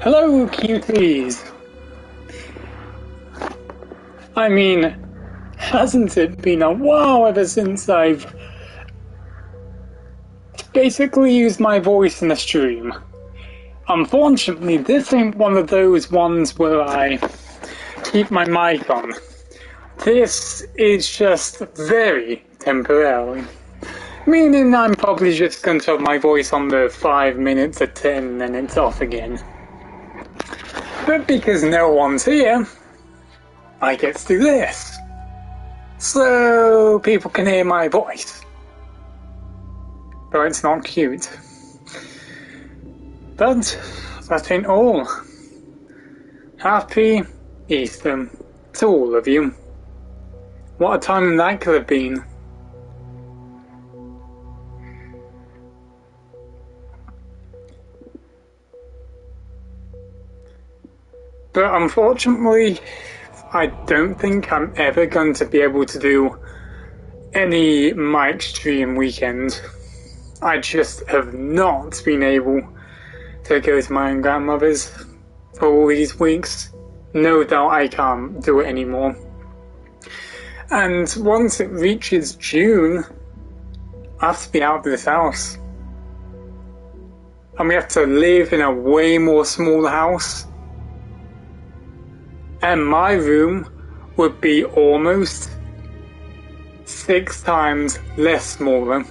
Hello, cuties! I mean, hasn't it been a while ever since I've basically used my voice in a stream? Unfortunately, this ain't one of those ones where I keep my mic on. This is just very temporary. Meaning I'm probably just going to have my voice on the 5 minutes or 10 and then it's off again. But because no one's here, I get to do this. So people can hear my voice. But it's not cute. But that ain't all. Happy Easter to all of you. What a time that could have been. But unfortunately, I don't think I'm ever going to be able to do any mic stream weekend. I just have not been able to go to my own grandmother's for all these weeks. No doubt I can't do it anymore. And once it reaches June, I have to be out of this house. And we have to live in a way more small house. And my room would be almost 6 times less smaller.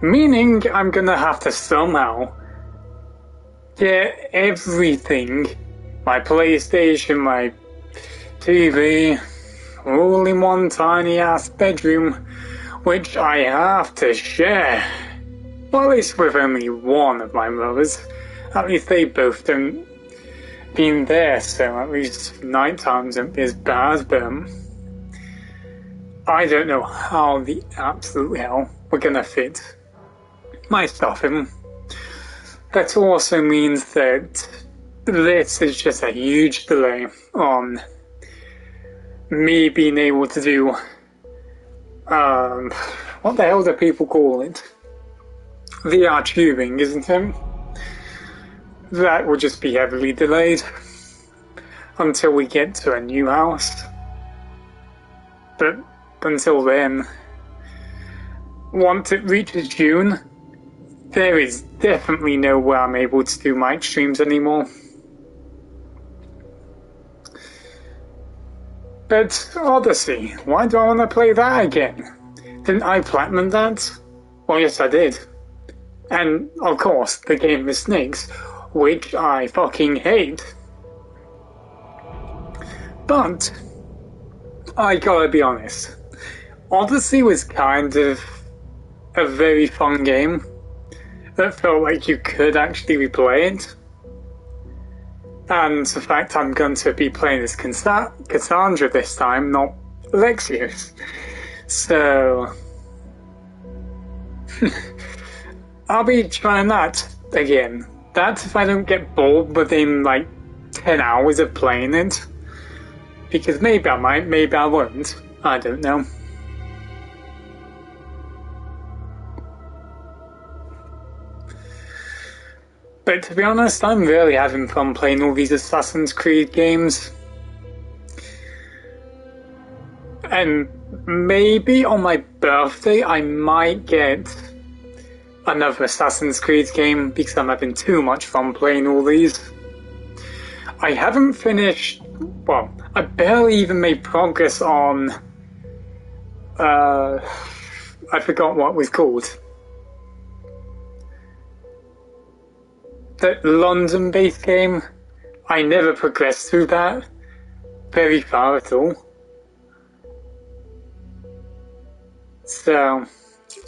Meaning I'm gonna have to somehow get everything, my PlayStation, my TV, all in one tiny ass bedroom, which I have to share. Well, at least with only one of my brothers. At least they both don't been there, so at least night times won't be as bad, but I don't know how the absolute hell we're gonna fit my stuff in. That also means that this is just a huge delay on me being able to do, what the hell do people call it? VR tubing, isn't it? That will just be heavily delayed until we get to a new house. But until then, once it reaches June, there is definitely no way I'm able to do mic streams anymore. But Odyssey, why do I want to play that again? Didn't I platinum that? Well, yes I did. And of course, the game with snakes, which I fucking hate. But I gotta be honest, Odyssey was kind of a very fun game that felt like you could actually replay it. And the fact I'm going to be playing as Cassandra this time, not Alexios. So I'll be trying that again. That's if I don't get bored within like 10 hours of playing it. Because maybe I might, maybe I won't. I don't know. But to be honest, I'm really having fun playing all these Assassin's Creed games. And maybe on my birthday I might get another Assassin's Creed game because I'm having too much fun playing all these. I haven't finished, well, I barely even made progress on, I forgot what it was called. That London-based game, I never progressed through that very far at all. So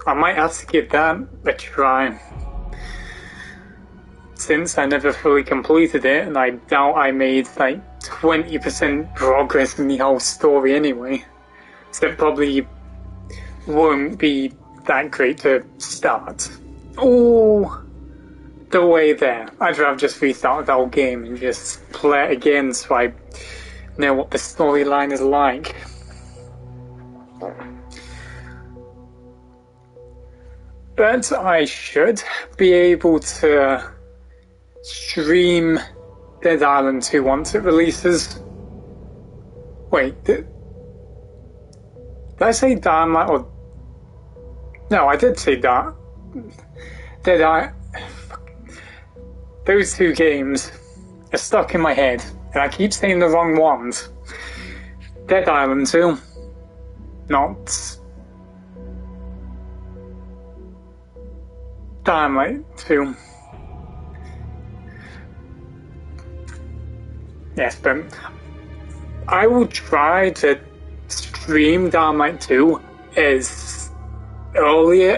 I might have to give that a try, since I never fully completed it, and I doubt I made like 20% progress in the whole story anyway, so it probably won't be that great to start. Oh, the way there. I'd rather just restart the whole game and just play it again so I know what the storyline is like. But I should be able to stream Dead Island 2 once it releases. Wait, did I say Dynamite or... No, I did say that. Dead Island... Those two games are stuck in my head, and I keep saying the wrong ones. Dead Island 2, not Dynamite 2. Yes, but I will try to stream Dynamite 2 as early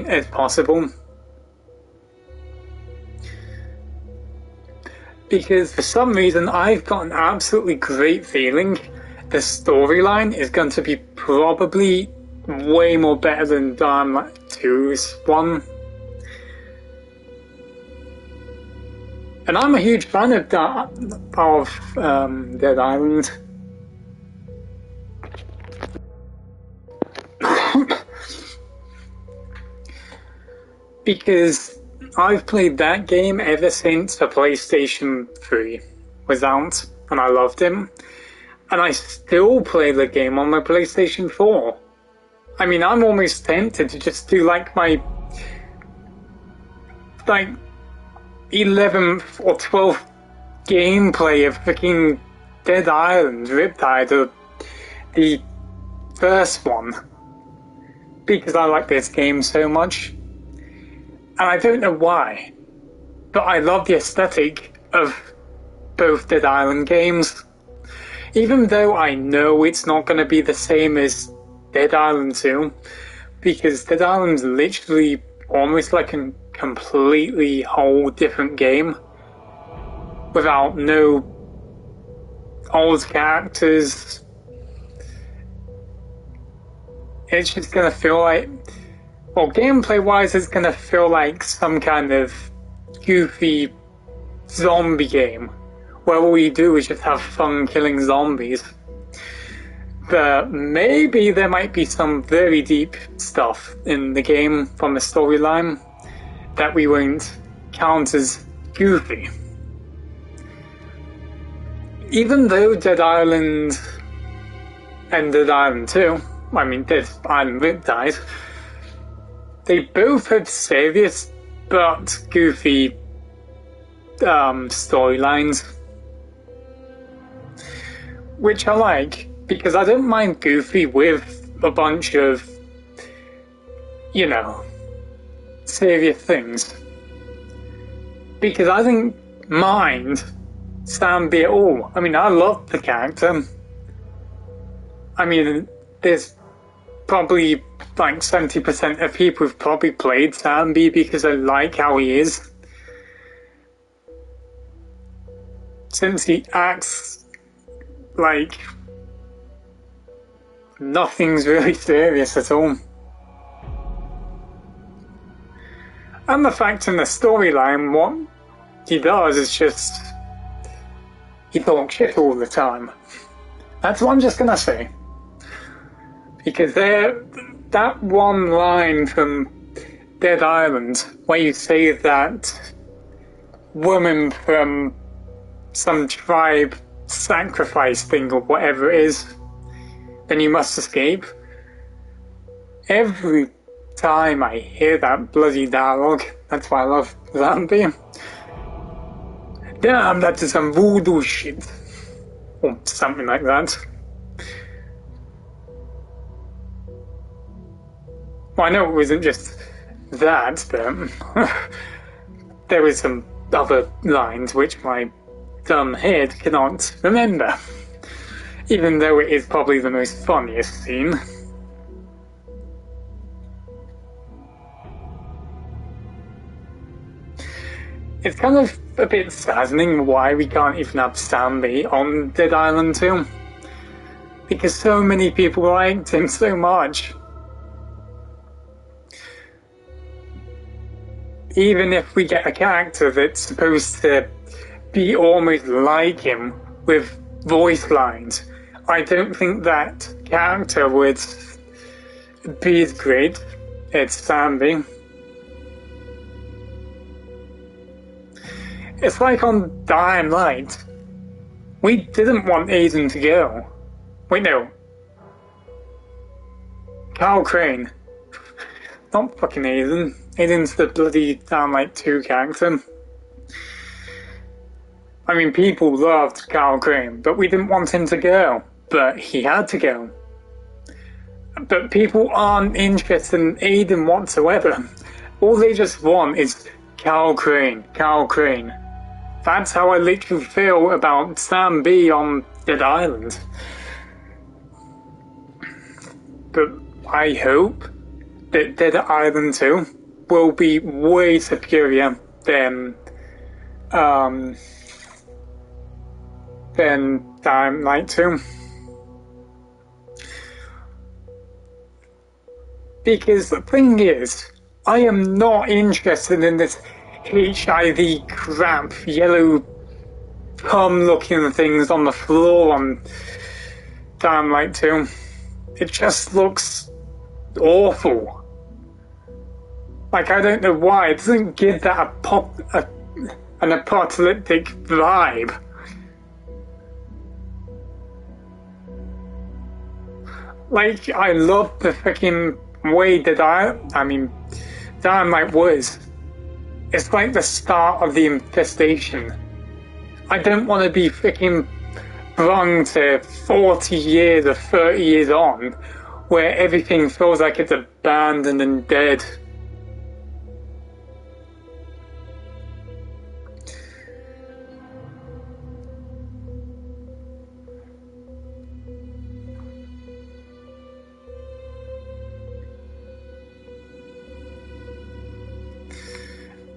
as possible. Because for some reason I've got an absolutely great feeling the storyline is going to be probably way more better than Dynamite 2's one. And I'm a huge fan of Dead Island. Because I've played that game ever since the PlayStation 3 was out, and I loved it. And I still play the game on my PlayStation 4. I mean, I'm almost tempted to just do like my 11th or 12th gameplay of freaking Dead Island, Riptide, the first one, because I like this game so much. And I don't know why, but I love the aesthetic of both Dead Island games. Even though I know it's not going to be the same as Dead Island 2, because Dead Island's literally almost like a completely whole different game, without no old characters. It's just going to feel like... Well, gameplay-wise, it's going to feel like some kind of goofy zombie game, where all you do is just have fun killing zombies. But maybe there might be some very deep stuff in the game from the storyline that we won't count as goofy. Even though Dead Island and Dead Island 2, I mean Dead Island Riptide, they both have serious but goofy storylines, which I like, because I don't mind goofy with a bunch of, you know, serious things. Because I don't mind Samby at all. I mean, I love the character. I mean, there's probably like 70% of people who've probably played Samby because I like how he is. Since he acts like nothing's really serious at all. And the fact in the storyline, what he does is just... he talks shit all the time. That's what I'm just gonna say. Because that one line from Dead Island, where you say that woman from some tribe sacrifice thing or whatever it is, then you must escape. Every time I hear that bloody dialogue, that's why I love Zombie. Damn, that is some voodoo shit. Or something like that. Well, I know it wasn't just that, but there were some other lines which my dumb head cannot remember, even though it is probably the most funniest scene. It's kind of a bit saddening why we can't even have Sammy on Dead Island 2. Because so many people liked him so much. Even if we get a character that's supposed to be almost like him with voice lines, I don't think that character would be as great as Sammy. It's like on Dying Light. We didn't want Aiden to go. Wait, no. Carl Crane. Not fucking Aiden. Aiden's the bloody Dying Light 2 character. I mean, people loved Carl Crane, but we didn't want him to go. But he had to go. But people aren't interested in Aiden whatsoever. All they just want is Carl Crane, Carl Crane. That's how I literally feel about Sam B on Dead Island. But I hope that Dead Island 2 will be way superior than Dying Light 2. Because the thing is, I am not interested in this HIV crap, yellow cum looking things on the floor on Dying Light 2. It just looks awful. Like, I don't know why, it doesn't give that an apocalyptic vibe. Like, I love the freaking way that Dying Light was. It's like the start of the infestation. I don't want to be freaking brung to 40 years or 30 years on, where everything feels like it's abandoned and dead.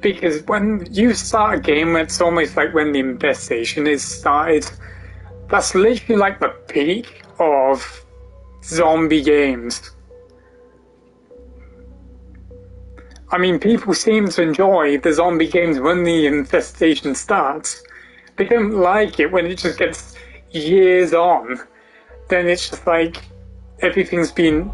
Because when you start a game, it's almost like when the infestation is started. That's literally like the peak of zombie games. I mean, people seem to enjoy the zombie games when the infestation starts. They don't like it when it just gets years on. Then it's just like everything's been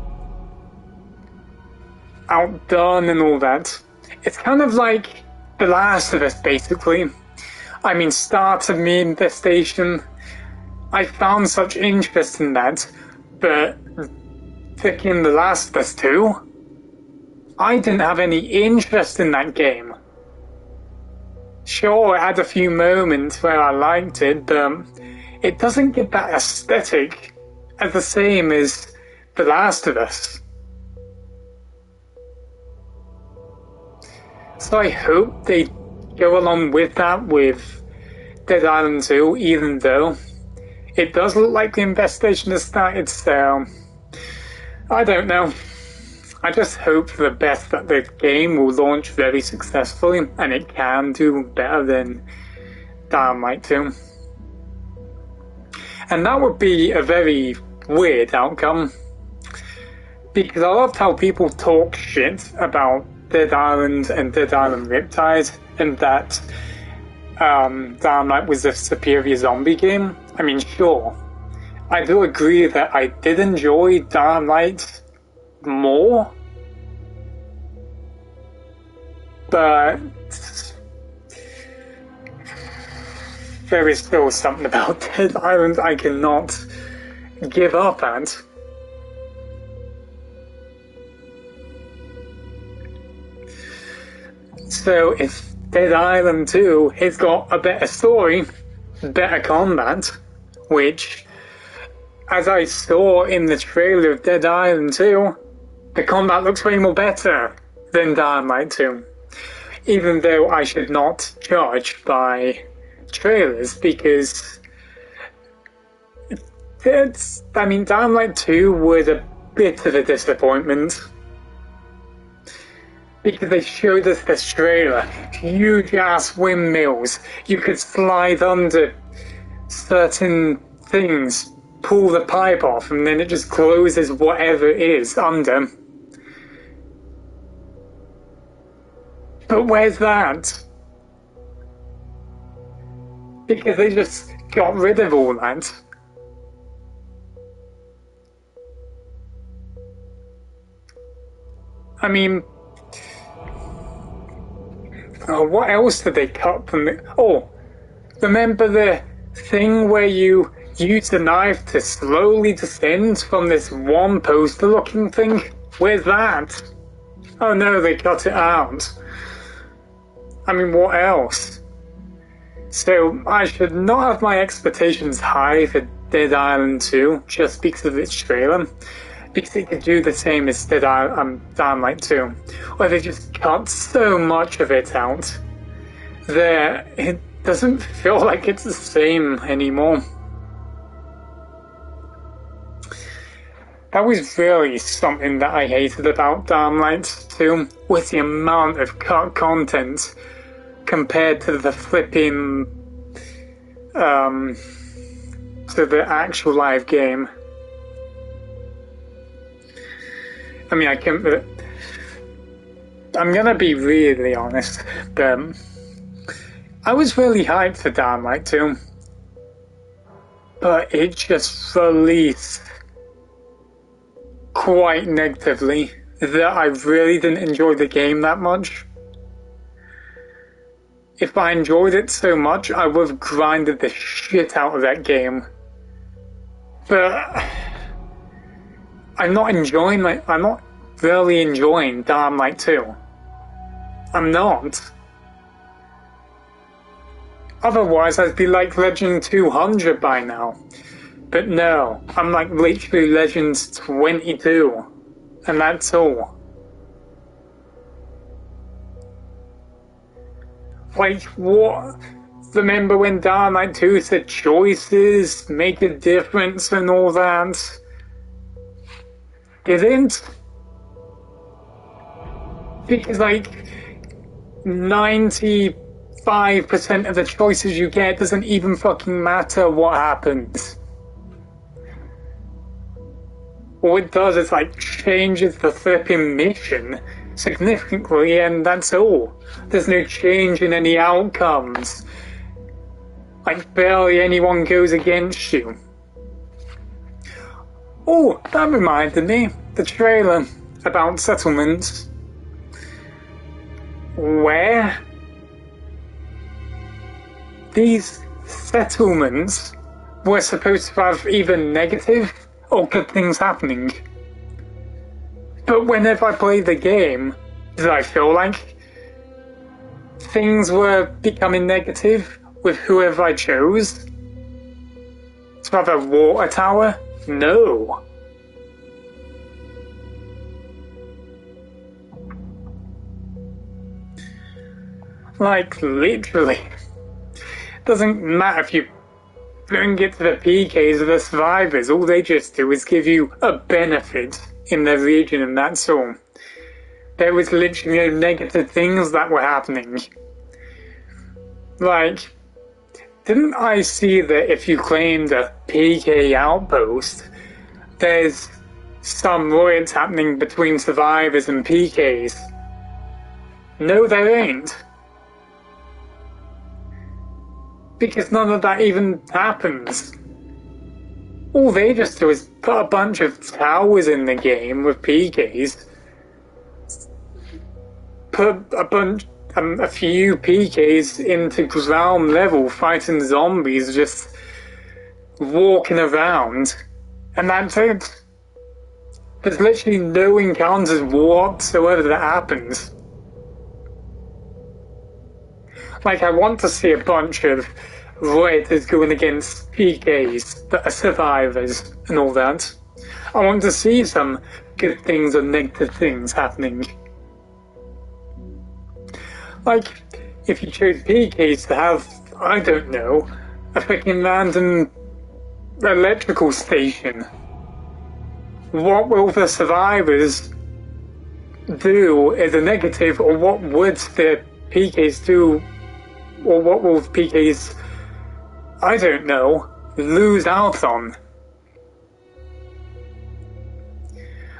outdone and all that. It's kind of like The Last of Us, basically. I mean, start of the infestation, I found such interest in that, but freaking The Last of Us 2, I didn't have any interest in that game. Sure, it had a few moments where I liked it, but it doesn't get that aesthetic as the same as The Last of Us. So I hope they go along with that with Dead Island 2, even though it does look like the infestation has started, so I don't know. I just hope for the best that the game will launch very successfully and it can do better than Dying Light 2. And that would be a very weird outcome, because I loved how people talk shit about Dead Island and Dead Island Riptide, and that Dying Light was a superior zombie game. I mean, sure, I do agree that I did enjoy Dying Light more, but there is still something about Dead Island I cannot give up at. So if Dead Island 2 has got a better story, better combat, which, as I saw in the trailer of Dead Island 2, the combat looks way more better than Dying Light 2. Even though I should not judge by trailers, because Dying Light 2 was a bit of a disappointment. Because they showed us this trailer, huge ass windmills, you could slide under certain things, pull the pipe off, and then it just closes whatever it is under. But where's that? Because they just got rid of all that. I mean, what else did they cut from the... Oh, remember the thing where you use the knife to slowly descend from this one poster looking thing? Where's that? Oh no, they cut it out. I mean, what else? So, I should not have my expectations high for Dead Island 2 just because of its trailer. Because it could do the same as Dynamite 2, where they just cut so much of it out that it doesn't feel like it's the same anymore. That was really something that I hated about Dynamite 2, was the amount of cut content compared to the flipping to the actual live game. I mean, I'm gonna be really honest, but I was really hyped for Dynamite 2, but it just released quite negatively that I really didn't enjoy the game that much. If I enjoyed it so much, I would have grinded the shit out of that game. But I'm not really enjoying Dynamite 2. I'm not. Otherwise, I'd be like Legend 200 by now. But no, I'm like literally Legends 22. And that's all. Like, what? Remember when Dynamite 2 said choices make a difference and all that? Didn't? Because, like, 95% of the choices you get doesn't even fucking matter what happens. All it does is, like, changes the flipping mission significantly, and that's all. There's no change in any outcomes. Like, barely anyone goes against you. Oh, that reminded me, the trailer about settlements. Where these settlements were supposed to have either negative or good things happening. But whenever I played the game, did I feel like things were becoming negative with whoever I chose? To have a water tower? No. Like, literally. Doesn't matter if you bring it to the PKs or the survivors, all they just do is give you a benefit in the region, and that's all. There was literally no negative things that were happening. Like, didn't I see that if you claimed a PK outpost, there's some riots happening between survivors and PKs? No, there ain't. Because none of that even happens. All they just do is put a bunch of towers in the game with PKs. Put a few PKs into ground level fighting zombies just walking around. And that's it. There's literally no encounters whatsoever that happens. Like, I want to see a bunch of raiders going against PKs that are survivors and all that. I want to see some good things or negative things happening. Like, if you chose PKs to have, I don't know, a freaking random electrical station, what will the survivors do is a negative, or what would the PKs do, or what will the PKs, I don't know, lose out on?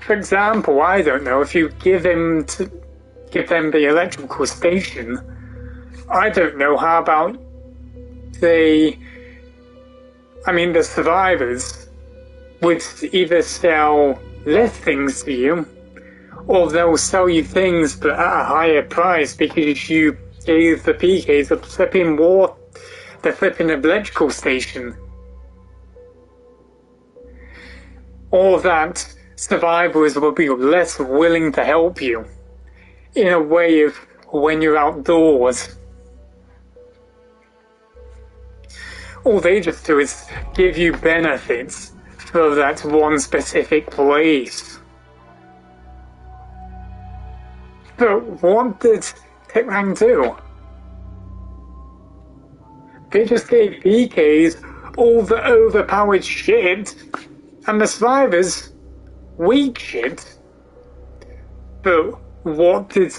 For example, I don't know, if you give them the electrical station, I don't know, how about the survivors would either sell less things to you, or they'll sell you things but at a higher price because you gave the PKs the flipping electrical station. Or that survivors will be less willing to help you in a way of when you're outdoors. All they just do is give you benefits for that one specific place. But what did TechRank do? They just gave PKs all the overpowered shit, and the survivors weak shit. But what did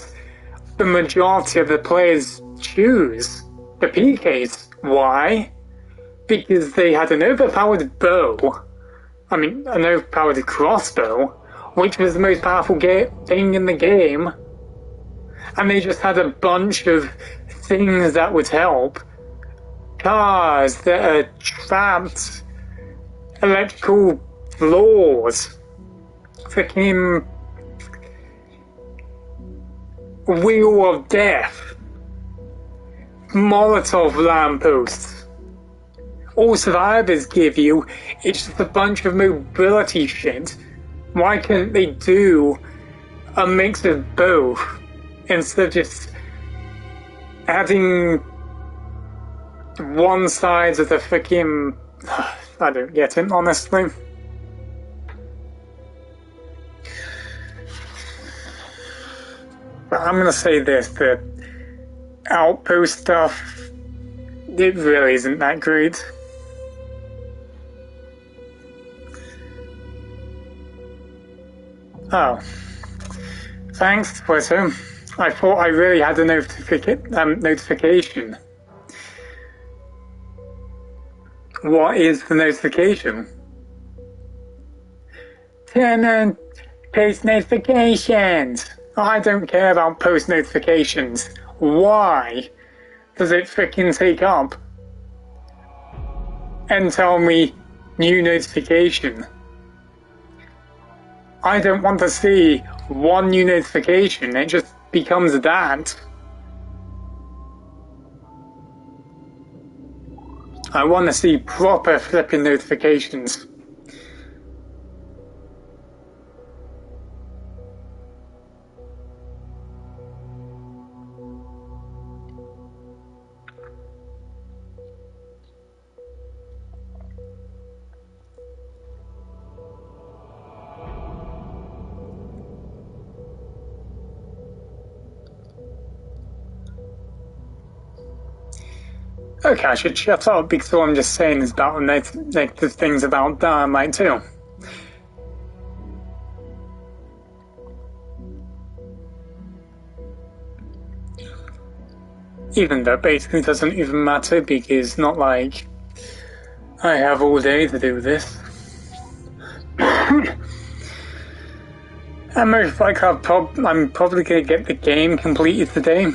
the majority of the players choose? The PKs. Why? Because they had an overpowered bow, an overpowered crossbow, which was the most powerful thing in the game, and they just had a bunch of things that would help. Cars that are trapped, electrical floors, freaking wheel of death, Molotov lampposts. All survivors give you, it's just a bunch of mobility shit. Why couldn't they do a mix of both instead of just adding one side of the freaking... I don't get it, honestly. But I'm gonna say this, the outpost stuff, it really isn't that great. Oh. Thanks, Twitter. I thought I really had a notification. What is the notification? Turn on post notifications. I don't care about post notifications. Why does it freaking take up and tell me new notification? I don't want to see one new notification, it just becomes that. I want to see proper flipping notifications. Okay, I should shut up because all I'm just saying is about negative things about Dynamite too. Even though basically doesn't even matter because not like I have all day to do this. And most likely I'm probably going to get the game completed today.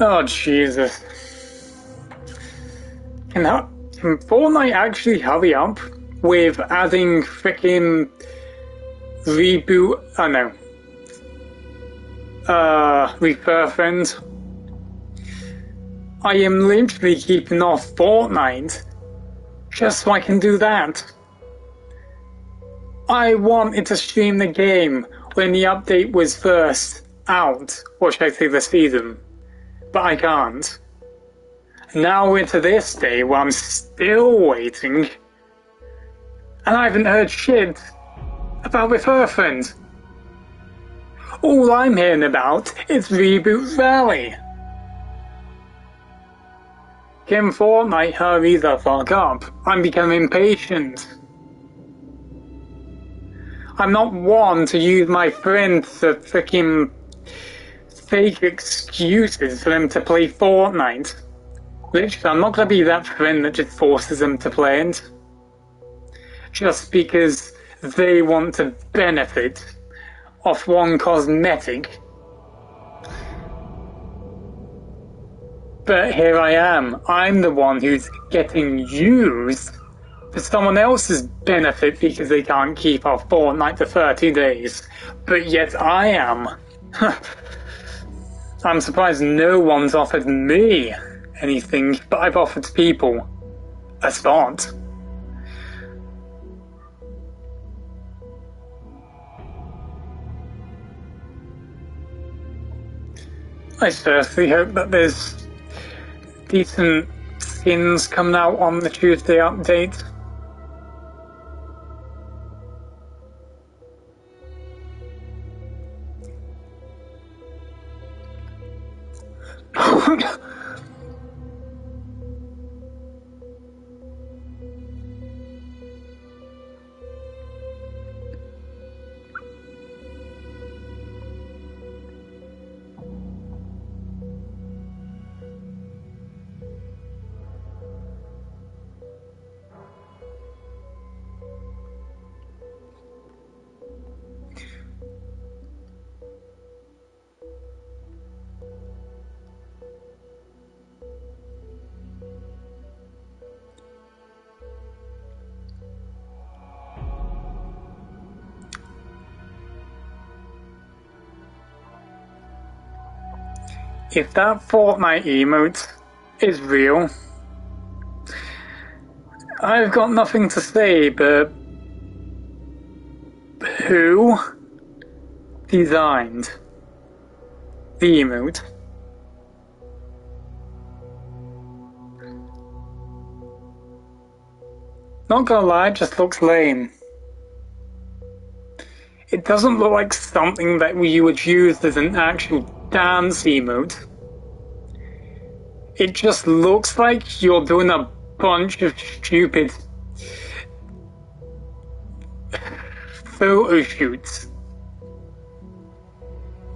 Oh Jesus. Can Fortnite actually hurry up with adding frickin' reboot, Rebirth? I am literally keeping off Fortnite just so I can do that. I wanted to stream the game when the update was first out, or should I say the season, but I can't. Now we're to this day where I'm still waiting, and I haven't heard shit about Rebirth. All I'm hearing about is Reboot Rally. Fucking Fortnite, hurry the fuck up. I'm becoming impatient. I'm not one to use my friends to freaking fake excuses for them to play Fortnite. Literally, I'm not gonna be that friend that just forces them to play it. Just because they want to benefit off one cosmetic. But here I am. I'm the one who's getting used for someone else's benefit because they can't keep off Fortnite for 30 days. But yet I am. I'm surprised no one's offered me anything, but I've offered people a spot. I seriously hope that there's decent skins coming out on the Tuesday update. If that Fortnite emote is real, I've got nothing to say, but who designed the emote? Not gonna lie, it just looks lame. It doesn't look like something that you would use as an actual dance emote. It just looks like you're doing a bunch of stupid photo shoots.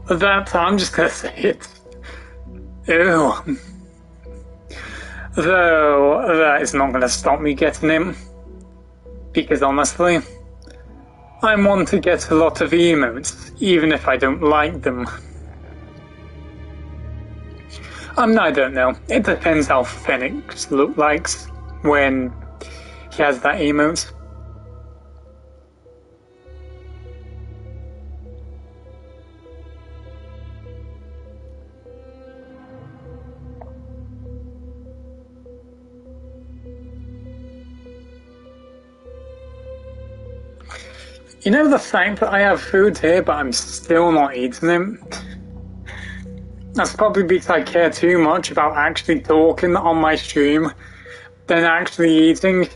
That, I'm just gonna say it. Ew. Though, that is not gonna stop me getting him. Because honestly, I'm one to get a lot of emotes, even if I don't like them. I don't know. It depends how Phoenix looks like when he has that emote. You know the fact that I have food here, but I'm still not eating it? That's probably because I care too much about actually talking on my stream than actually eating.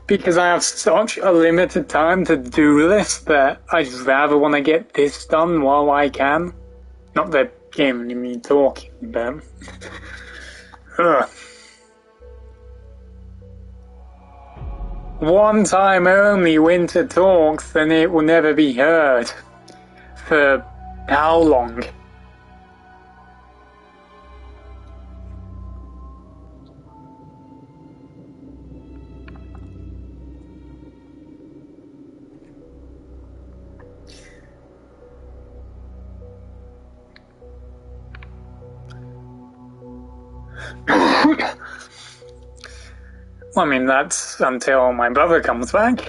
Because I have such a limited time to do this that I just rather want to get this done while I can. Not the game, you mean talking, but... Ugh. One time only Winter talks, then it will never be heard. For how long? I mean, that's until my brother comes back,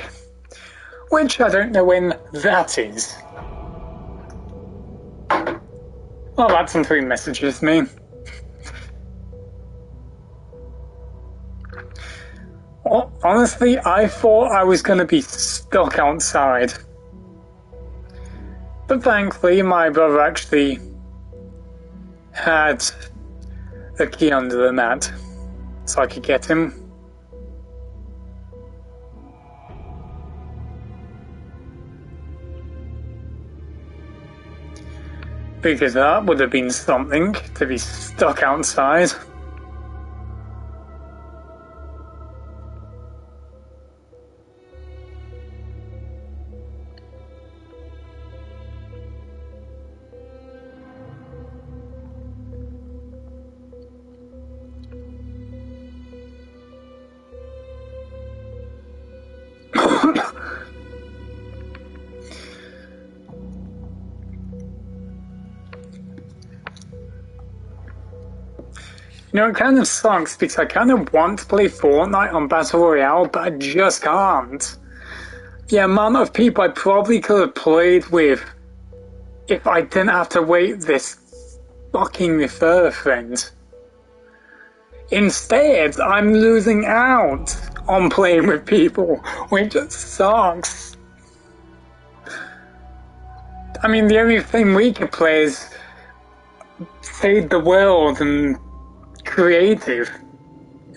which I don't know when that is. Well, that's until he messages me. Well, honestly, I thought I was going to be stuck outside. But thankfully, my brother actually had the key under the mat, so I could get him. Because that would have been something, to be stuck outside. You know, it kind of sucks because I kind of want to play Fortnite on Battle Royale, but I just can't. The amount of people I probably could have played with if I didn't have to wait this fucking refer friend. Instead, I'm losing out on playing with people, which just sucks. I mean, the only thing we could play is Save the World and Creative,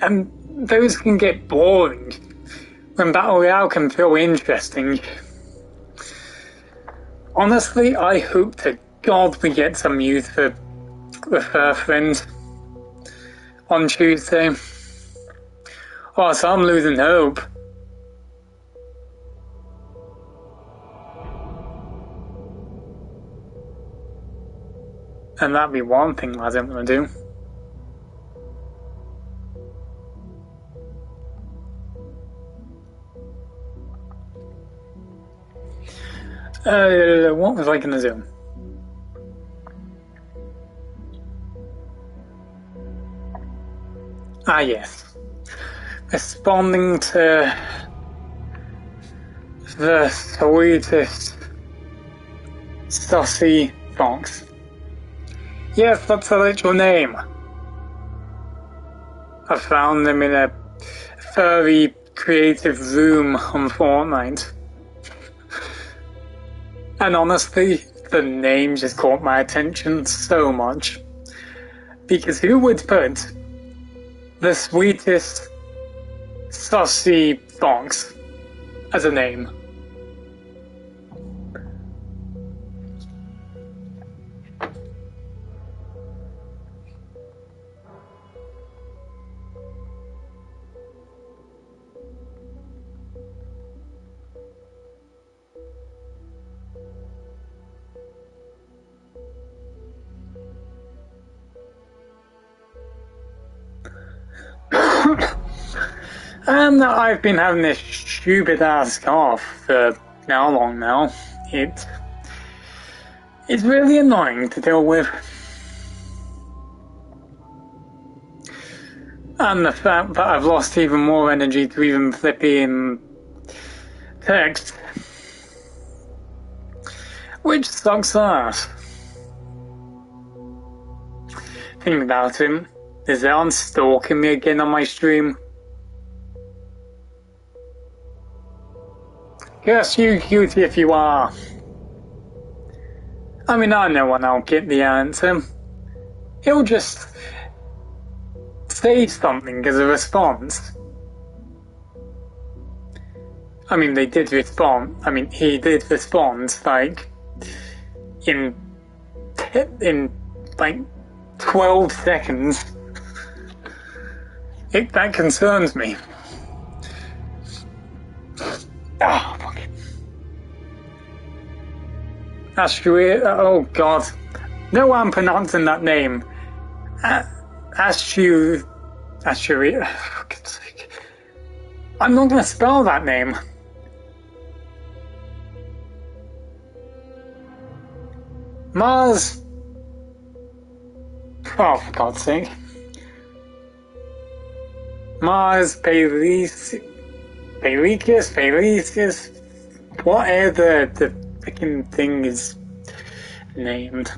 and those can get boring when Battle Royale can feel interesting. Honestly, I hope to God we get some news for Refer Friend on Tuesday. Oh, so I'm losing hope. And that'd be one thing I don't want to do. What was I gonna do? Ah, yes. Responding to the sweetest sussy fox. Yes, that's a literal name. I found them in a furry creative room on Fortnite. And honestly, the name just caught my attention so much. Because who would put the sweetest sussy fox as a name? And I've been having this stupid ass cough for how long now? It's really annoying to deal with. And the fact that I've lost even more energy to even flip in text. Which sucks ass. Think about him. Is Ellen stalking me again on my stream? Yes, you cutie if you are. I mean, I know when I'll get the answer. He'll just say something as a response. I mean, they did respond. I mean, he did respond, like, in like 12 seconds. That concerns me. Ah, fuck it. Oh god. No, I'm pronouncing that name. For fuck's sake. I'm not gonna spell that name. Mars. Oh, for God's sake. Mars Paleicus. Whatever the freaking thing is named.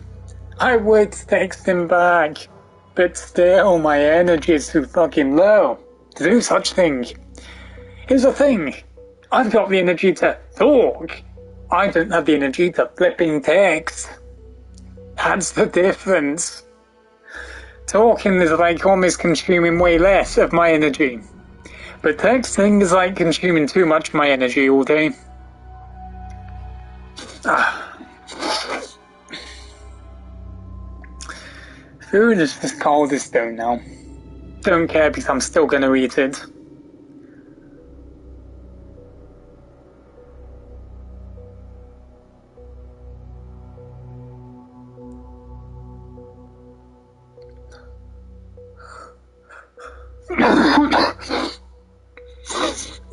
I would text him back, but still my energy is too fucking low to do such thing. Here's the thing, I've got the energy to talk, I don't have the energy to flipping text. That's the difference. Talking is like almost consuming way less of my energy. But texting is like consuming too much of my energy all day. Food is as cold as stone now. Don't care because I'm still gonna eat it.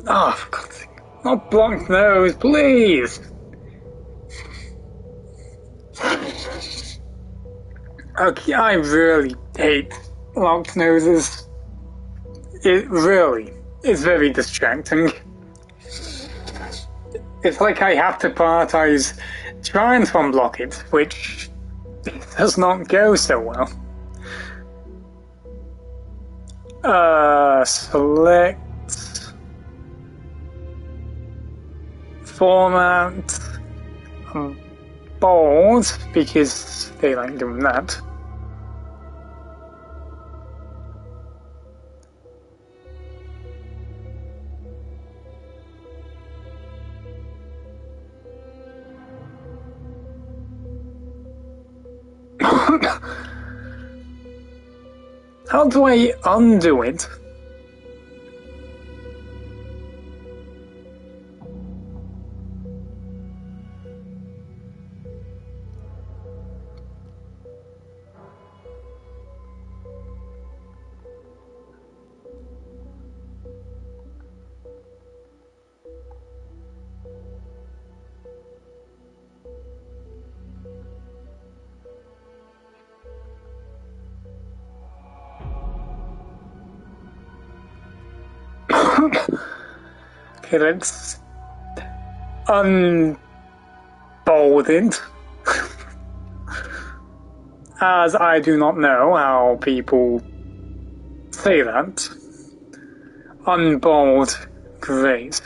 Oh, for God's sake. Not blocked nose, please! Okay, I really hate locked noses. It really is very distracting. It's like I have to prioritize trying to unblock it, which does not go so well. Select format bold, because they like doing that. How do I undo it? Okay, let's unbold it. As I do not know how people say that. Unbold, great.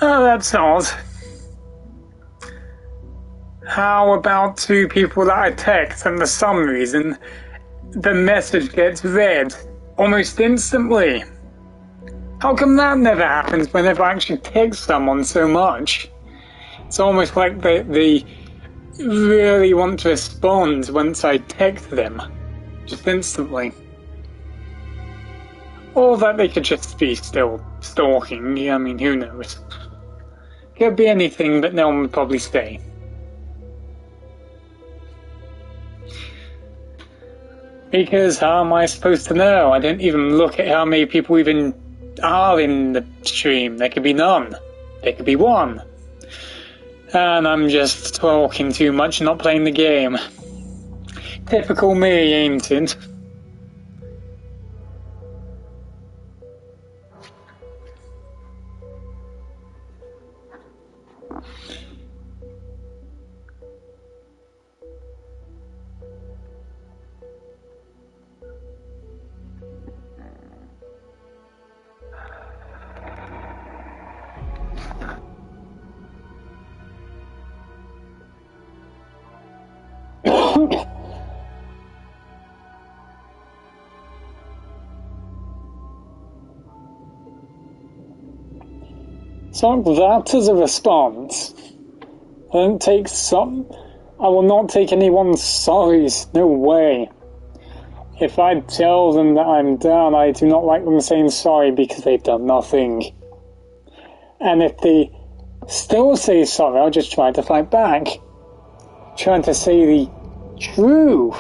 Oh, that's odd. How about two people that I text and for some reason the message gets read almost instantly? How come that never happens whenever I actually text someone so much? It's almost like they really want to respond once I text them, just instantly. Or that they could just be still stalking, I mean, who knows? Could be anything, but no one would probably stay. Because how am I supposed to know? I didn't even look at how many people even are in the stream. There could be none. There could be one. And I'm just talking too much and not playing the game. Typical me, ain't it? So that as a response. I don't take I will not take anyone's sorries, no way. If I tell them that I'm done, I do not like them saying sorry because they've done nothing. And if they still say sorry, I'll just try to fight back. Trying to say the truth.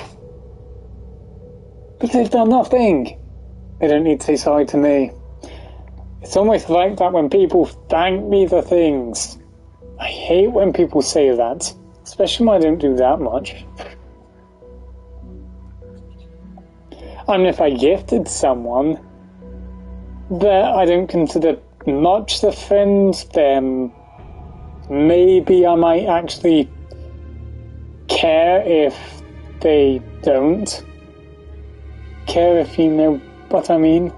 Because they've done nothing. They don't need to say sorry to me. It's almost like that when people thank me for things. I hate when people say that, especially when I don't do that much. I mean, if I gifted someone that I don't consider much a friend, then maybe I might actually care if they don't care, if you know what I mean.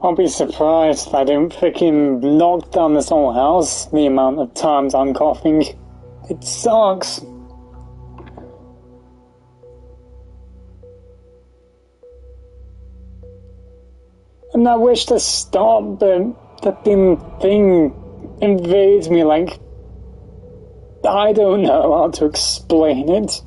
I'll be surprised if I don't freaking knock down this whole house the amount of times I'm coughing. It sucks. And I wish to stop, but the thing invades me like... I don't know how to explain it.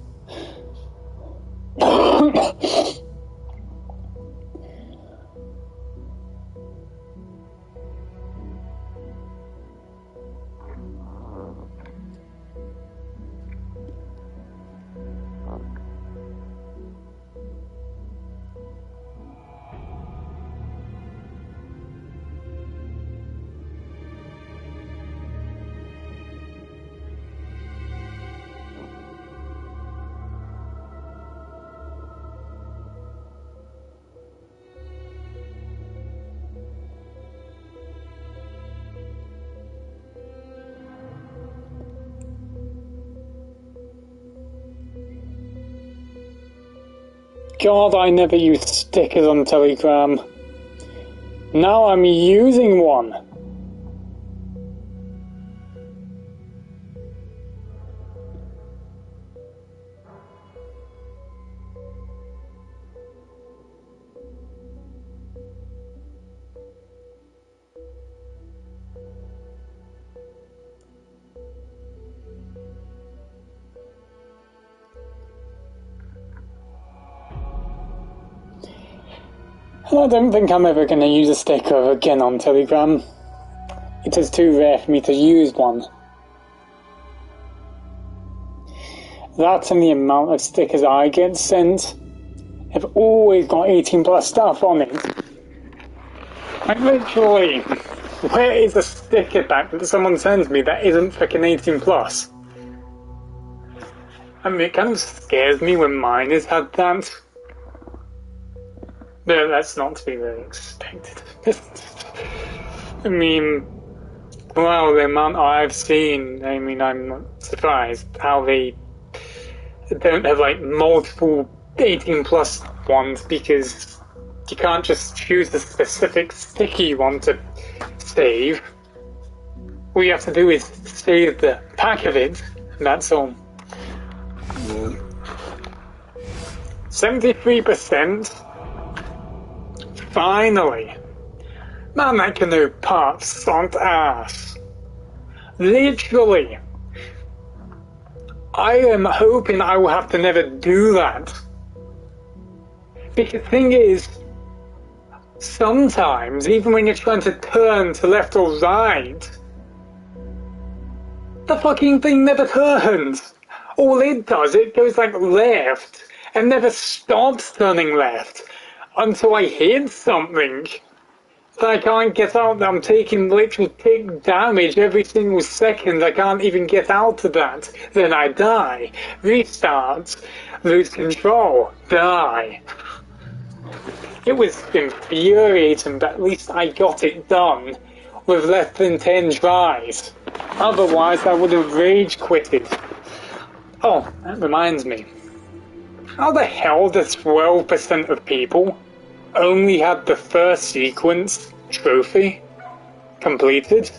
God, I never used stickers on Telegram. Now I'm using one. I don't think I'm ever going to use a sticker again on Telegram. It is too rare for me to use one. That and the amount of stickers I get sent have always got 18 plus stuff on it. Like literally, where is the sticker pack that someone sends me that isn't freaking 18 plus? I mean, it kind of scares me when mine has had that. No, that's not to be really expected. I mean, well, the amount I've seen, I mean, I'm not surprised how they don't have like multiple 18 plus ones, because you can't just choose the specific sticker you want to save. All you have to do is save the pack of it, and that's all. 73%? Finally! Man, that canoe parts sucked ass. Literally. I am hoping I will have to never do that. Because the thing is, sometimes, even when you're trying to turn to left or right, the fucking thing never turns. All it does, it goes like left, and never stops turning left. Until I hit something that I can't get out. I'm taking literal tick damage every single second. I can't even get out of that. Then I die. Restart. Lose control. Die. It was infuriating, but at least I got it done with less than 10 tries. Otherwise, I would have rage quitted. Oh, that reminds me. How the hell does 12% of people only had the first sequence trophy completed?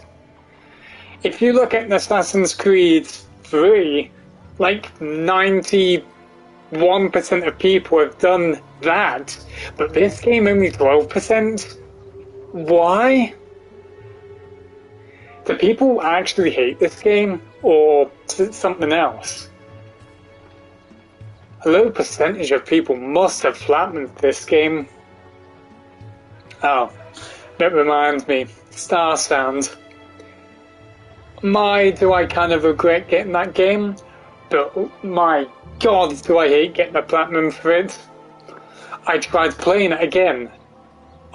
If you look at Assassin's Creed 3, like 91% of people have done that, but this game only 12%? Why? Do people actually hate this game, or is it something else? A low percentage of people must have flattened this game. Oh, that reminds me, Star Sound. Do I kind of regret getting that game, but my god, do I hate getting a platinum for it. I tried playing it again.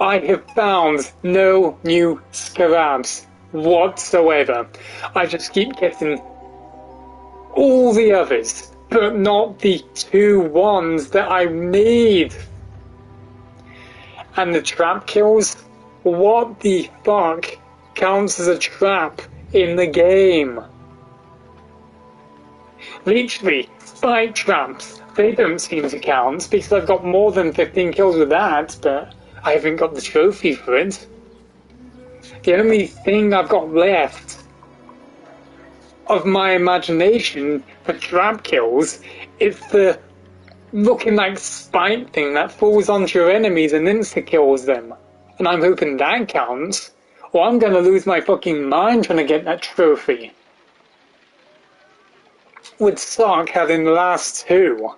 I have found no new scarabs whatsoever. I just keep getting all the others, but not the 2 ones that I need. And the trap kills? What the fuck counts as a trap in the game? Literally, spike traps, they don't seem to count, because I've got more than 15 kills with that, but I haven't got the trophy for it. The only thing I've got left of my imagination for trap kills is the looking like spike thing that falls onto your enemies and insta-kills them. And I'm hoping that counts, or I'm gonna lose my fucking mind trying to get that trophy. Would suck having the last two.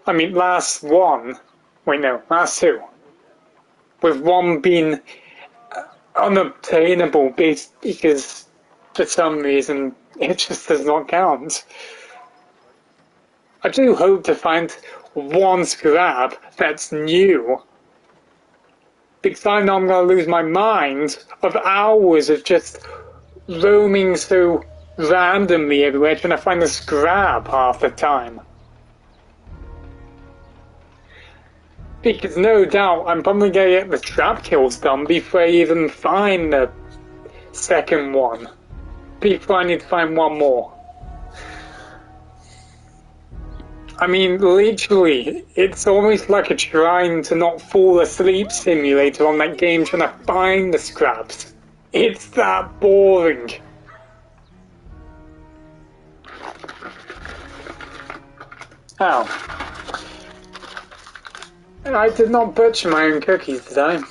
I mean, last one. Wait, no, last two. With one being unobtainable because for some reason it just does not count. I do hope to find one scrap that's new, because I know I'm going to lose my mind of hours of just roaming so randomly everywhere trying to find a scrap half the time. Because no doubt I'm probably going to get the trap kills done before I even find the second one. Before I need to find one more. I mean, literally, it's almost like a trying to not fall asleep simulator on that game trying to find the scraps. It's that boring. Ow. I did not butcher my own cookies, did I?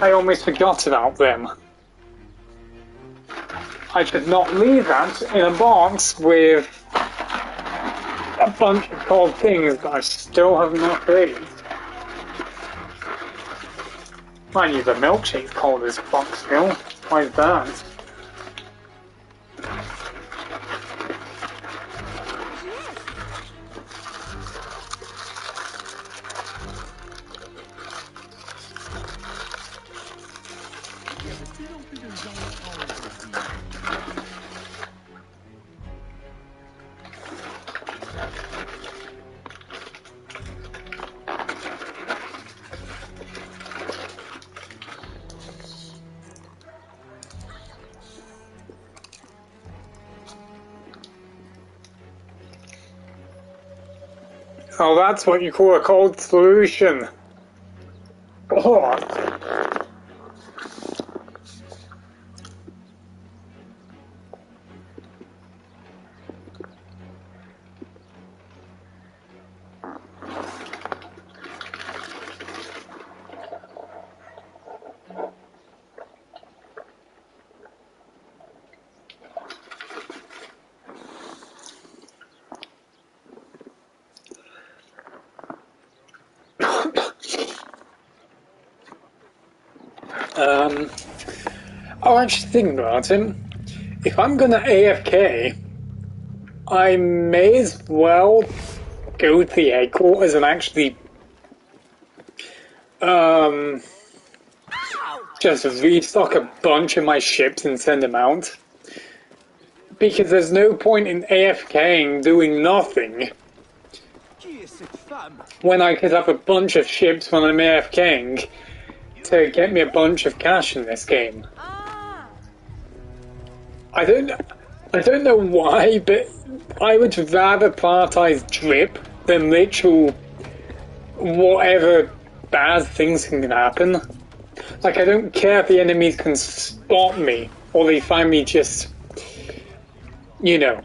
I almost forgot about them. I should not leave that in a box with a bunch of cold things that I still have not raised. Mind you, the milkshake's cold as fuck still. Why is that? Oh, that's what you call a cold solution. Oh. I'll actually think about it. If I'm gonna AFK, I may as well go to the headquarters and actually just restock a bunch of my ships and send them out. Because there's no point in AFKing doing nothing when I could have a bunch of ships when I'm AFKing to get me a bunch of cash in this game. I don't know why, but I would rather prioritize drip than literal whatever bad things can happen. Like, I don't care if the enemies can spot me or they find me just, you know,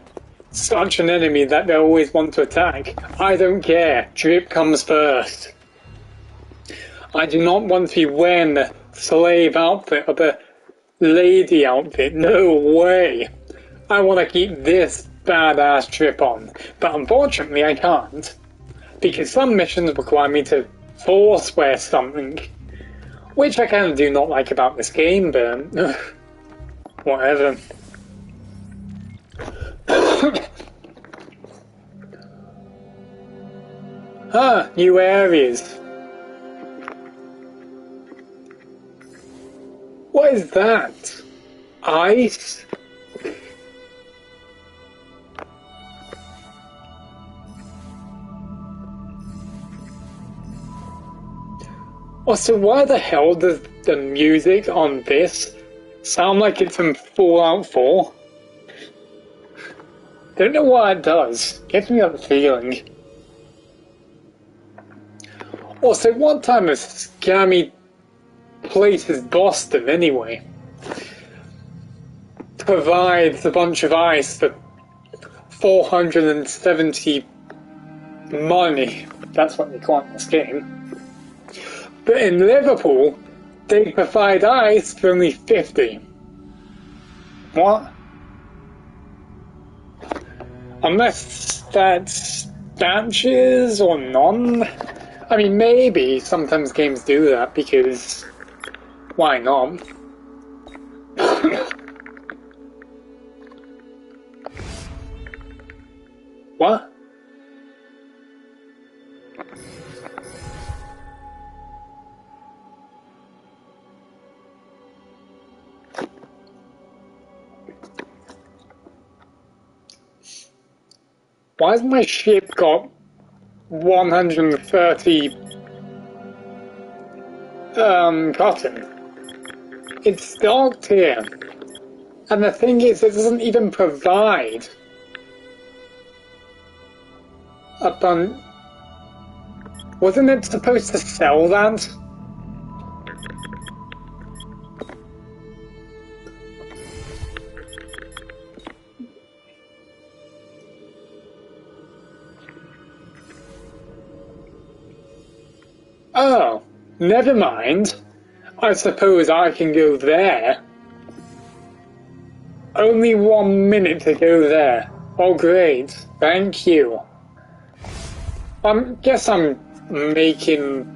such an enemy that they always want to attack. I don't care. Drip comes first. I do not want to be wearing the slave outfit or the lady outfit. No way. I want to keep this badass drip on. But unfortunately I can't. Because some missions require me to force wear something. Which I kind of do not like about this game, but whatever. Ah, new areas. What is that? Ice? Also, why the hell does the music on this sound like it's from Fallout 4? Don't know why it does. Gives me that feeling. Also, what type of scammy place is Boston anyway? Provides a bunch of ice for 470 money. That's what they call it in this game. But in Liverpool, they provide ice for only 50. What? Unless that's batches or none? I mean, maybe sometimes games do that because why not? What? Why has my ship got 130 cotton? It's stocked here. And the thing is, it doesn't even provide a bunch. Wasn't it supposed to sell that? Oh, never mind. I suppose I can go there. Only 1 minute to go there. Oh great, thank you. Guess I'm making...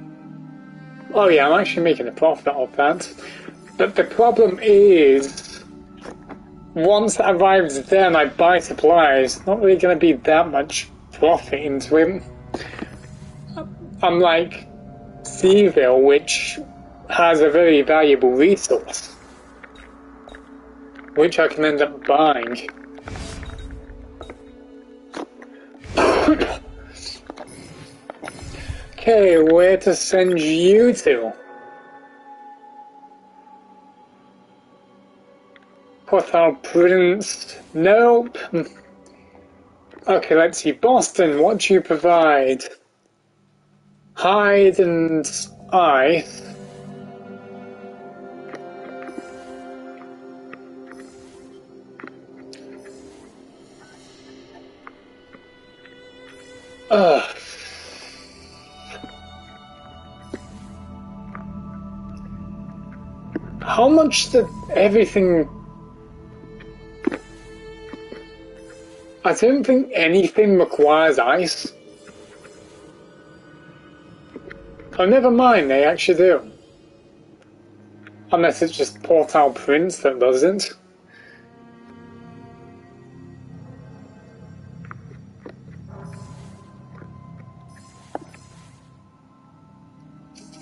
Oh yeah, I'm actually making a profit of that. But the problem is, once it arrives there and I buy supplies, not really going to be that much profit into it. Unlike Seaville, which has a very valuable resource, which I can end up buying. Okay, where to send you to? Port-au-Prince? Nope. Okay, let's see. Boston, what do you provide? Hide and ice. Ugh. How much did everything... I don't think anything requires ice. Oh, never mind, they actually do. Unless it's just Port-au-Prince that doesn't.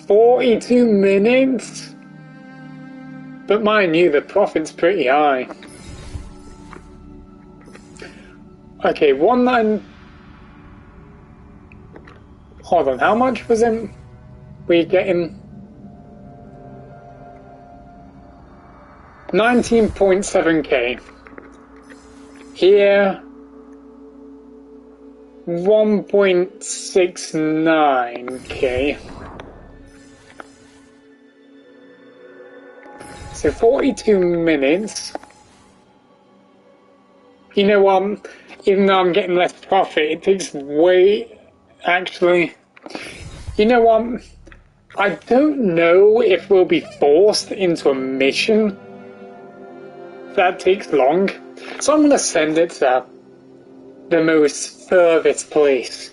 $42 minutes? But mind you, the profit's pretty high. Okay, 19... Hold on, how much was it? We getting 19.7k. Here 1.69k. So 42 minutes. You know what? Even though I'm getting less profit, it takes way... Actually, you know what? I don't know if we'll be forced into a mission that takes long, so I'm going to send it to the most furthest place.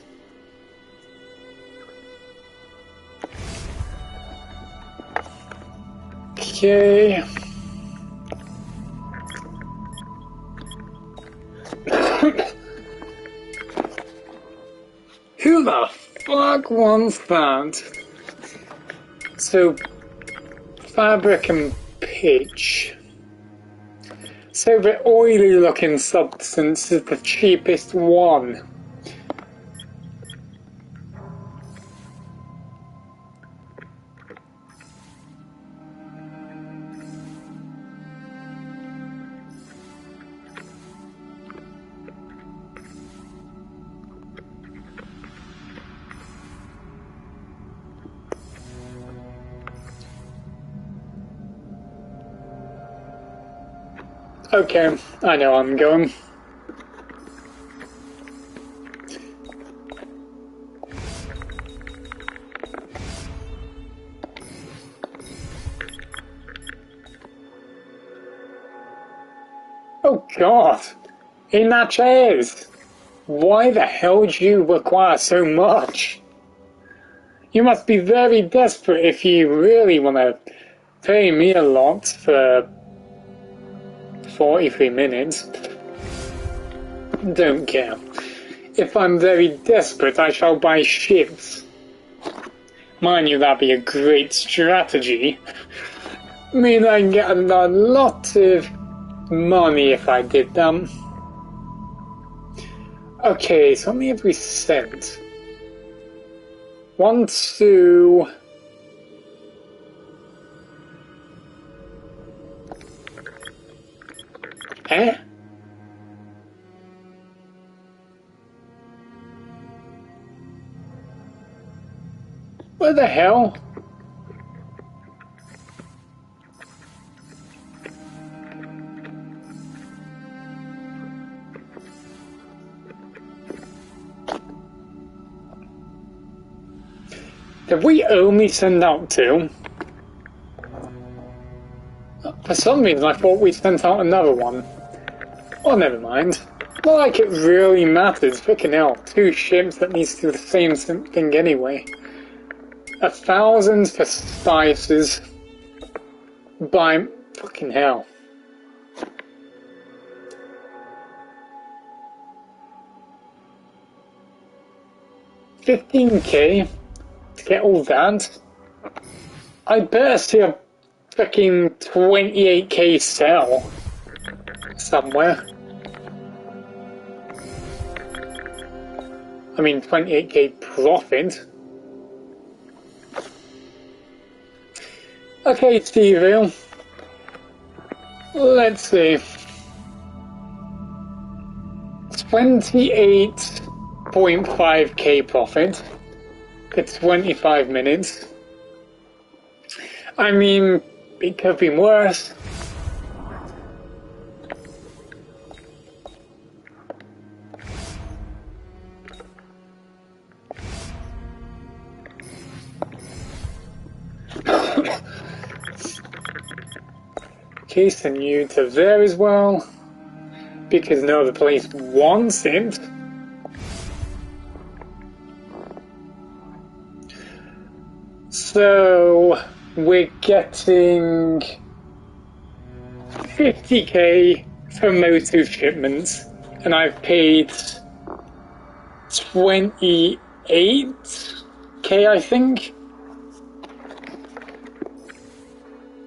Okay. Who the fuck wants that? So, fabric and pitch. So the oily looking substance is the cheapest one. Okay, I know I'm going. Oh god! In that chairs! Why the hell do you require so much? You must be very desperate if you really want to pay me a lot for 43 minutes. Don't care. If I'm very desperate, I shall buy ships. Mind you, that'd be a great strategy. I mean, I get a lot of money if I did that. Okay, so how many have we sent? 1, 2... Eh? Where the hell? Did we only send out 2? For some reason I thought we sent out another one. Oh, never mind. Not like it really matters. Frickin' hell. 2 ships that needs to do the same thing anyway. 1,000 for spices. By fucking hell. $15k to get all that. I better see a fucking 28k sell somewhere. I mean 28k profit. Okay, Stevie. Let's see. 28.5k profit for 25 minutes. I mean, it could be worse. Okay, send you to there as well, because no other place wants it. So we're getting 50k for most of shipments, and I've paid 28k, I think.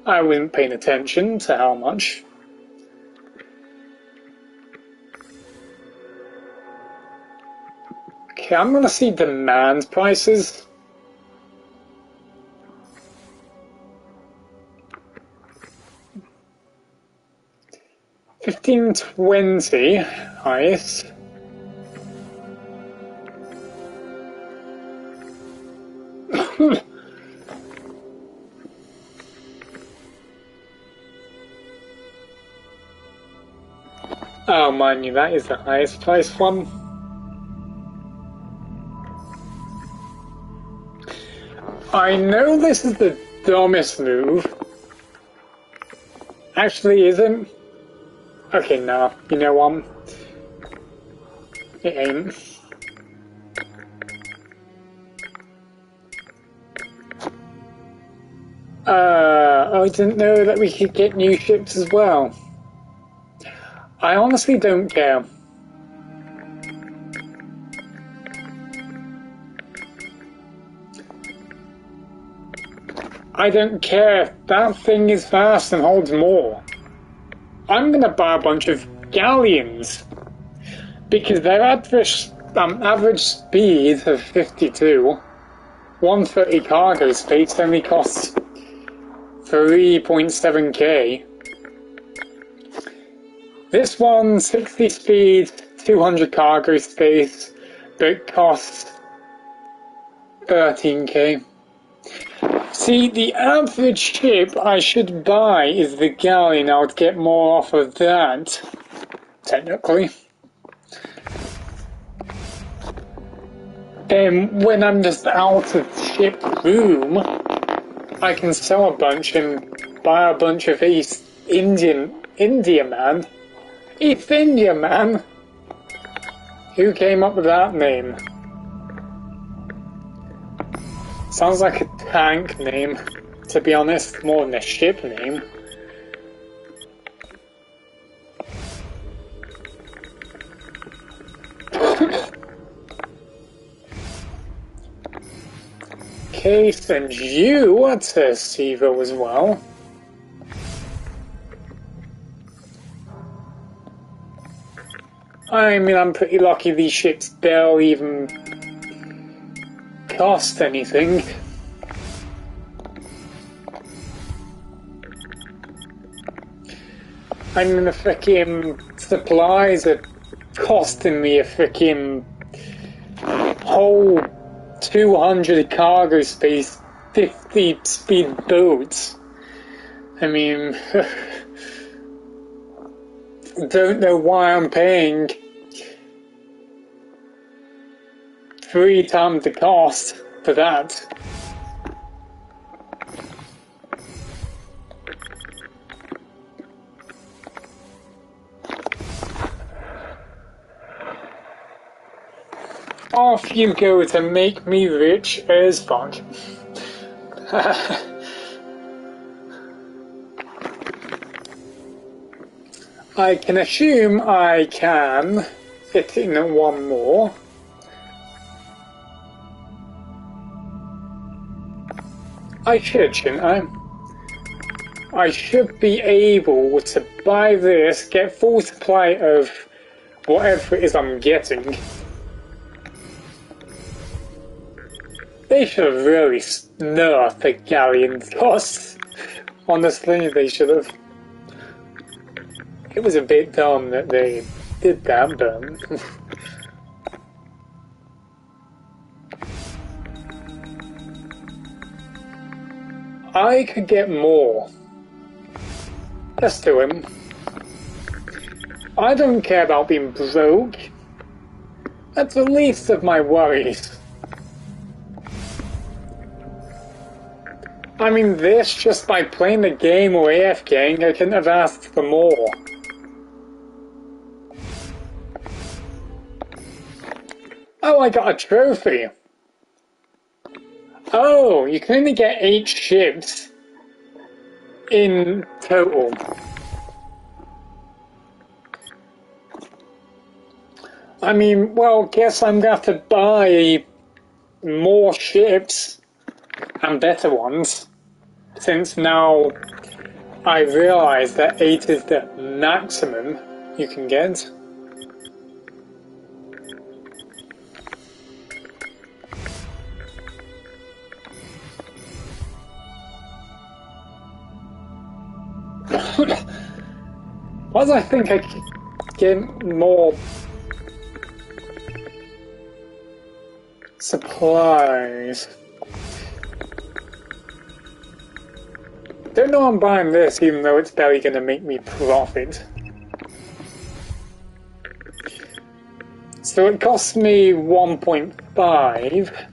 I wasn't paying attention to how much. Okay, I'm gonna see demand prices. $15.20 highest. Oh, mind you, that is the highest price one. I know this is the dumbest move. Actually, isn't. Okay, nah, you know what? It ain't. I didn't know that we could get new ships as well. I honestly don't care. I don't care. That thing is fast and holds more. I'm gonna buy a bunch of galleons because their average speed of 52, 130 cargo space only costs 3.7k. This one, 60 speed, 200 cargo space, but it costs 13k. See, the average ship I should buy is the galleon. I would get more off of that, technically. When I'm just out of ship room, I can sell a bunch and buy a bunch of East India man. East India man? Who came up with that name? Sounds like a tank name, to be honest, more than a ship name. Okay, send you to Sevo as well. I mean, I'm pretty lucky these ships barely even cost anything. I mean, the frickin' supplies are costing me a frickin' whole 200 cargo space, 50 speed boats. I mean, don't know why I'm paying 3 times the cost for that. Off you go to make me rich as fuck. I can assume I can fit in one more. I should, shouldn't I? I should be able to buy this, get full supply of whatever it is I'm getting. They should have really nerfed the galleon costs. Honestly, they should have. It was a bit dumb that they did that, but... I could get more. Let's do him. I don't care about being broke. That's the least of my worries. I mean, this, just by playing the game or AFKing, I couldn't have asked for more. Oh, I got a trophy. Oh, you can only get 8 ships in total. I mean, well, guess I'm gonna have to buy more ships and better ones, since now I realise that 8 is the maximum you can get. Why do I think I could get more supplies? Don't know I'm buying this, even though it's barely going to make me profit. So it costs me 1.5.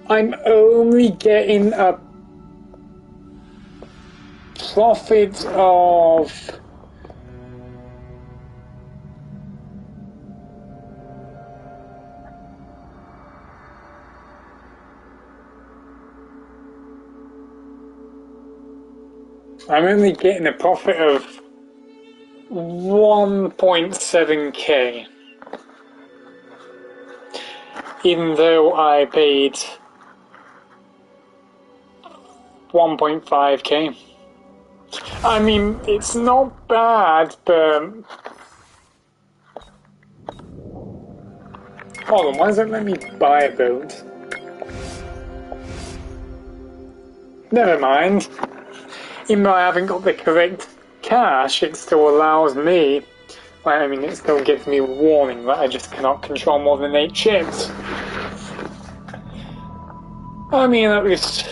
I'm only getting a profit of I'm only getting a profit of 1.7k, even though I paid 1.5k. I mean, it's not bad, but... Hold on, why does it let me buy a boat? Never mind. Even though I haven't got the correct cache, it still allows me, well, I mean, it still gives me a warning that I just cannot control more than 8 chips. I mean, at least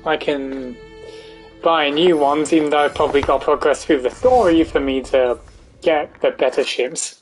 I can buy new ones, even though I've probably got to progress through the story for me to get the better ships.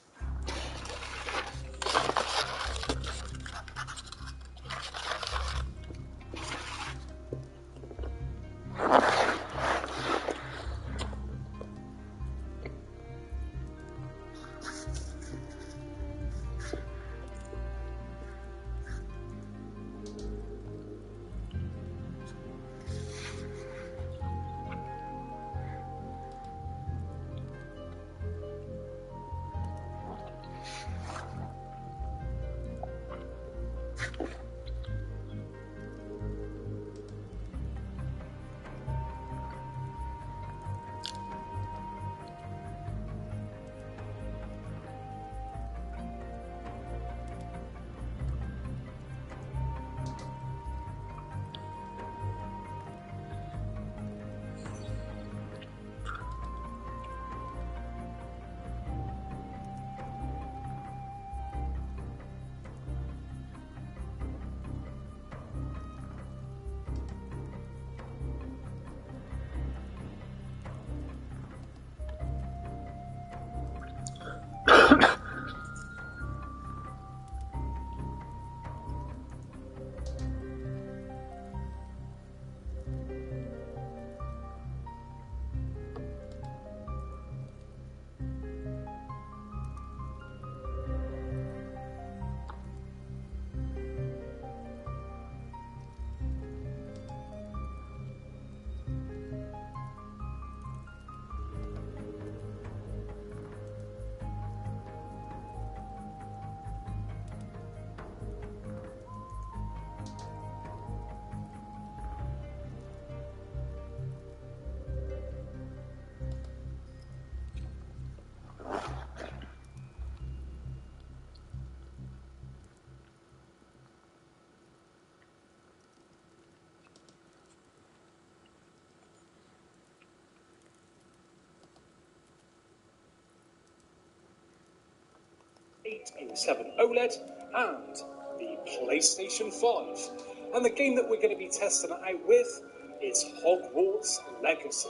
In 7 OLED and the PlayStation 5. And the game that we're going to be testing it out with is Hogwarts Legacy.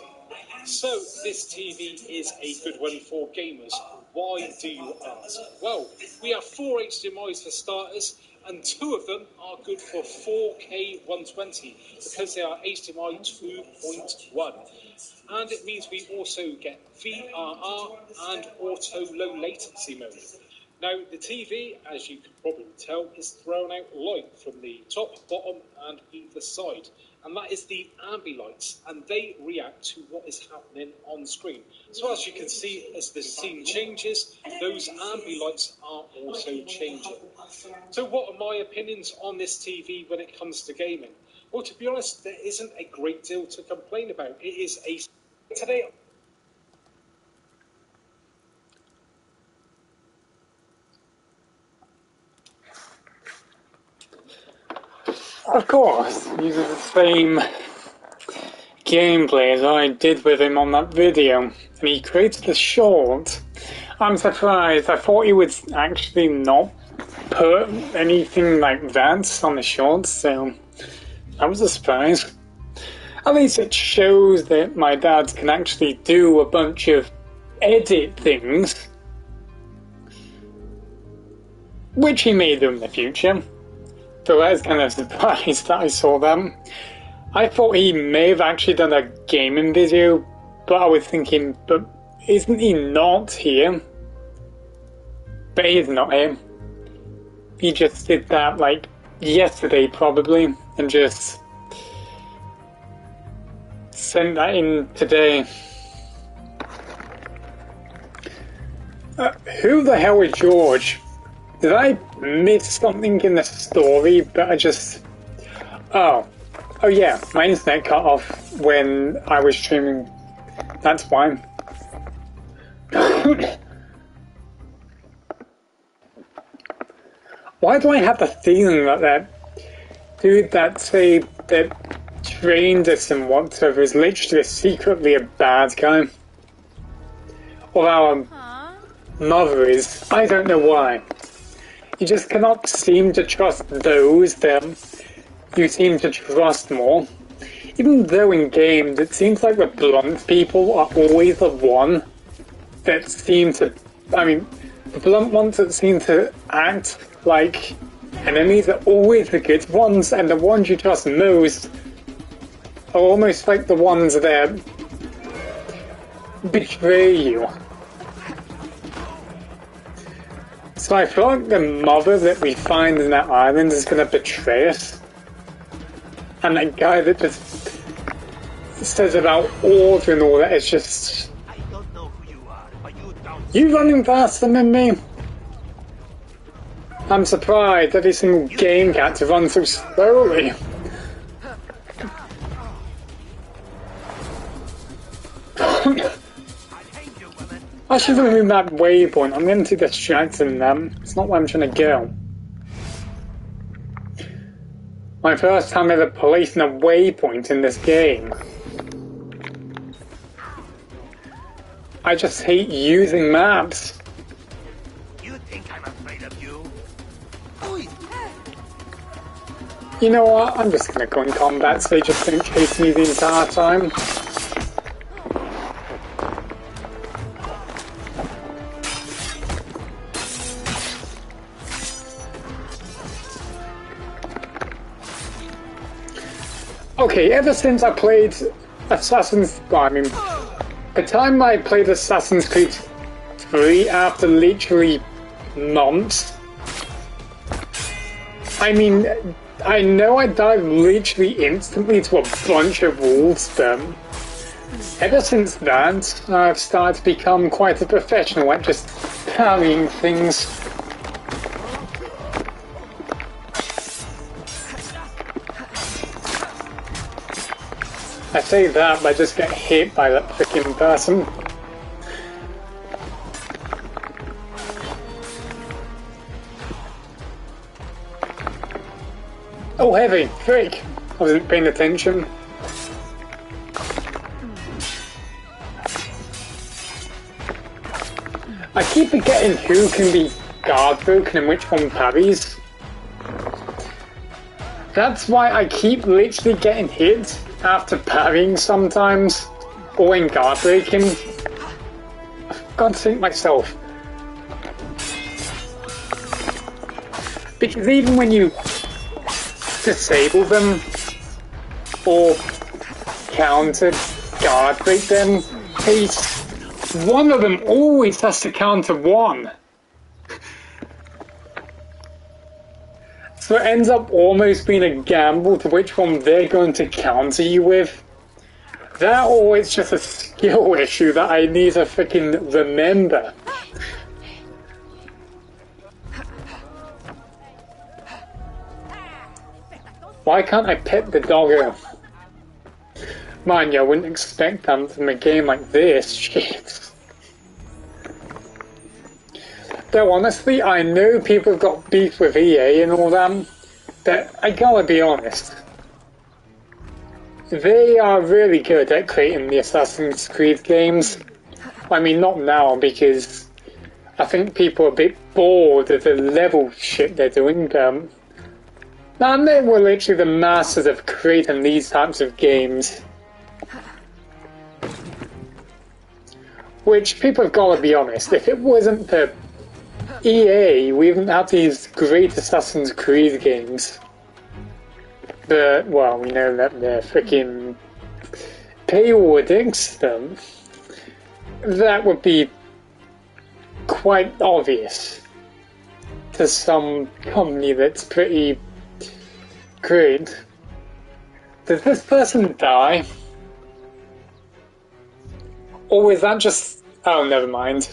So this TV is a good one for gamers. Why do you ask? Well, we have 4 HDMIs for starters, and 2 of them are good for 4K 120 because they are HDMI 2.1. And it means we also get VRR and auto low latency mode. Now, the TV, as you can probably tell, is throwing out light from the top, bottom, and either side. And that is the ambilights, and they react to what is happening on screen. So as you can see, as the scene changes, those ambilights are also changing. So what are my opinions on this TV when it comes to gaming? Well, to be honest, there isn't a great deal to complain about. It is a... Today... Of course, uses the same gameplay as I did with him on that video, and he created a short. I'm surprised, I thought he would actually not put anything like that on the short, so that was a surprise. At least it shows that my dad can actually do a bunch of edit things, which he may do in the future. So I was kind of surprised that I saw them. I thought he may have actually done a gaming video, but I was thinking, but isn't he not here? But he is not here. He just did that like yesterday probably, and just sent that in today. Who the hell is George? Did I miss something in the story, but I just... Oh yeah, my internet cut off when I was streaming. That's fine. Why do I have the feeling that that dude that trained us and whatever is literally secretly a bad guy? or our mother is. I don't know why. You just cannot seem to trust those that you seem to trust more. Even though in games it seems like the blunt people are always the one that seem to... I mean, the blunt ones that seem to act like enemies are always the good ones, and the ones you trust most are almost like the ones that betray you. So I feel like the mother that we find in that island is going to betray us. And that guy that just says about order and all that is just... I don't know who you are, but you don't. You running faster than me? I'm surprised every single game cat to run so slowly. I should remove that waypoint. I'm getting too distracted in them. It's not where I'm trying to go. My first time ever placing a waypoint in this game. I just hate using maps. You think I'm afraid of you? You know what? I'm just gonna go in combat so they just don't chase me the entire time. Okay, ever since I played the time I played Assassin's Creed 3 after literally months, I mean, I know I died literally instantly to a bunch of wolves then. Ever since that, I've started to become quite a professional at just parrying things. I say that, but I just get hit by that freaking person. Oh, heavy! Frick! I wasn't paying attention. I keep forgetting who can be guard broken and which one parries. That's why I keep literally getting hit after parrying sometimes, or in guard breaking. I've got to think myself. Because even when you disable them, or counter guard break them, one of them always has to counter one. So it ends up almost being a gamble to which one they're going to counter you with. That or it's just a skill issue that I need to freaking remember. Why can't I pet the doggo? Mind you, I wouldn't expect that from a game like this, shit. Though honestly, I know people have got beef with EA and all that, but I gotta be honest. They are really good at creating the Assassin's Creed games. I mean, not now, because I think people are a bit bored of the level shit they're doing. And they were literally the masters of creating these types of games. Which, people have got to be honest, if it wasn't for EA, we wouldn't have these great Assassin's Creed games. But, well, we know that they're freaking paywall addicts, then. That would be quite obvious to some company that's pretty great. Did this person die? Or is that just... oh, never mind.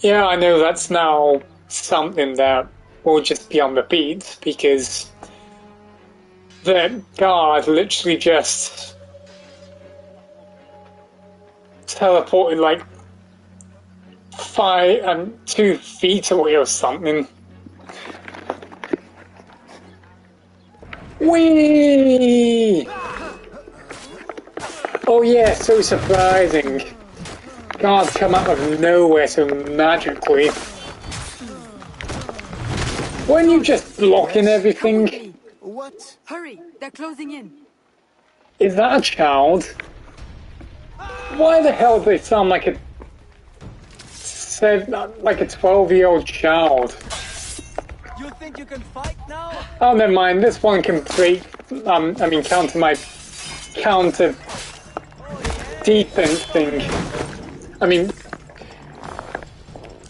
Yeah, I know that's now something that will just be on repeat, because the guard literally just teleported like 2 feet away or something. Whee! Oh yeah, so surprising. guards come out of nowhere so magically. Weren't you just blocking everything? What? Hurry! They're closing in. Is that a child? Why the hell do they sound like a 12-year-old child? You think you can fight now? Oh, never mind. This one can counter my counter defense thing. I mean,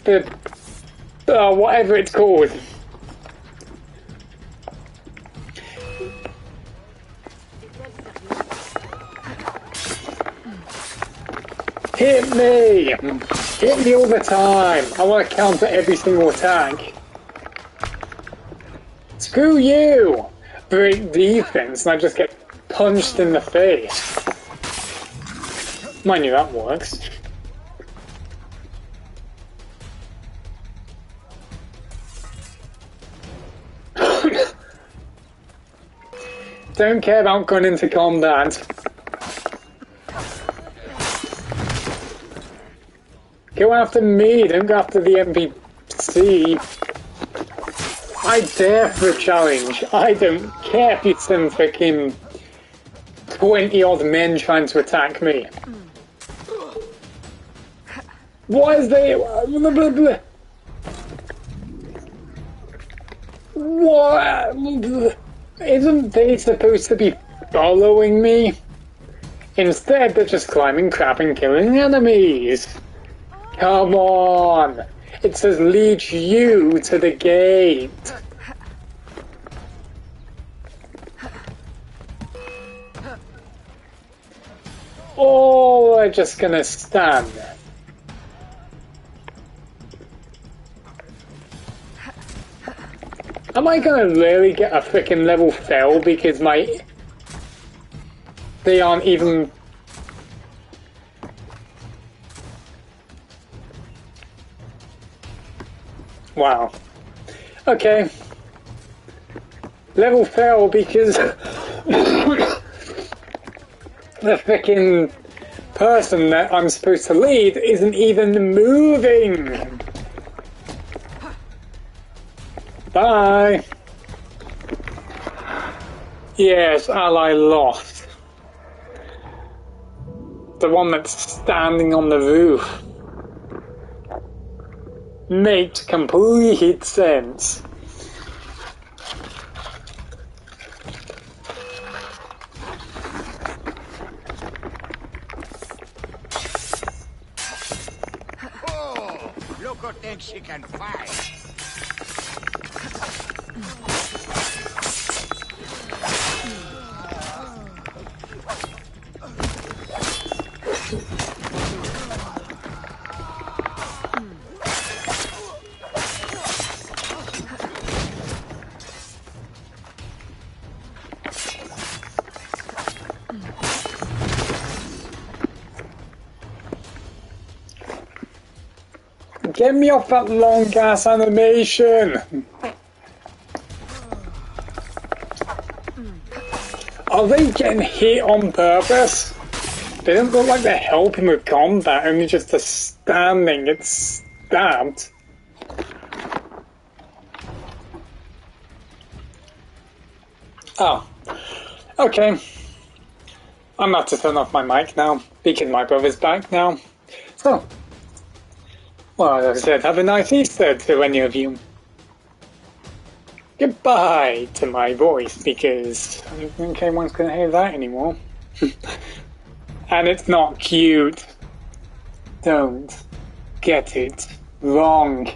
the whatever it's called. Hit me! Hit me all the time! I want to counter every single attack. Screw you! Break defense and I just get punched in the face. Mind you, that works. Don't care about going into combat. Go after me, don't go after the NPC. I dare for a challenge. I don't care if it's some freaking 20-odd men trying to attack me. Why is they... What? Isn't they supposed to be following me? Instead, they're just climbing crap and killing enemies. Come on! It says lead you to the gate. Or we're just gonna stand. Am I gonna really get a frickin' level fail because they aren't even... Wow. Okay. Level fail because the frickin' person that I'm supposed to lead isn't even moving. Bye. Yes, ally lost. The one that's standing on the roof. Makes complete sense. Oh, look who thinks she can fight. Get me off that long ass animation! Are they getting hit on purpose? They don't look like they're helping with combat, only just a standing, it's stabbed. Oh. Okay. I'm about to turn off my mic now, because my brother's back now. So, well, as I said, have a nice Easter to any of you. Goodbye to my voice, because I don't think anyone's going to hear that anymore. And it's not cute. Don't get it wrong.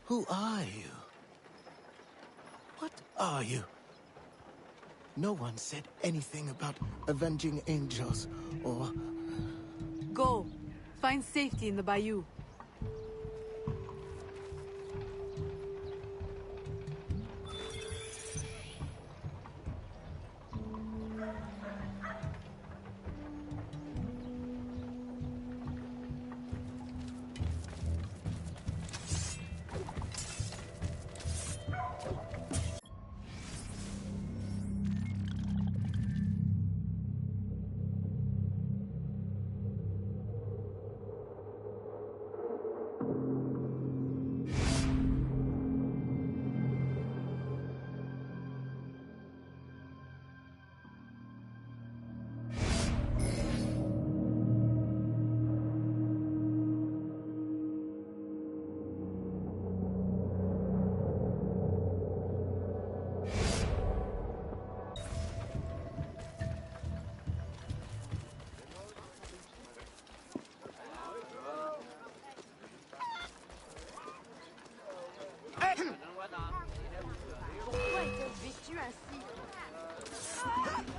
Who are you? What are you? No one said anything about avenging angels or... Go. Find safety in the bayou.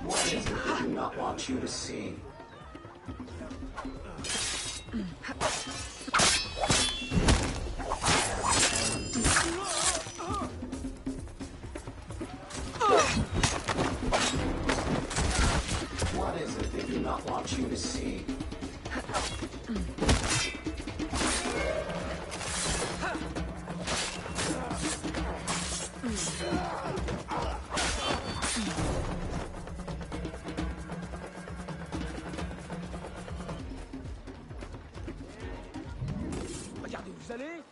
What is it I do not want you to see? What is it they do not want you to see? Regardez où vous allez.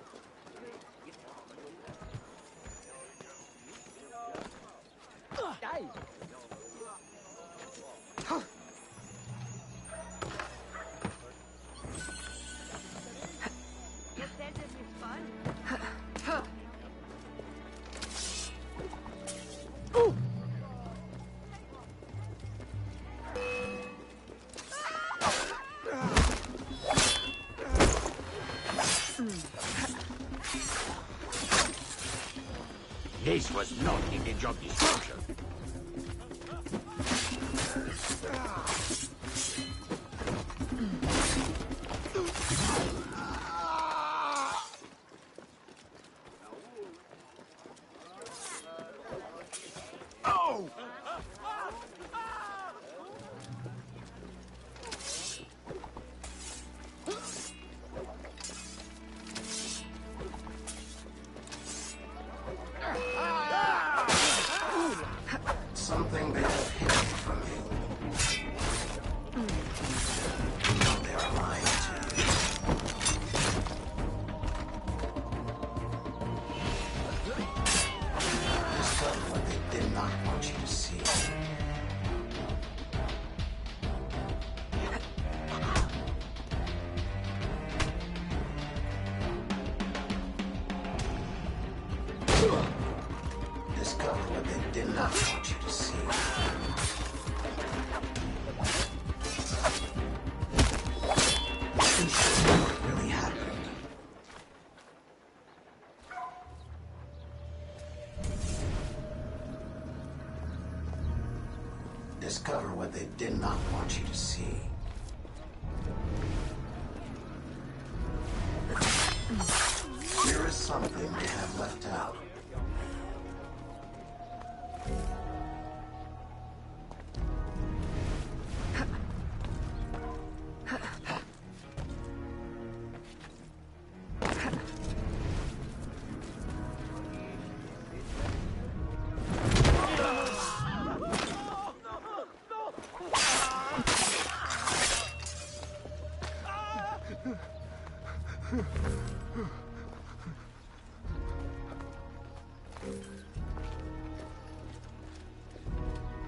Aïe. This was not in the job description. Oh! Something they have hidden from you. You know they are lying to you. Discover what they did not want you to see. Discover what they did not want you to see. And show them what really happened. Discover what they did not want you to see. Here is something they have left out.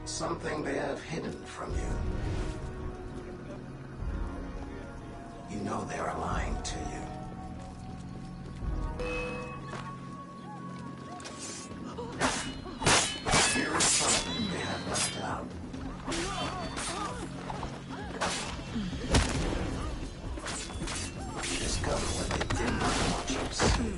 Something they have hidden from you. You know they are lying to you. Here is something they have left out. Discover what they did not want you to see.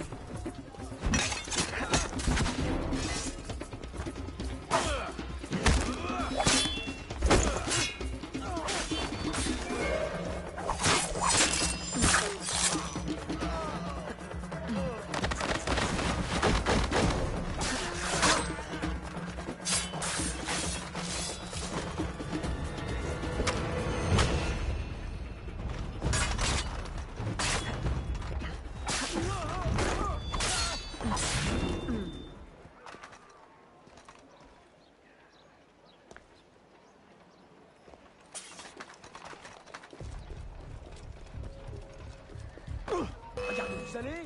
Regardez où vous allez.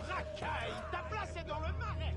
Racaille, ta place est dans le marais.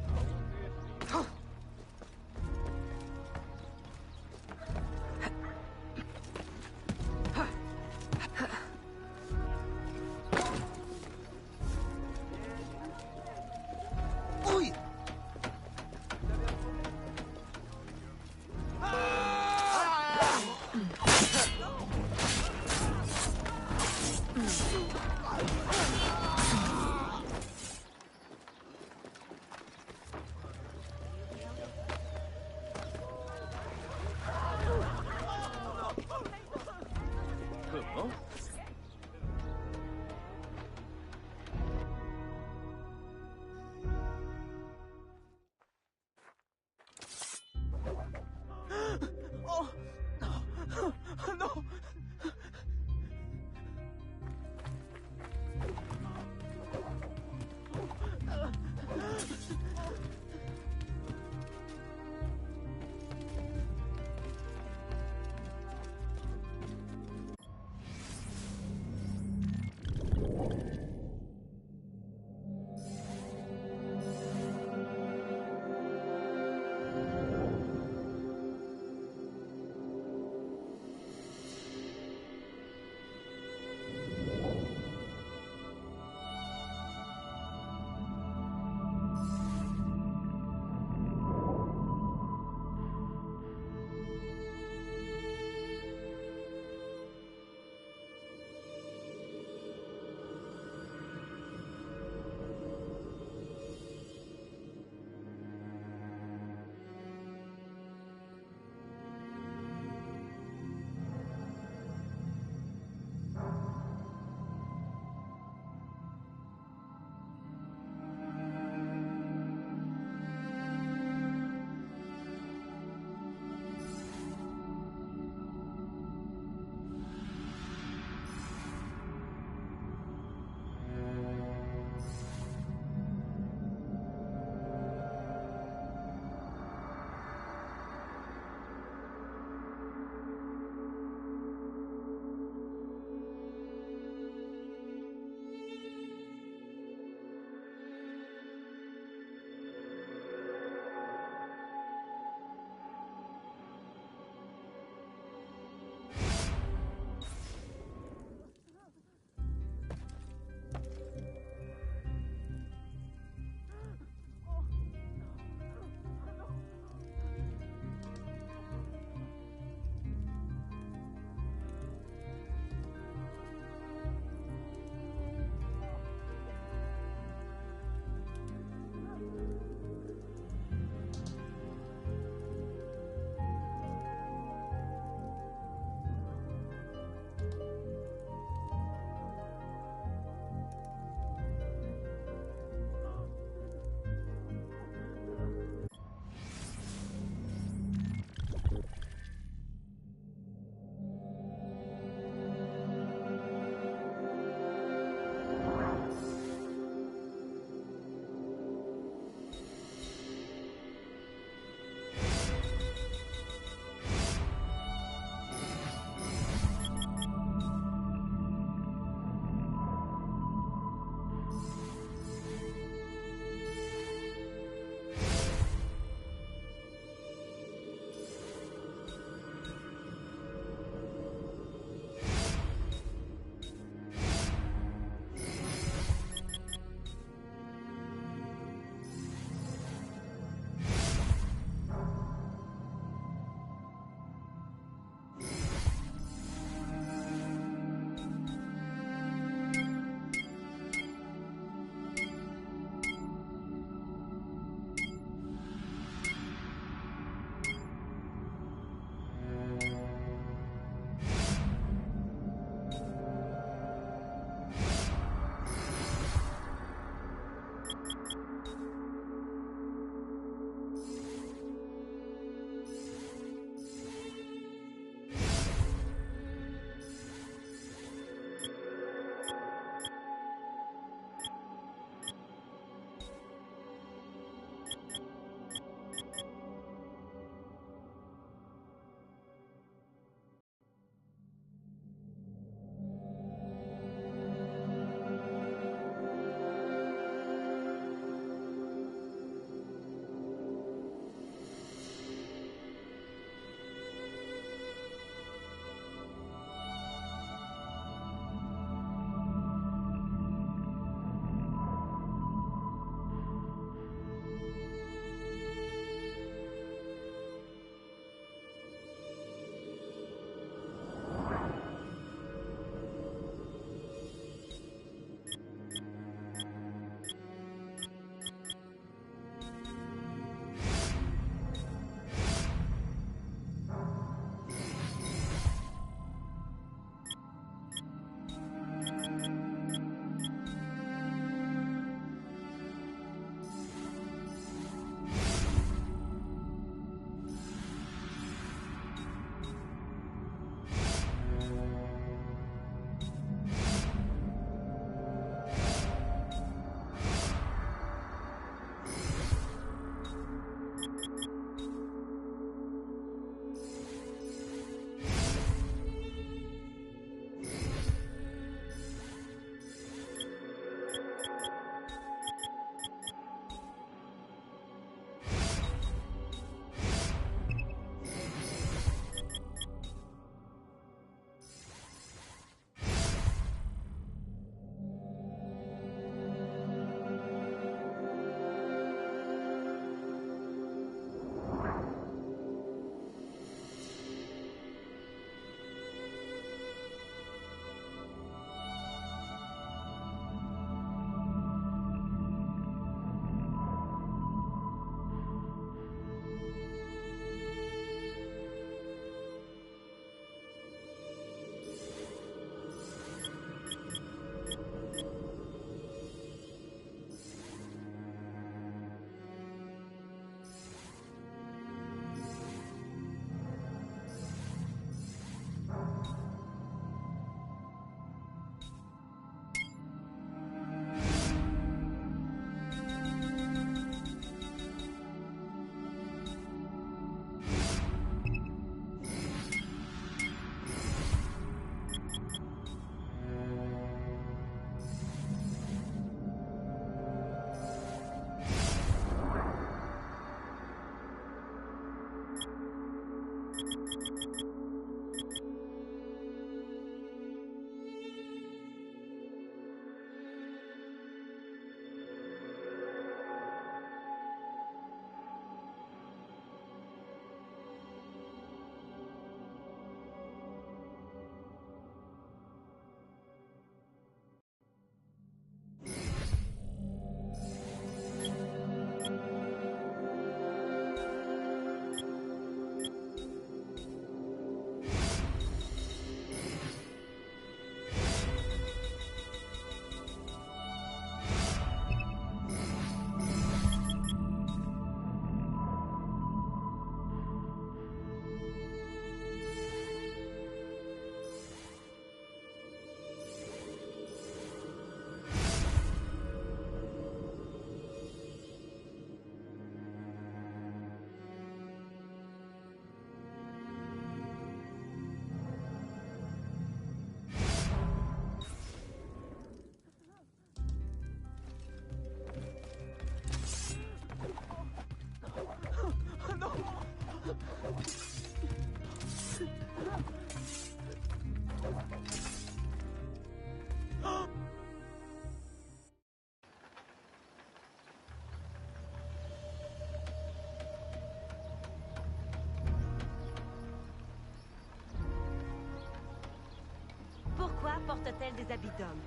Pourquoi porte-t-elle des habits d'homme?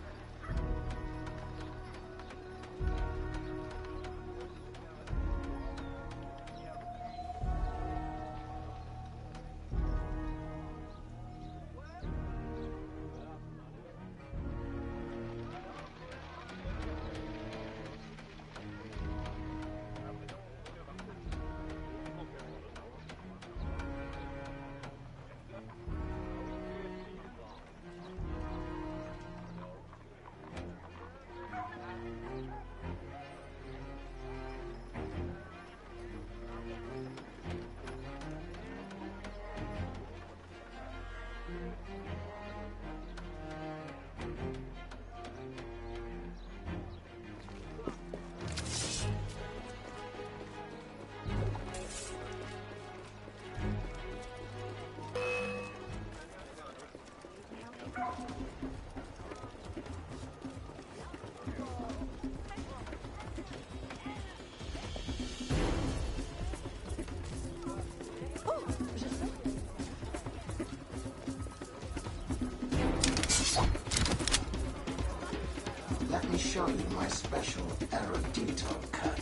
Let me show you my special erudito cut.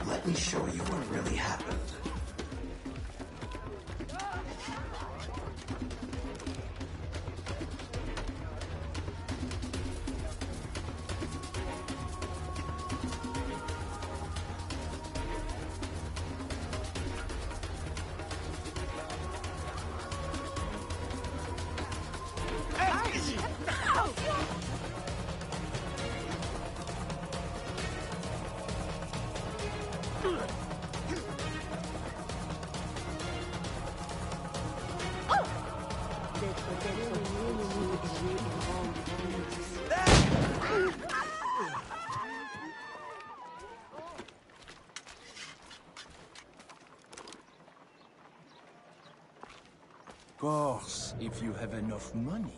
Let me show you what really happened. Of course, if you have enough money.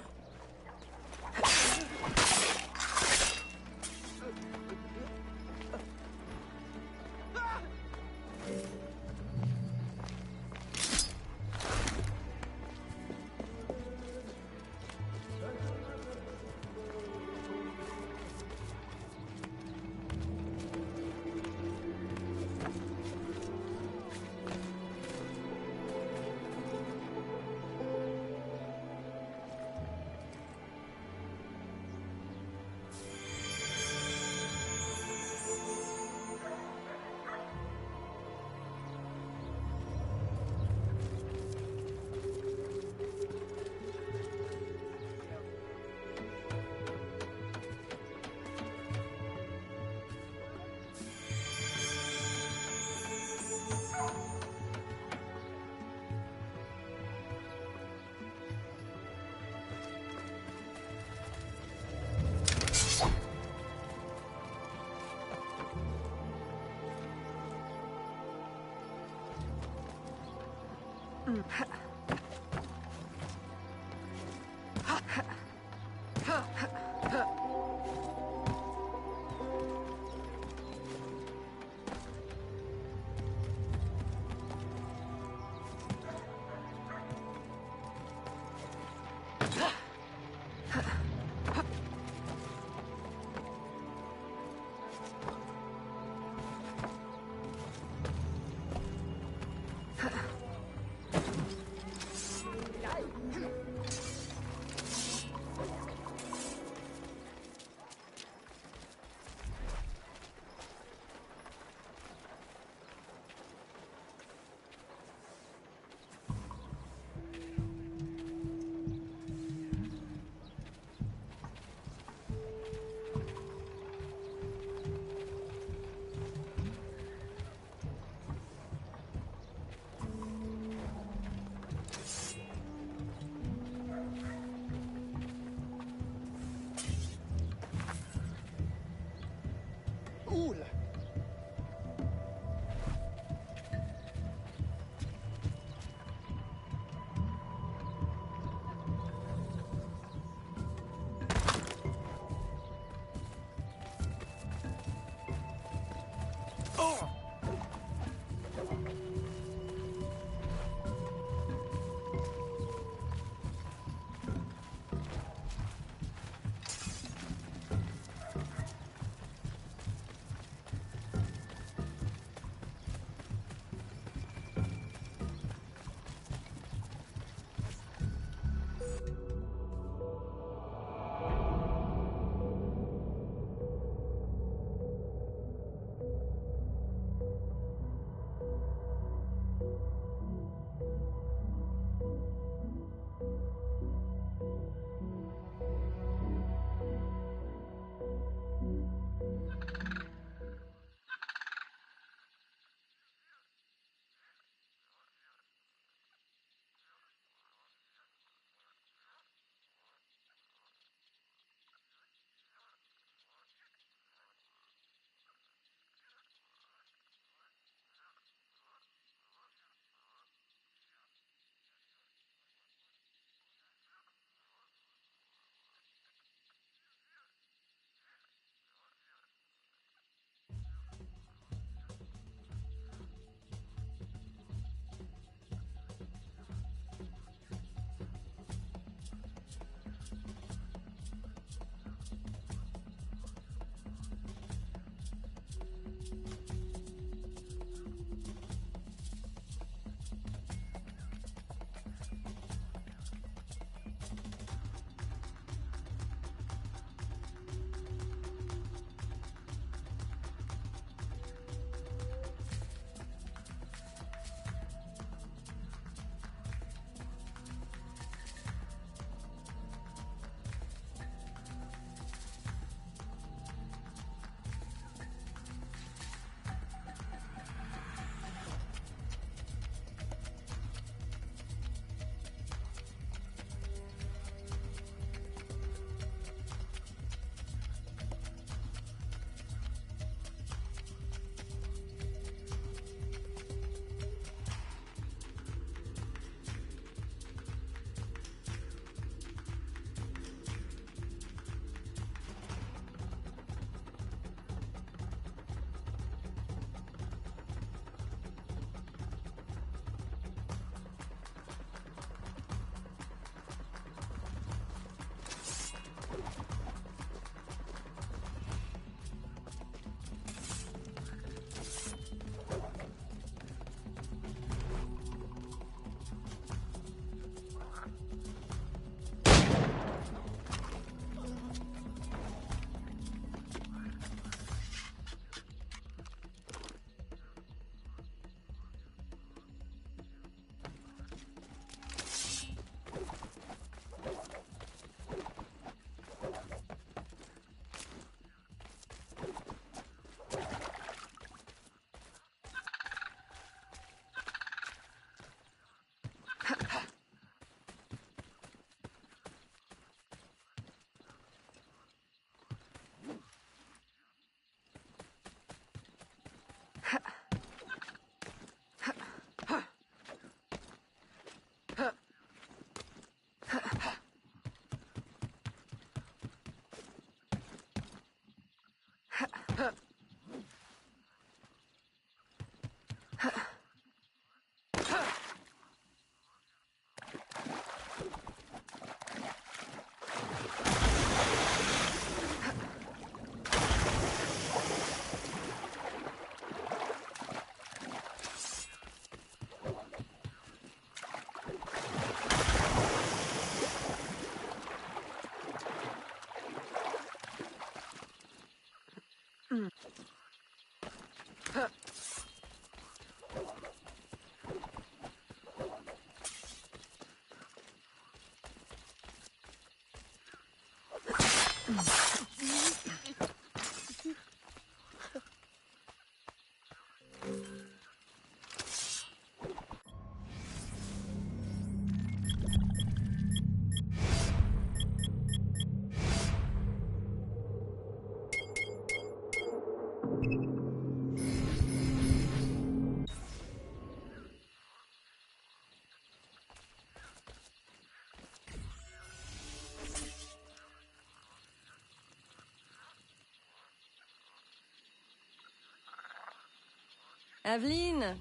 Aveline!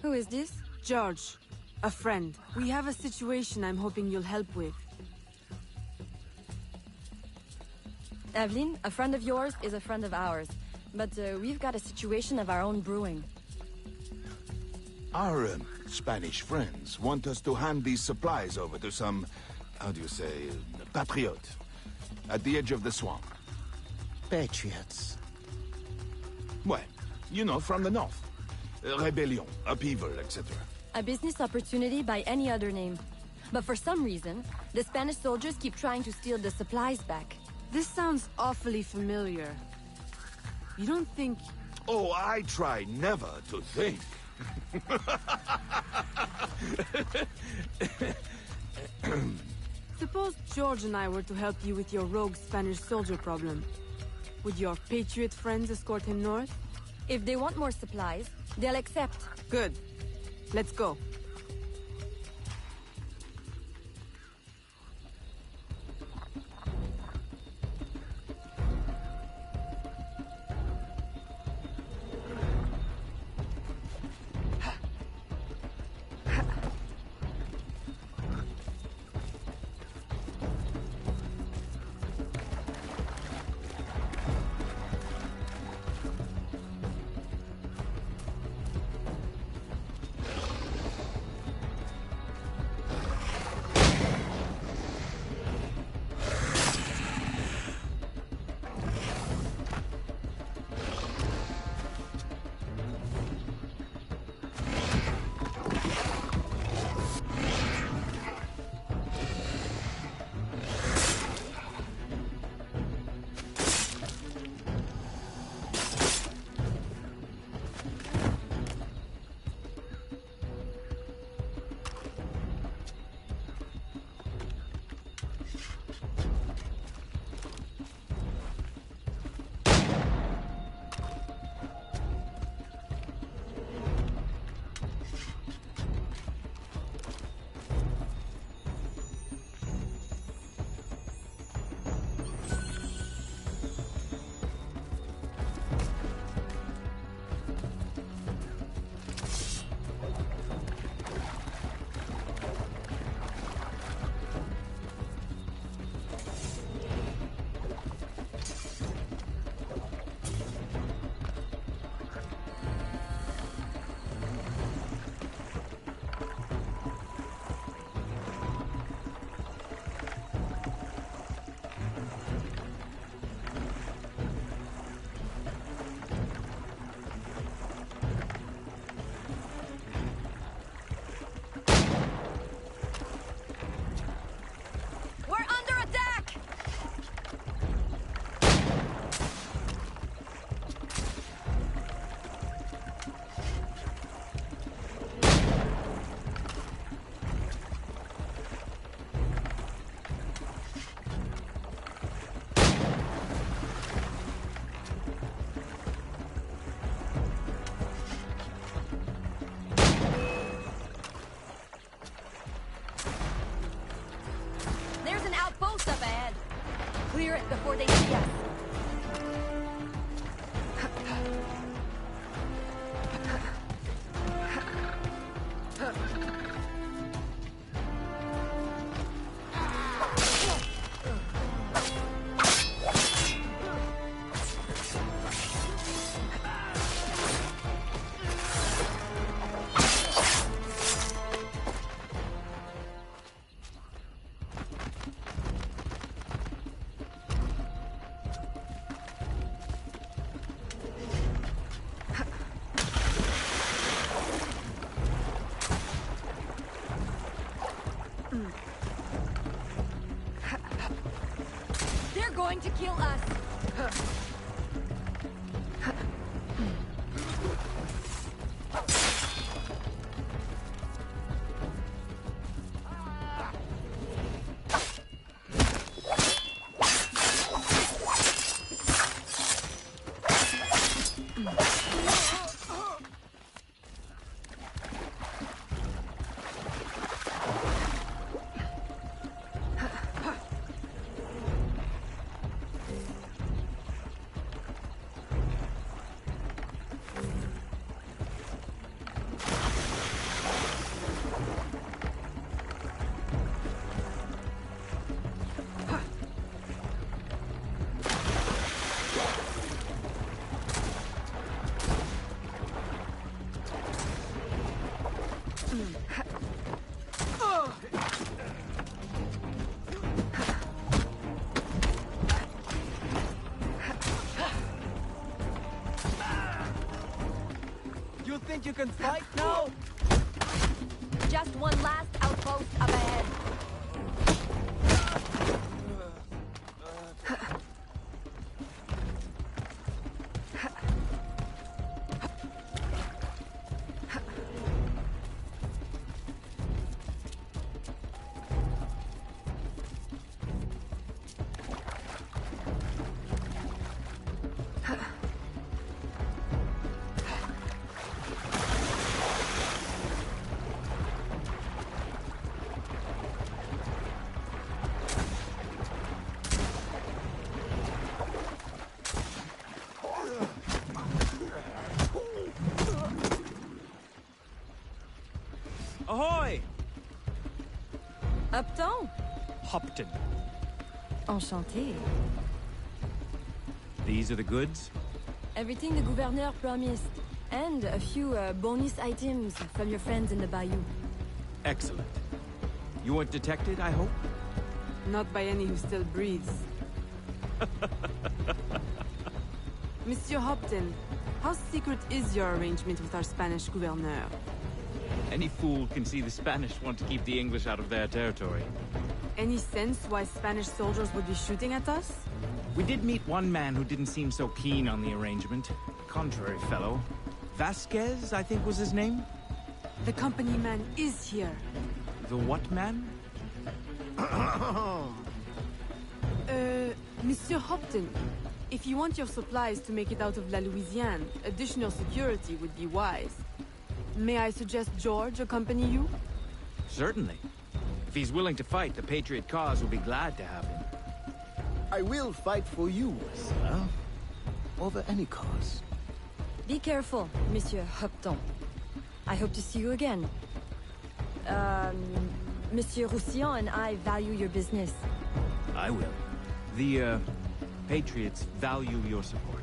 Who is this? George, a friend. We have a situation I'm hoping you'll help with. Aveline, a friend of yours is a friend of ours. But we've got a situation of our own brewing. Our Spanish friends want us to hand these supplies over to some, how do you say, patriot, at the edge of the swamp. Patriots. Well, you know, from the north. Rebellion, upheaval, etc. A business opportunity by any other name. But for some reason, the Spanish soldiers keep trying to steal the supplies back. This sounds awfully familiar. You don't think... Oh, I try never to think. Suppose George and I were to help you with your rogue Spanish soldier problem. Would your patriot friends escort him north? If they want more supplies, they'll accept. Good. Let's go. Clear it before they see us. They're going to kill us. You think you can fight now? Just one last outpost up ahead. Ahoy! Upton? Hopton. Enchanté. These are the goods? Everything the gouverneur promised. And a few bonus items from your friends in the bayou. Excellent. You weren't detected, I hope? Not by any who still breathes. Monsieur Hopton, how secret is your arrangement with our Spanish gouverneur? Any fool can see the Spanish want to keep the English out of their territory. Any sense why Spanish soldiers would be shooting at us? We did meet one man who didn't seem so keen on the arrangement. Contrary fellow. Vasquez, I think was his name? The company man is here. The what man? Monsieur Hopton, if you want your supplies to make it out of La Louisiane, additional security would be wise. May I suggest George accompany you? Certainly. If he's willing to fight, the Patriot cause will be glad to have him. I will fight for you, sir. Over any cause. Be careful, Monsieur Hopton. I hope to see you again. Monsieur Roussillon and I value your business. I will. The, Patriots value your support.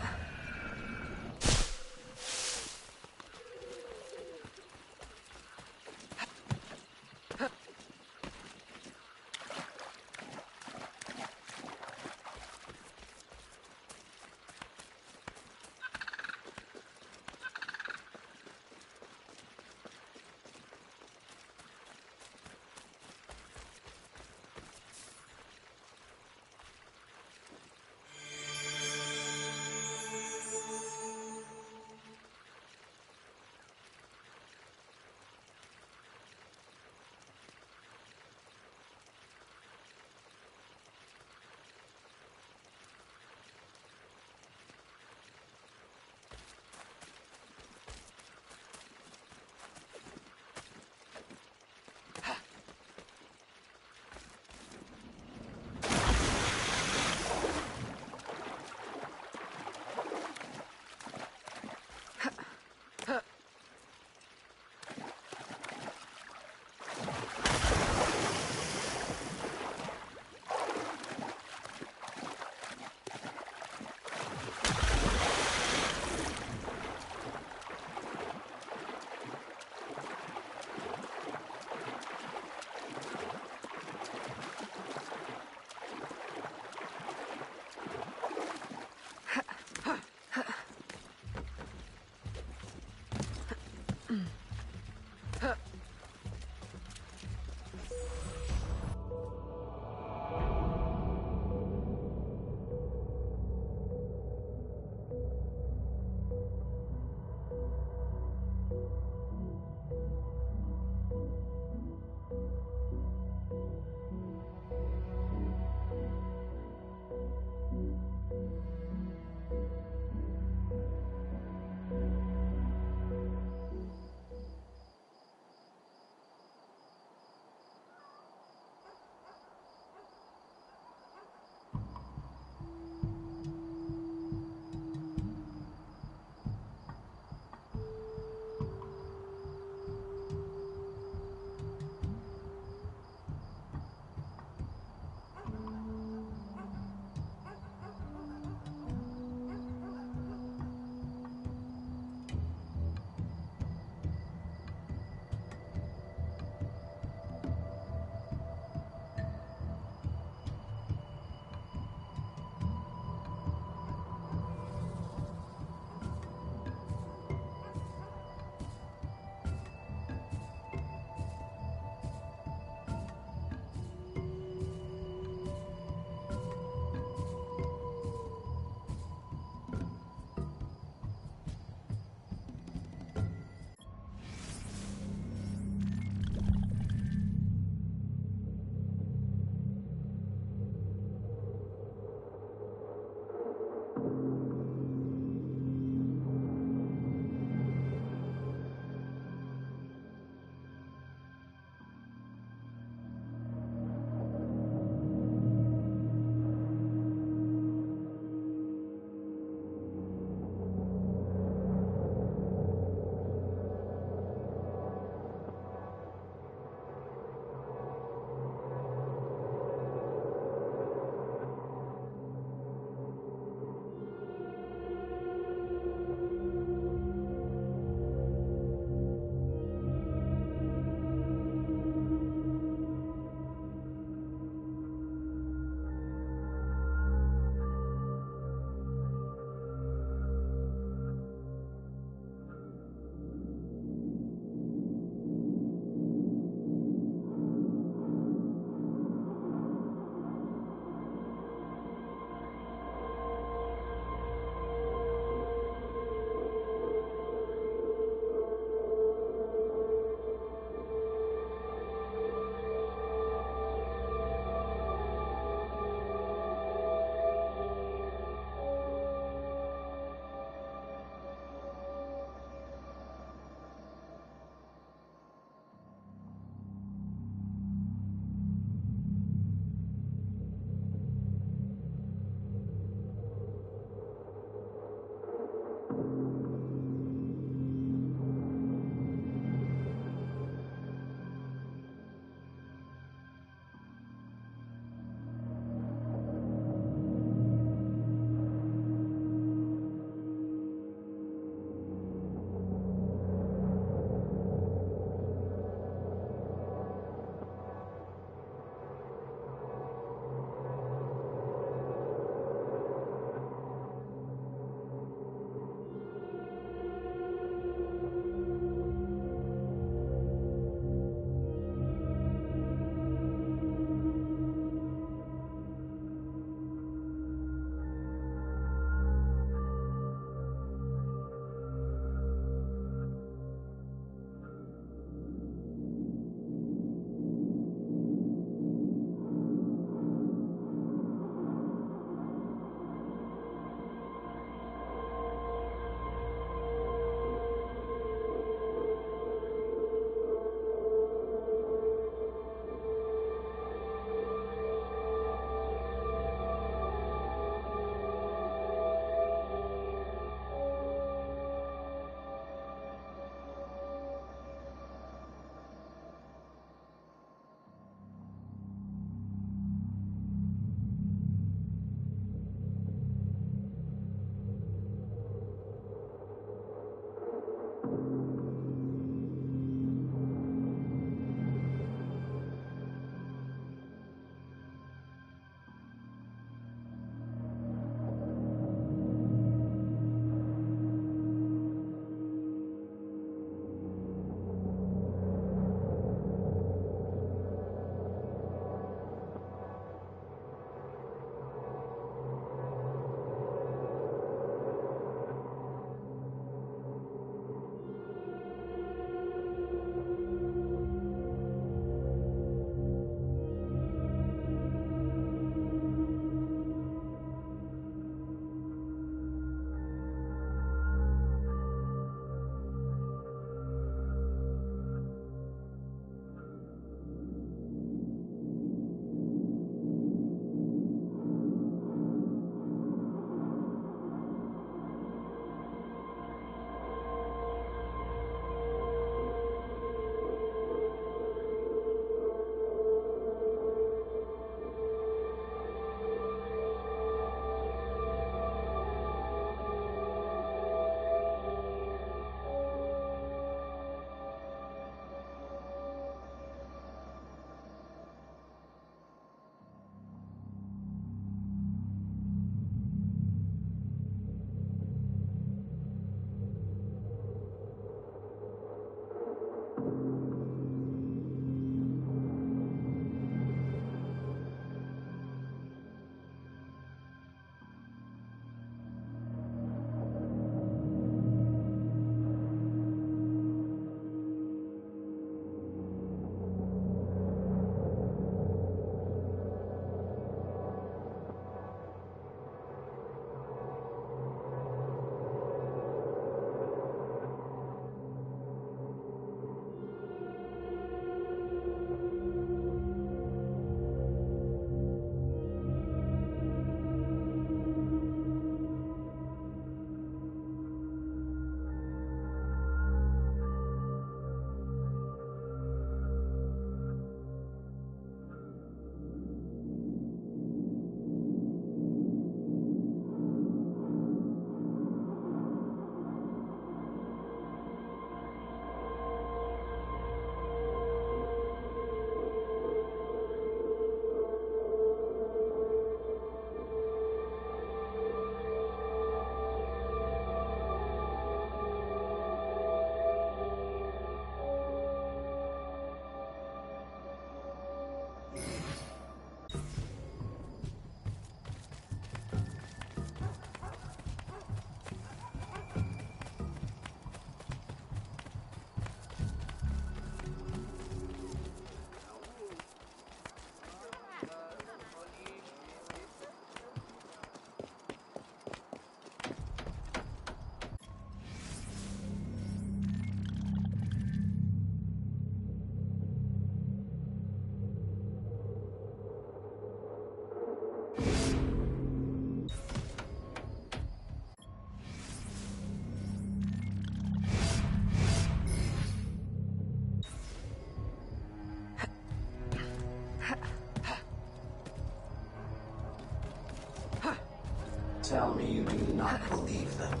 Tell me you do not believe them.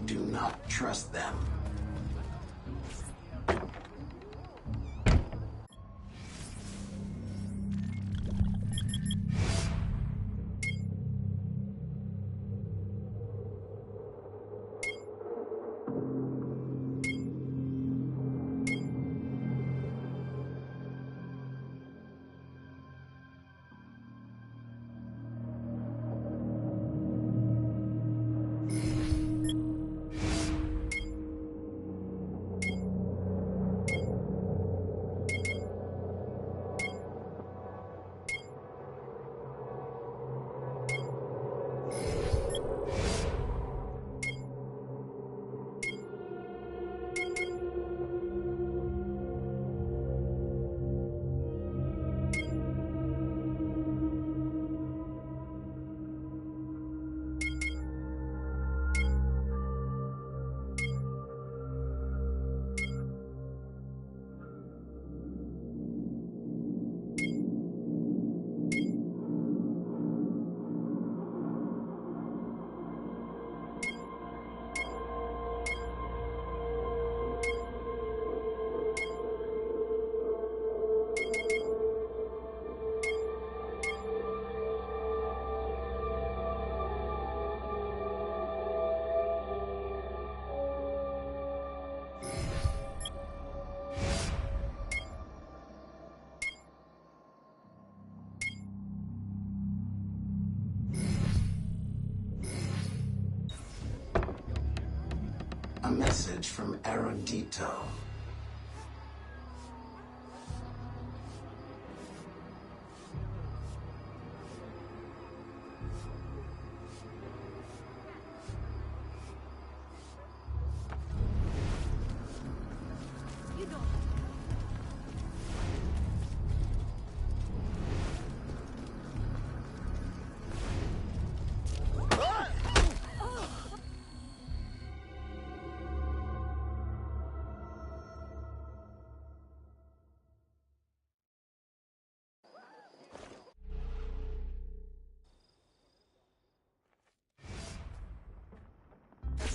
Do not trust them. A message from Erudito.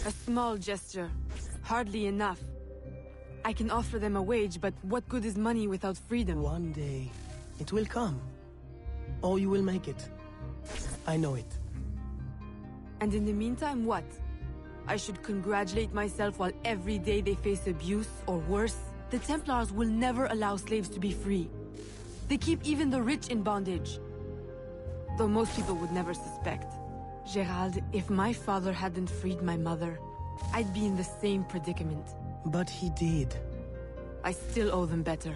A small gesture. Hardly enough. I can offer them a wage, but what good is money without freedom? One day, it will come. Or you will make it. I know it. And in the meantime, what? I should congratulate myself while every day they face abuse, or worse? The Templars will never allow slaves to be free. They keep even the rich in bondage. Though most people would never suspect. Gerald, if my father hadn't freed my mother, I'd be in the same predicament. But he did. I still owe them better.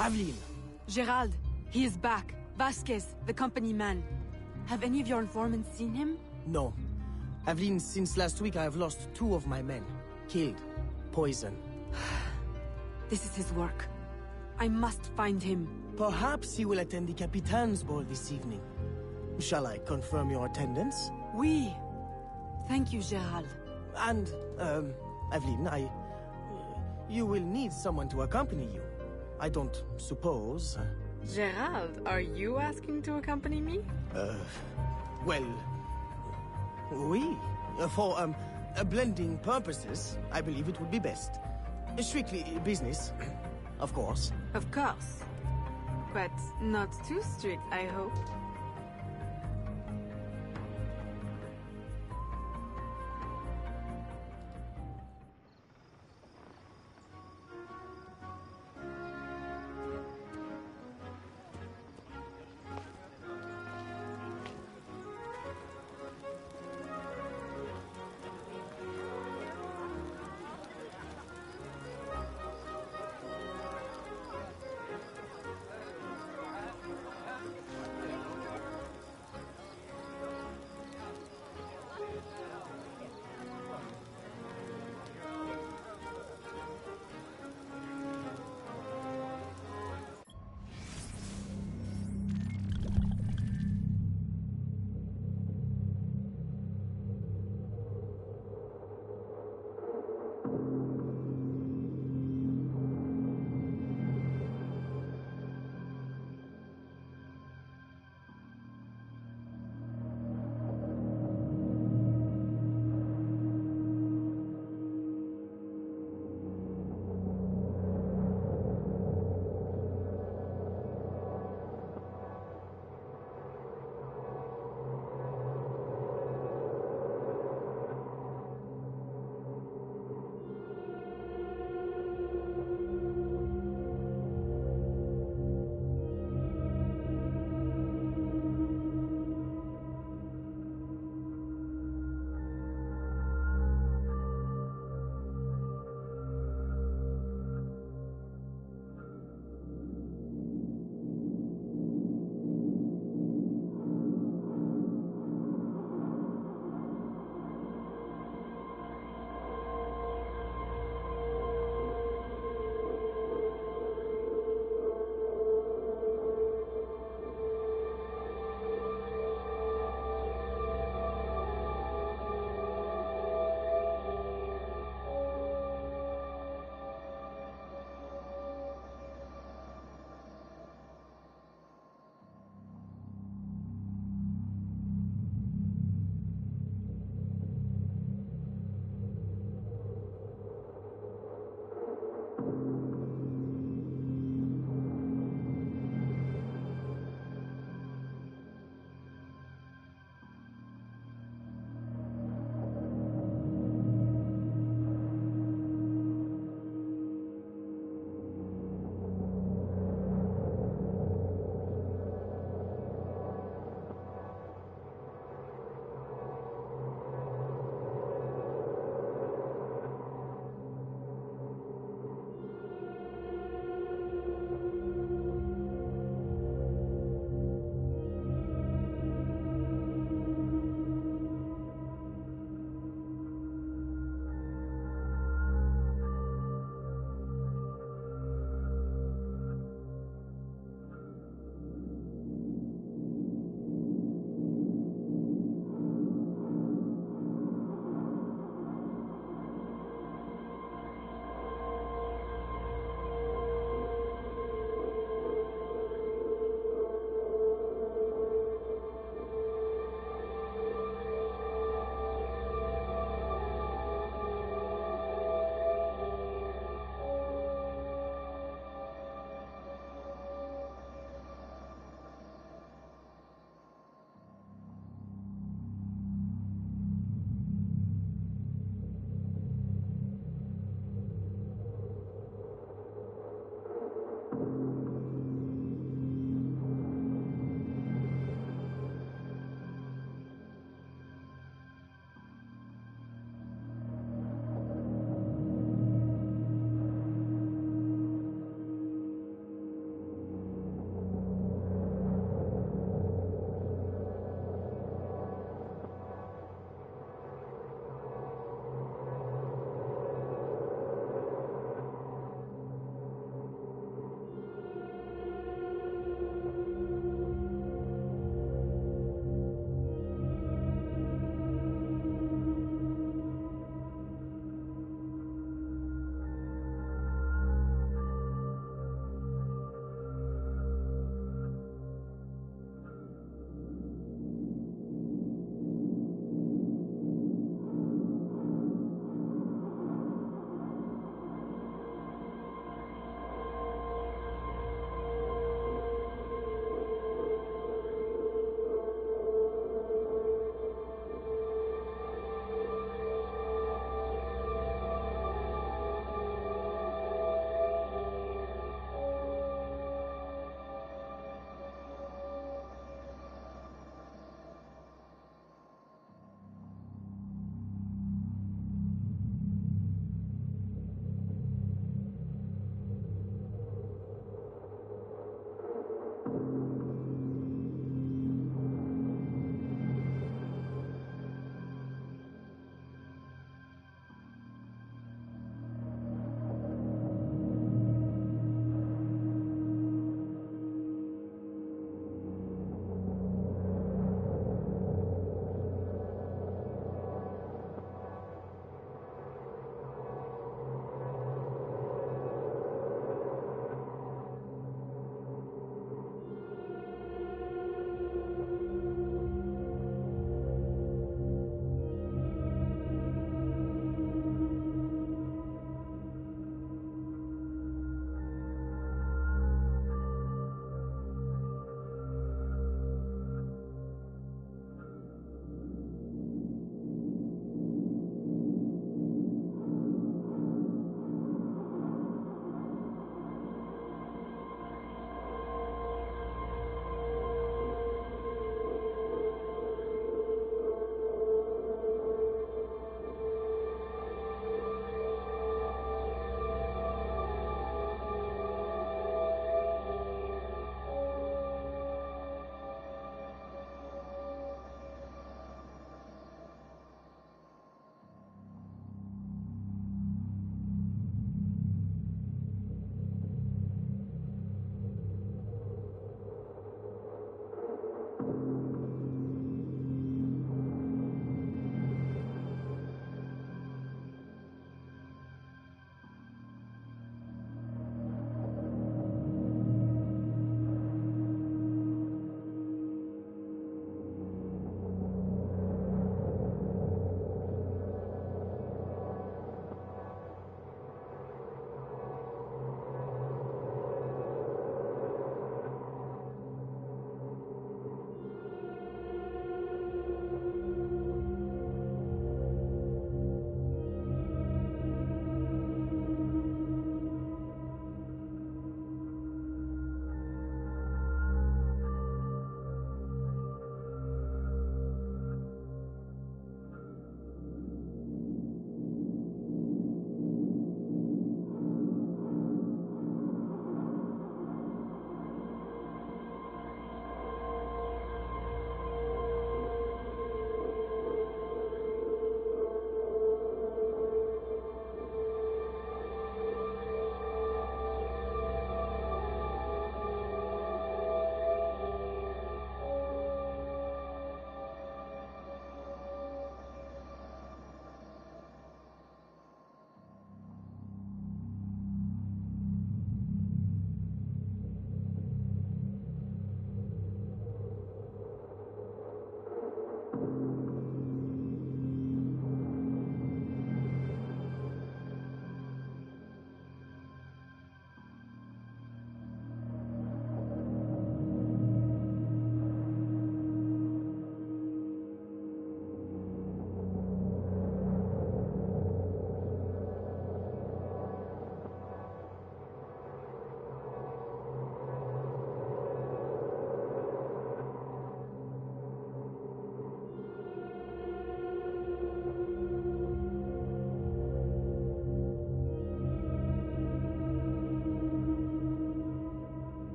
Aveline! Gerald, he is back. Vasquez, the company man. Have any of your informants seen him? No. Aveline, since last week I have lost 2 of my men. Killed. Poison. This is his work. I must find him. Perhaps he will attend the Capitan's ball this evening. Shall I confirm your attendance? Oui. Thank you, Gerald. And, Aveline, you will need someone to accompany you. I don't suppose... Gerald, are you asking to accompany me? Well... Oui. For, blending purposes, I believe it would be best. Strictly business, of course. Of course. But not too strict, I hope.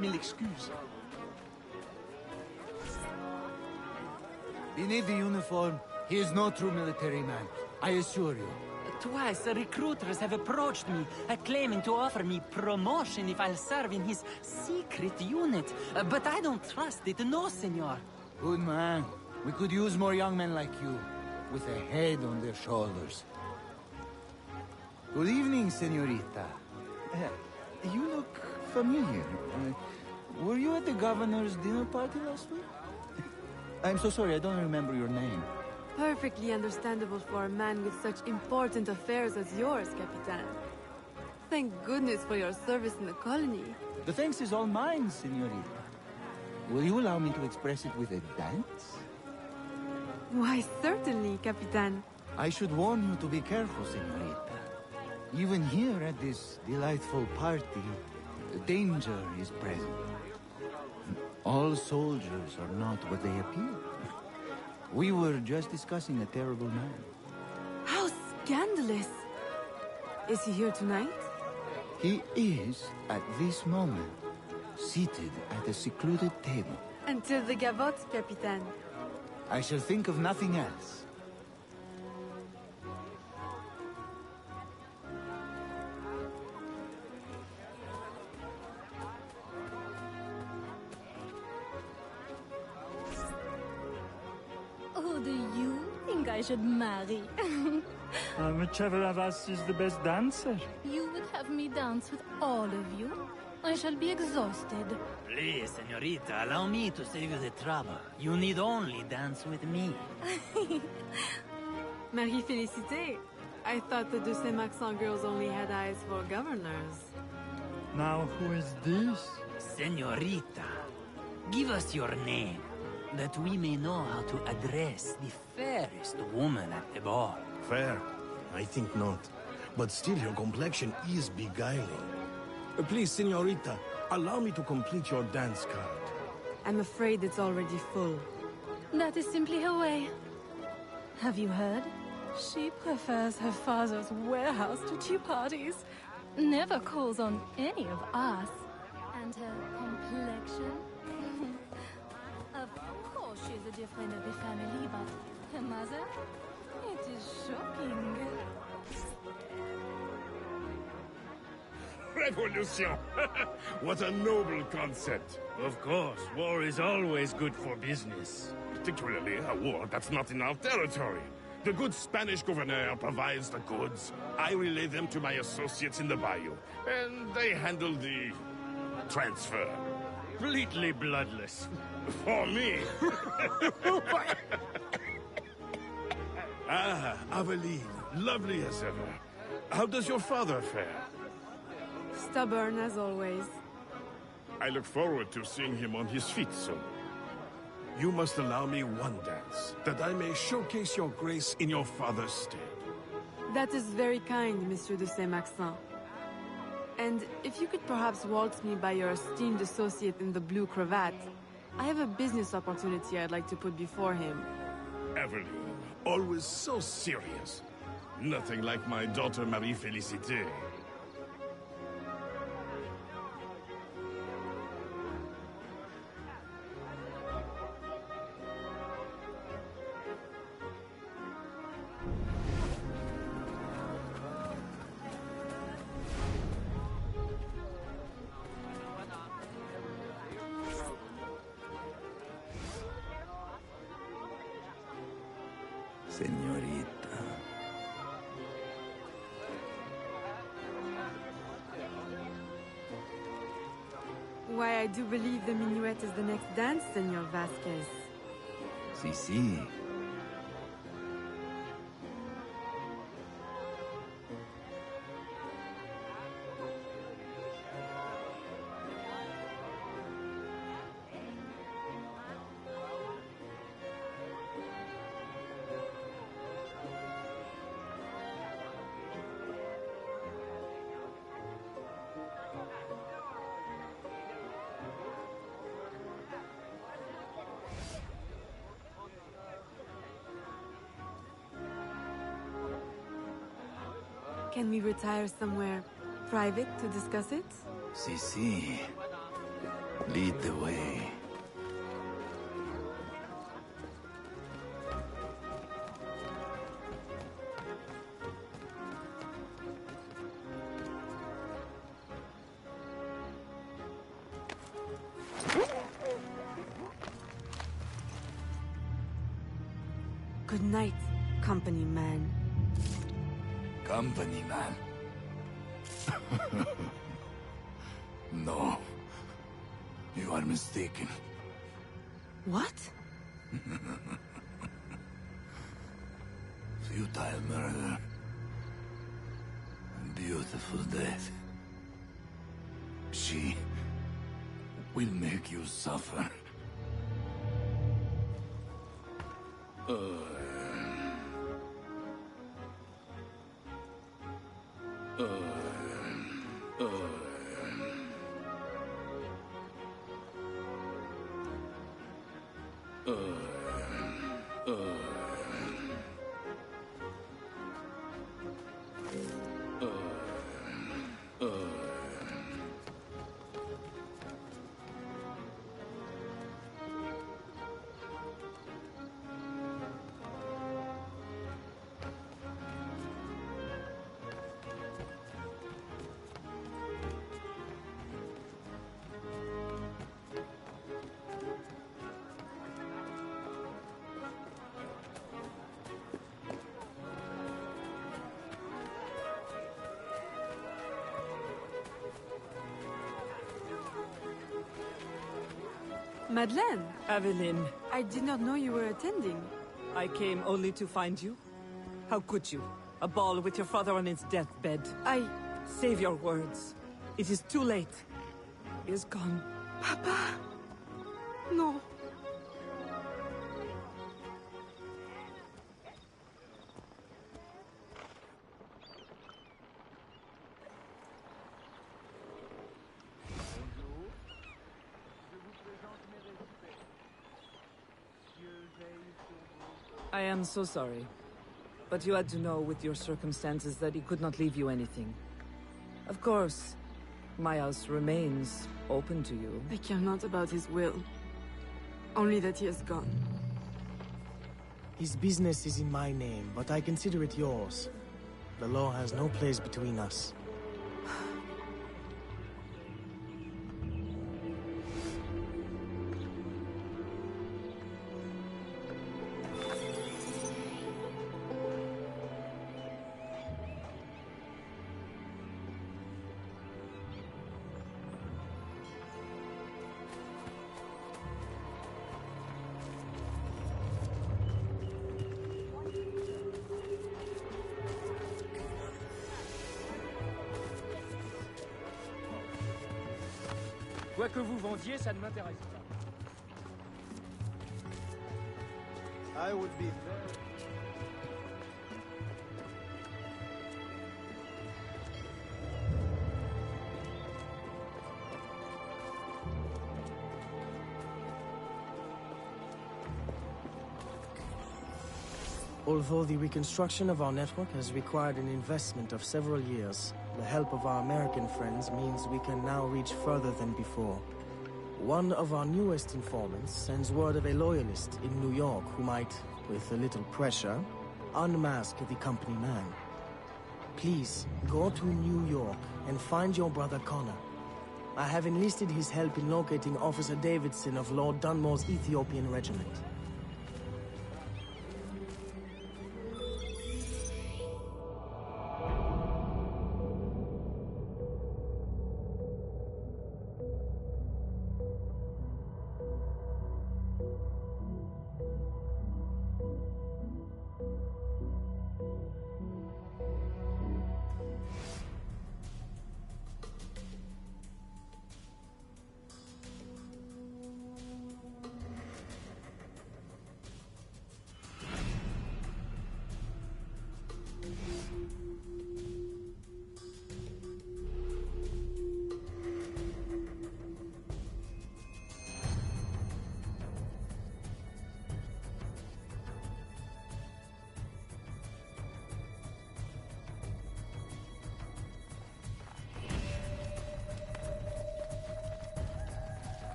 mille excuses. Beneath the uniform, he is no true military man, I assure you. Twice, recruiters have approached me, claiming to offer me promotion if I'll serve in his secret unit. But I don't trust it, no, senor. Good man. We could use more young men like you, with a head on their shoulders. Good evening, senorita. You look familiar. Were you at the governor's dinner party last week? I'm so sorry, I don't remember your name. Perfectly understandable for a man with such important affairs as yours, Capitan. Thank goodness for your service in the colony. The thanks is all mine, senorita. Will you allow me to express it with a dance? Why, certainly, Capitan. I should warn you to be careful, senorita. Even here at this delightful party, danger is present. All soldiers are not what they appear. We were just discussing a terrible man. How scandalous! Is he here tonight? He is, at this moment, seated at a secluded table. Until the gavotte, Capitan. I shall think of nothing else. Who do you think I should marry? Whichever of us is the best dancer. You would have me dance with all of you? I shall be exhausted. Please, senorita, allow me to save you the trouble. You need only dance with me. Marie-Félicité. I thought the de Saint-Maxent girls only had eyes for governors. Now, who is this? Senorita, give us your name, that we may know how to address the fairest woman at the ball. Fair? I think not. But still, your complexion is beguiling. Please, senorita, allow me to complete your dance card. I'm afraid it's already full. That is simply her way. Have you heard? She prefers her father's warehouse to tea parties. Never calls on any of us. And her complexion? Of course she's a dear friend of the family, but her mother? It is shocking. Revolution! What a noble concept. Of course, war is always good for business. Particularly a war that's not in our territory. The good Spanish governor provides the goods. I relay them to my associates in the bayou. And they handle the transfer. Completely bloodless. For me. Ah, Aveline, lovely as ever. How does your father fare? Stubborn as always. I look forward to seeing him on his feet soon. You must allow me one dance, that I may showcase your grace in your father's stead. That is very kind, Monsieur de Saint-Maxent. And if you could perhaps waltz me by your esteemed associate in the blue cravat, I have a business opportunity I'd like to put before him. Evelyn, always so serious. Nothing like my daughter Marie-Félicité. Señorita. Why, I do believe the minuet is the next dance, Senor Vasquez. Si, si. Can we retire somewhere private to discuss it? Si, si. Lead the way. Good night, company man. Company man. No. You are mistaken. What? Futile murder. And beautiful death. She will make you suffer. Madeleine! Aveline. I did not know you were attending. I came only to find you. How could you? A ball with your father on his deathbed. Save your words. It is too late. He is gone. Papa! No. I am so sorry. But you had to know with your circumstances that he could not leave you anything. Of course, my house remains open to you. I care not about his will. Only that he is gone. His business is in my name, but I consider it yours. The law has no place between us. Quoi que vous vendiez, ça ne m'intéresse pas. I would be very... Although the reconstruction of our network has required an investment of several years, the help of our American friends means we can now reach further than before. One of our newest informants sends word of a loyalist in New York who might, with a little pressure, unmask the company man. Please, go to New York and find your brother Connor. I have enlisted his help in locating Officer Davidson of Lord Dunmore's Ethiopian regiment.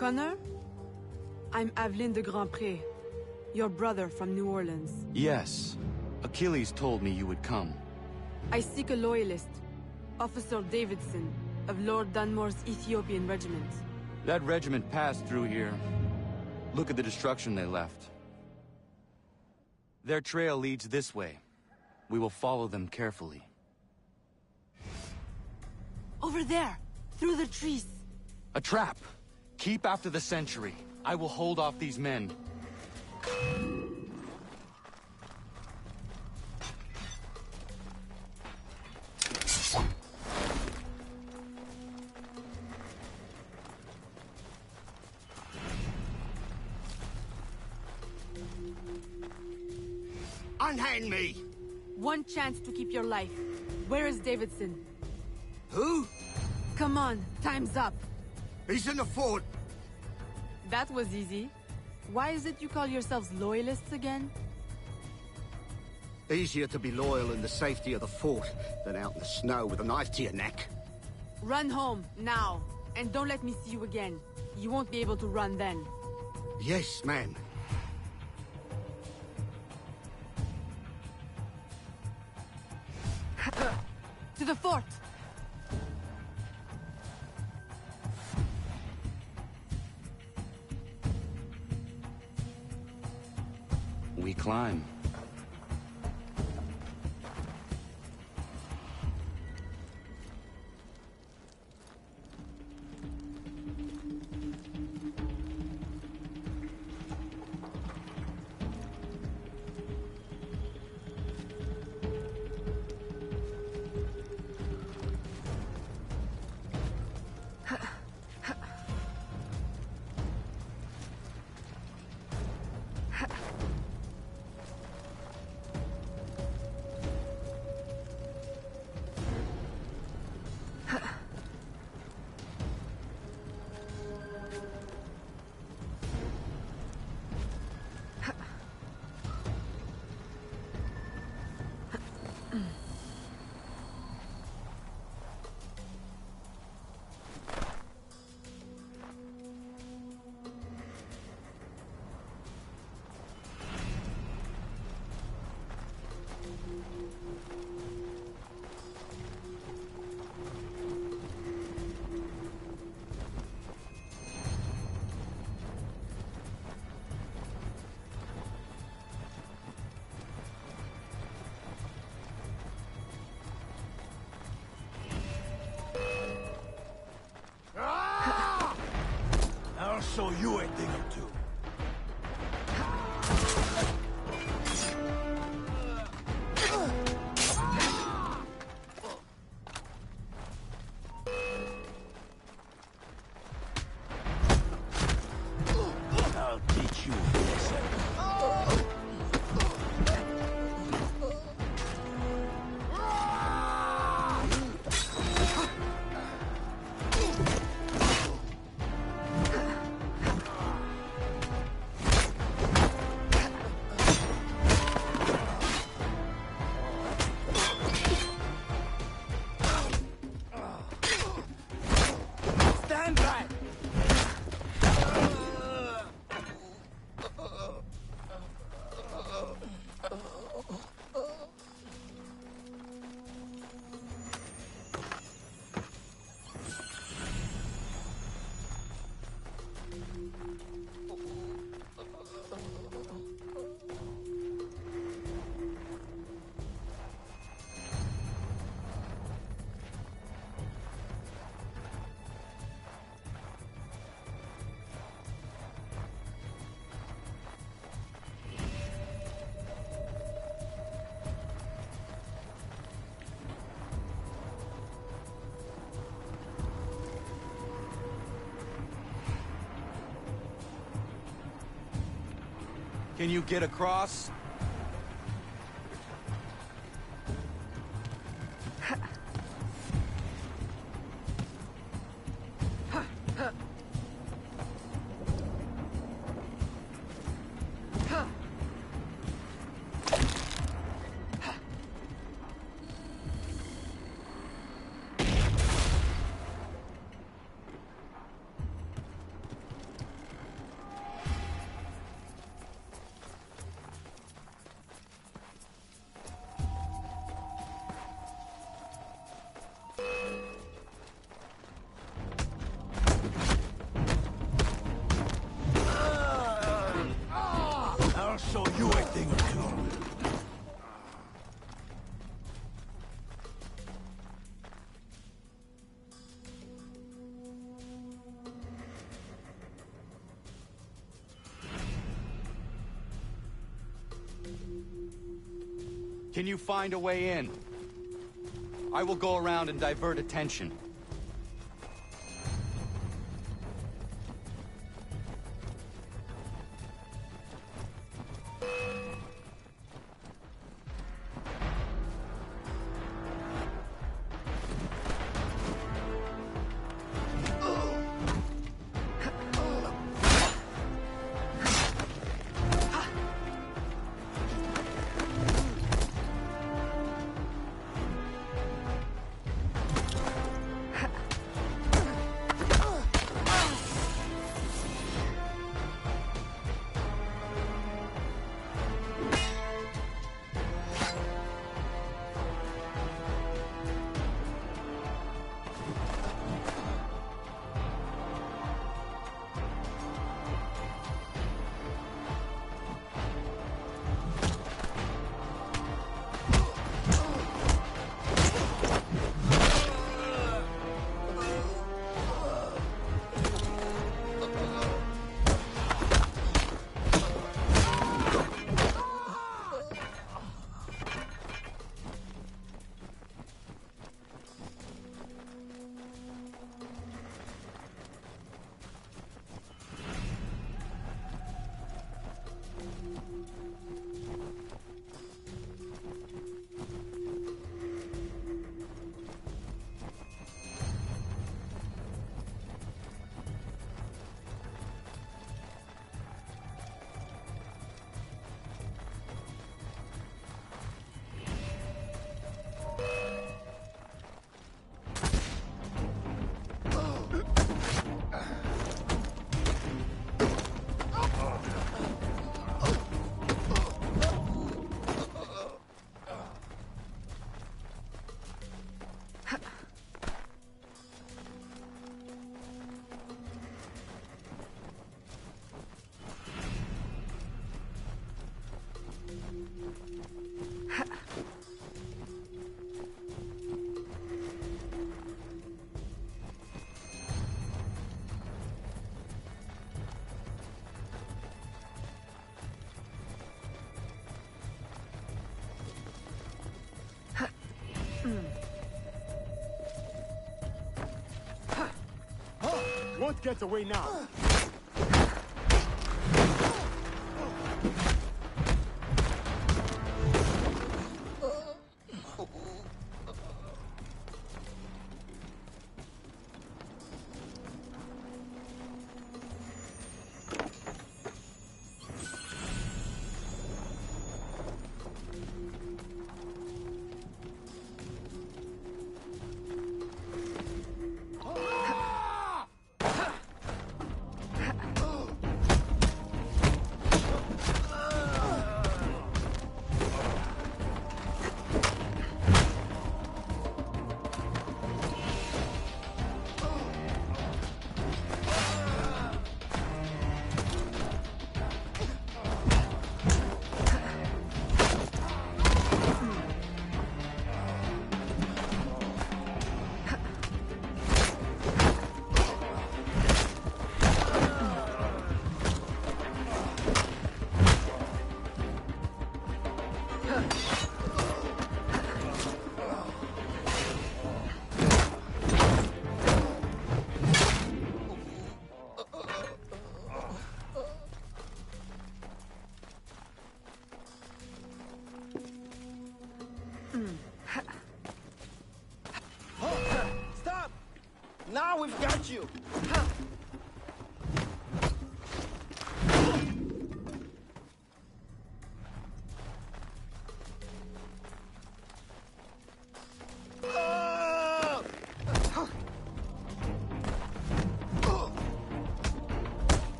Connor? I'm Aveline de Grandpré, your brother from New Orleans. Yes. Achilles told me you would come. I seek a loyalist, Officer Davidson, of Lord Dunmore's Ethiopian regiment. That regiment passed through here. Look at the destruction they left. Their trail leads this way. We will follow them carefully. Over there! Through the trees! A trap! Keep after the sentry. I will hold off these men. Unhand me! One chance to keep your life. Where is Davidson? Who? Come on, time's up. He's in the fort. That was easy. Why is it you call yourselves loyalists again? Easier to be loyal in the safety of the fort than out in the snow with a knife to your neck. Run home, now. And don't let me see you again. You won't be able to run then. Yes, ma'am. To the fort! We climb. I'll show you a thing or two. I'll teach you a lesson. Stand back! Can you get across? show you a thing or two. Can you find a way in? I will go around and divert attention. Won't get away now. Stop! Now we've got you!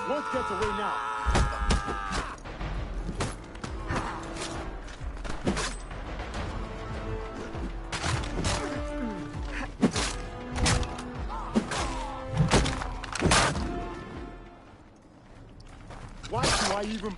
Won't get away now. Why do I even...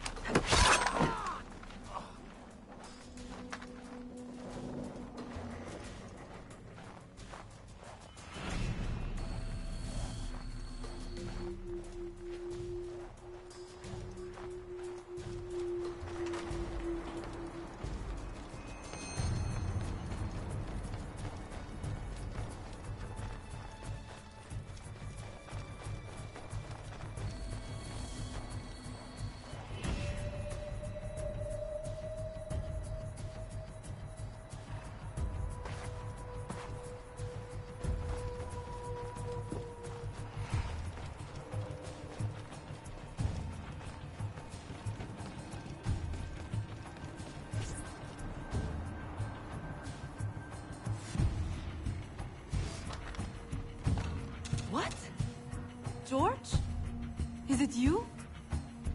What? George? Is it you?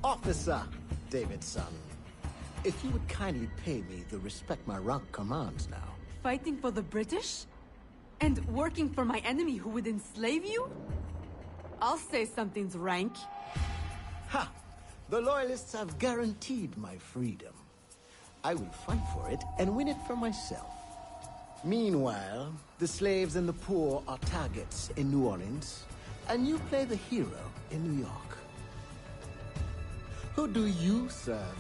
Officer Davidson, if you would kindly pay me the respect my rank commands now. Fighting for the British? And working for my enemy who would enslave you? I'll say something's rank. Ha! The Loyalists have guaranteed my freedom. I will fight for it and win it for myself. Meanwhile, the slaves and the poor are targets in New Orleans, and you play the hero in New York. Who do you serve?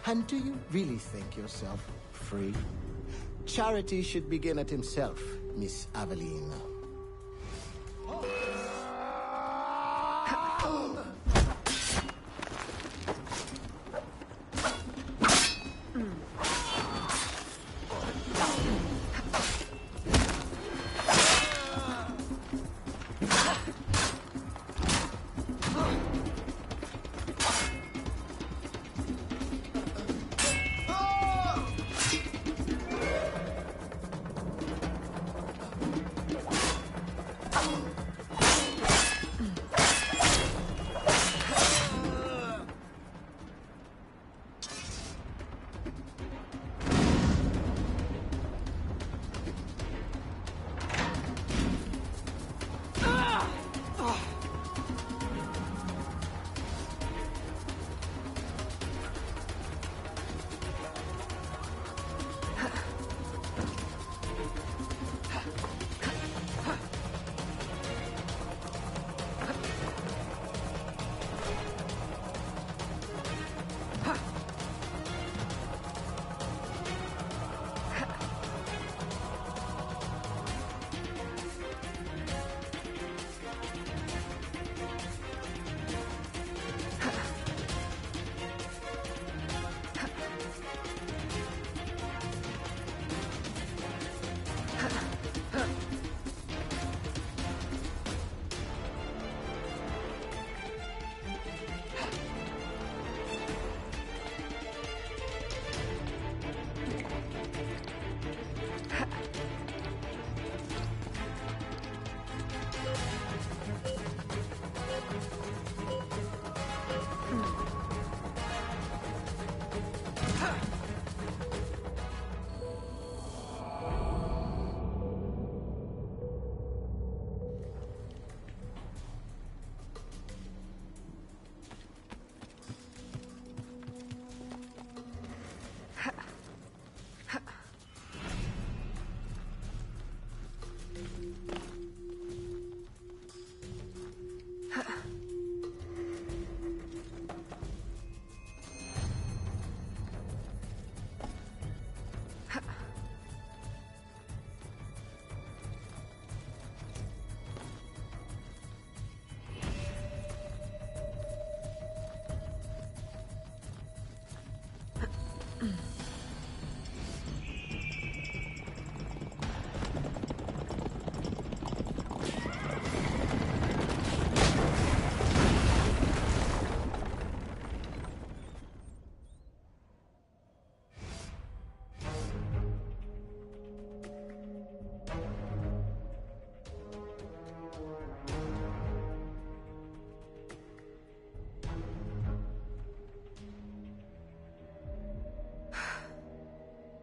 And do you really think yourself free? Charity should begin at himself, Miss Aveline.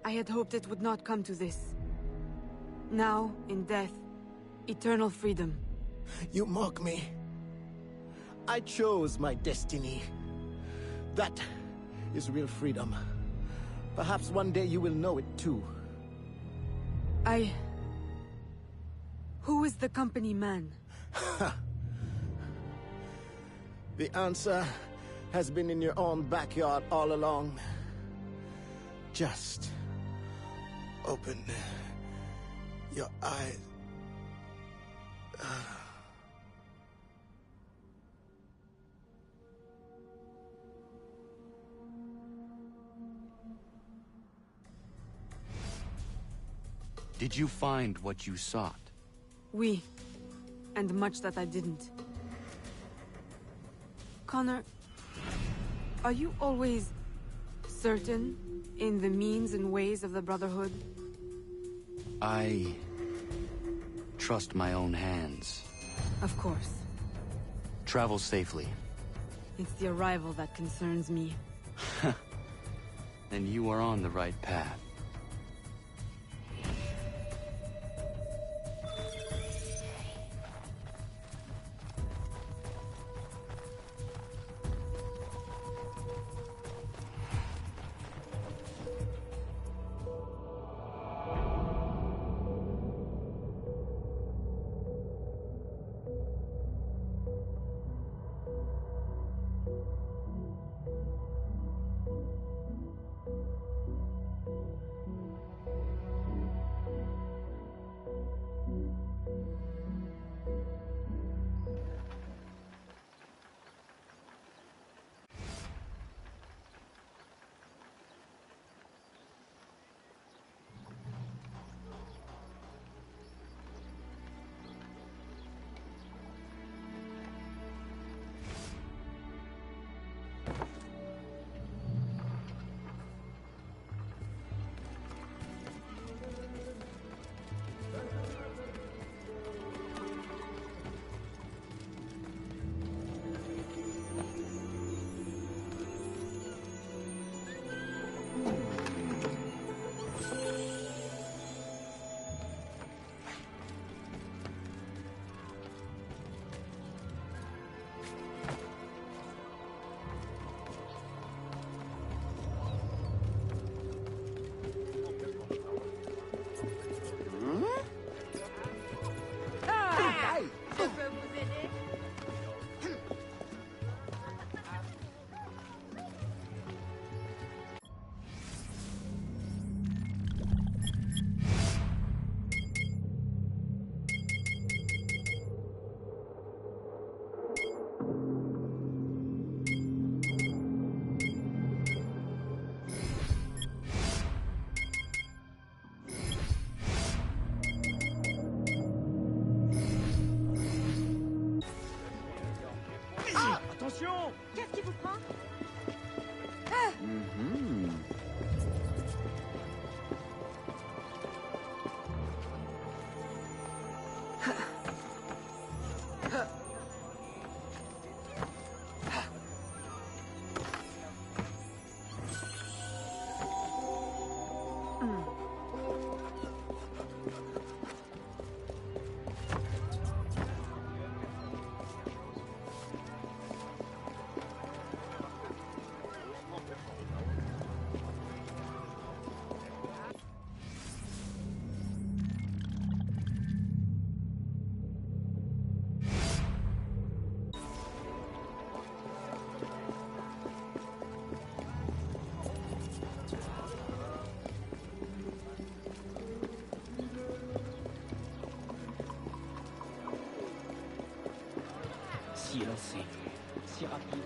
I had hoped it would not come to this. Now, in death, eternal freedom. You mock me. I chose my destiny. That is real freedom. Perhaps one day you will know it too. Who is the company man? The answer has been in your own backyard all along. Just open your eyes. Did you find what you sought? Oui. And much that I didn't. Connor, are you always certain in the means and ways of the Brotherhood? I trust my own hands. Of course. Travel safely. It's the arrival that concerns me. Then you are on the right path. Qu'est-ce qui vous prend? Si lancé, si rapide.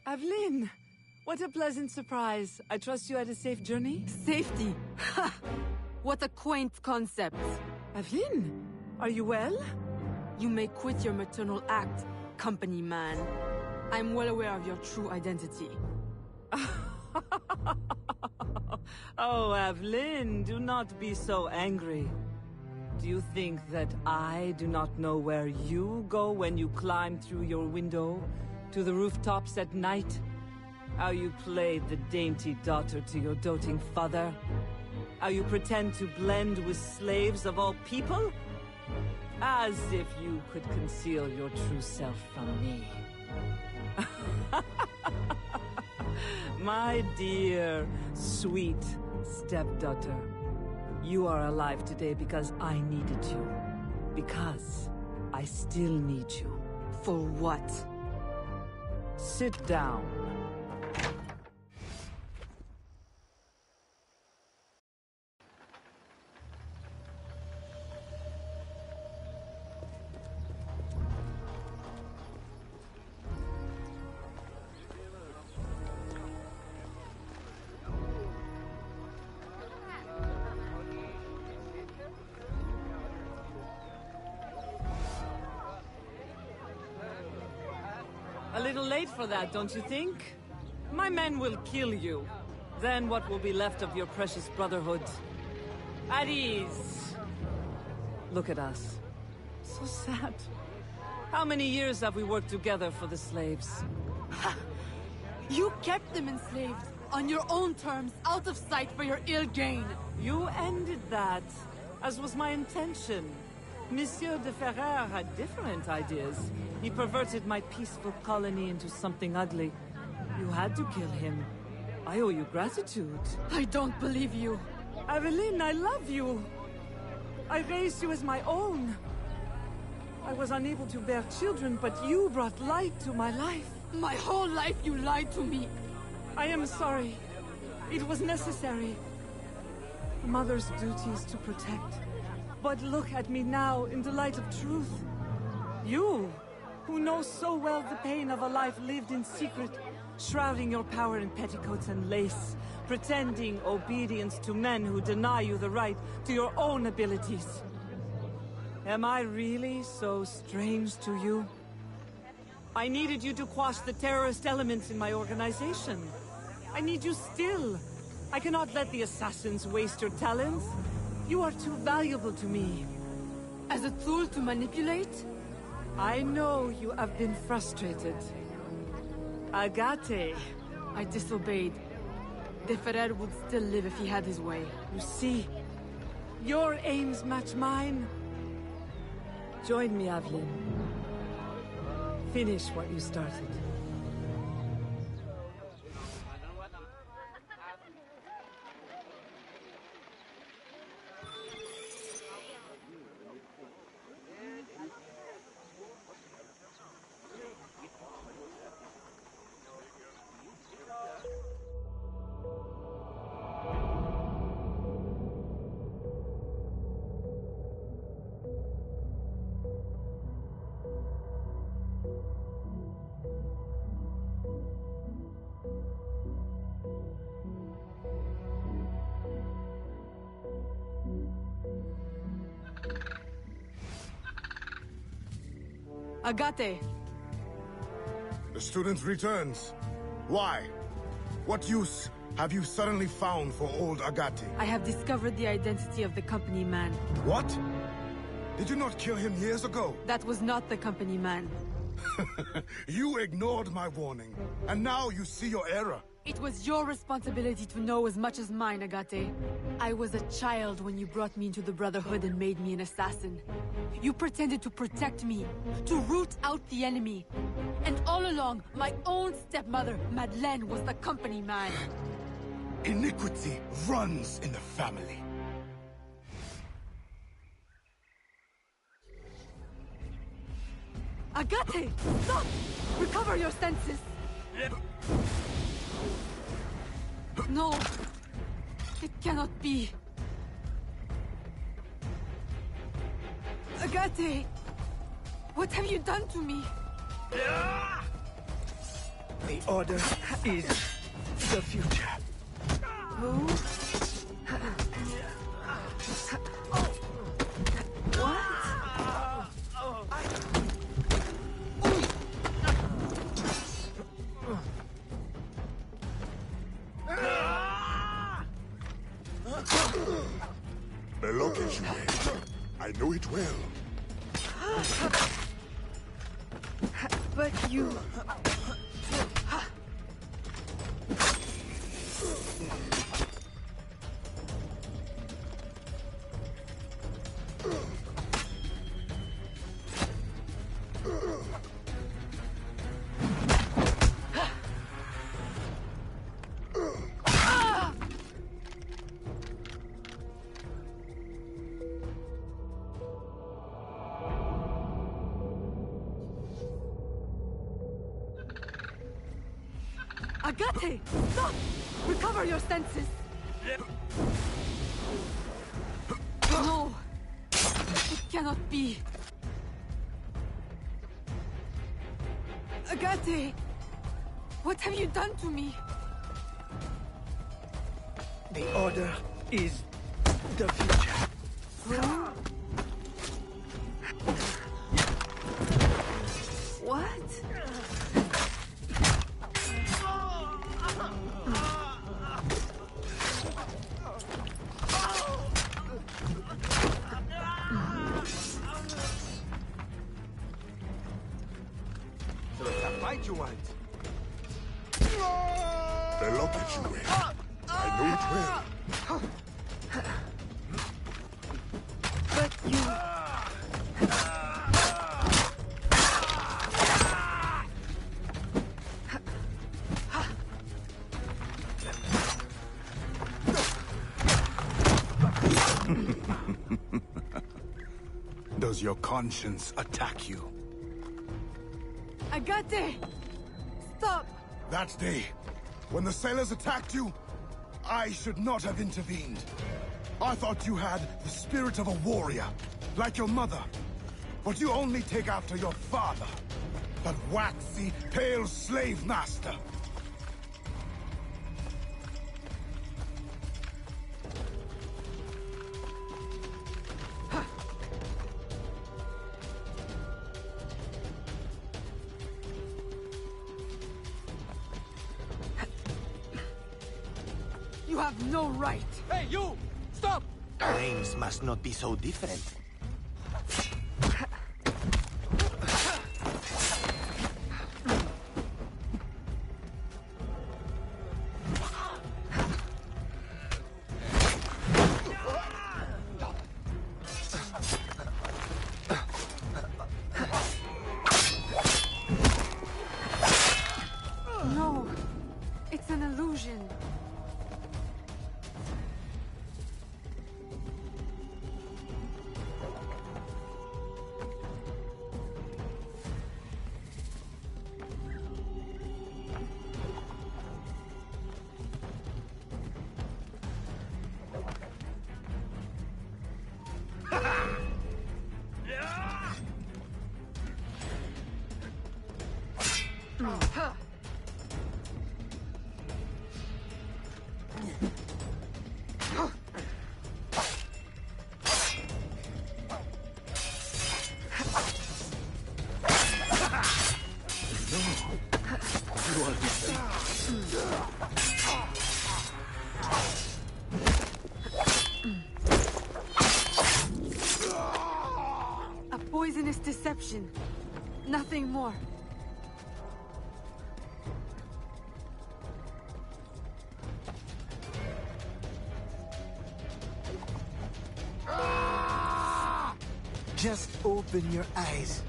Aveline! What a pleasant surprise. I trust you had a safe journey? Safety? Ha! What a quaint concept. Aveline, are you well? You may quit your maternal act, company man. I'm well aware of your true identity. Oh, Aveline, do not be so angry. Do you think that I do not know where you go when you climb through your window to the rooftops at night? How you played the dainty daughter to your doting father? How you pretend to blend with slaves of all people? As if you could conceal your true self from me. My dear, sweet stepdaughter. You are alive today because I needed you. Because I still need you. For what? Sit down. A little late for that, don't you think? My men will kill you. Then what will be left of your precious brotherhood? At ease. Look at us. So sad. How many years have we worked together for the slaves? You kept them enslaved, on your own terms, out of sight for your ill gain. You ended that, as was my intention. Monsieur de Ferrer had different ideas. He perverted my peaceful colony into something ugly. You had to kill him. I owe you gratitude. I don't believe you. Aveline, I love you. I raised you as my own. I was unable to bear children, but you brought light to my life. My whole life you lied to me. I am sorry. It was necessary. A mother's duty is to protect. But look at me now in the light of truth. You, who know so well the pain of a life lived in secret, shrouding your power in petticoats and lace, pretending obedience to men who deny you the right to your own abilities. Am I really so strange to you? I needed you to quash the terrorist elements in my organization. I need you still. I cannot let the assassins waste your talents. You are too valuable to me. As a tool to manipulate? I know you have been frustrated. Agate. I disobeyed. De Ferrer would still live if he had his way. You see, your aims match mine. Join me, Aveline. Finish what you started. Agate! The student returns. Why? What use have you suddenly found for old Agate? I have discovered the identity of the company man. What? Did you not kill him years ago? That was not the company man. You ignored my warning, and now you see your error. It was your responsibility to know as much as mine, Agate. I was a child when you brought me into the Brotherhood and made me an assassin. You pretended to protect me, to root out the enemy. And all along, my own stepmother, Madeleine, was the company man. Iniquity runs in the family. Agate! Stop! Recover your senses! No! It cannot be! Agate! What have you done to me? The Order is the future. Who? What? The location way. I know it well. But you... Agate! Stop! Recover your senses! No! It cannot be! Agate! What have you done to me? The Order is the future. Huh? What? So it's a fight you want? The location way. I know it well. But you... Does your conscience attack you? Agate! Stop! That day, when the sailors attacked you, I should not have intervened. I thought you had the spirit of a warrior, like your mother. But you only take after your father, that waxy, pale slave master. You have no right! Hey, you! Stop! Names must not be so different. No! It's an illusion. A poisonous deception. Nothing more. Just open your eyes.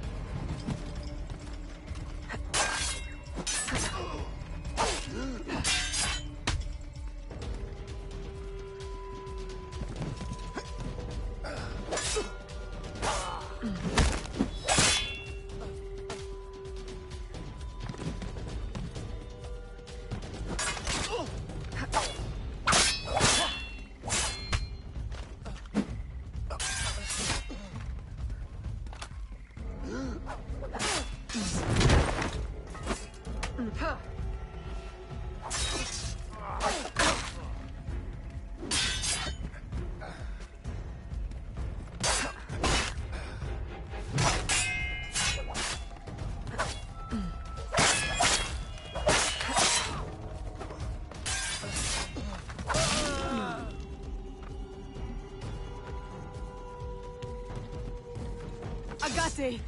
Agate!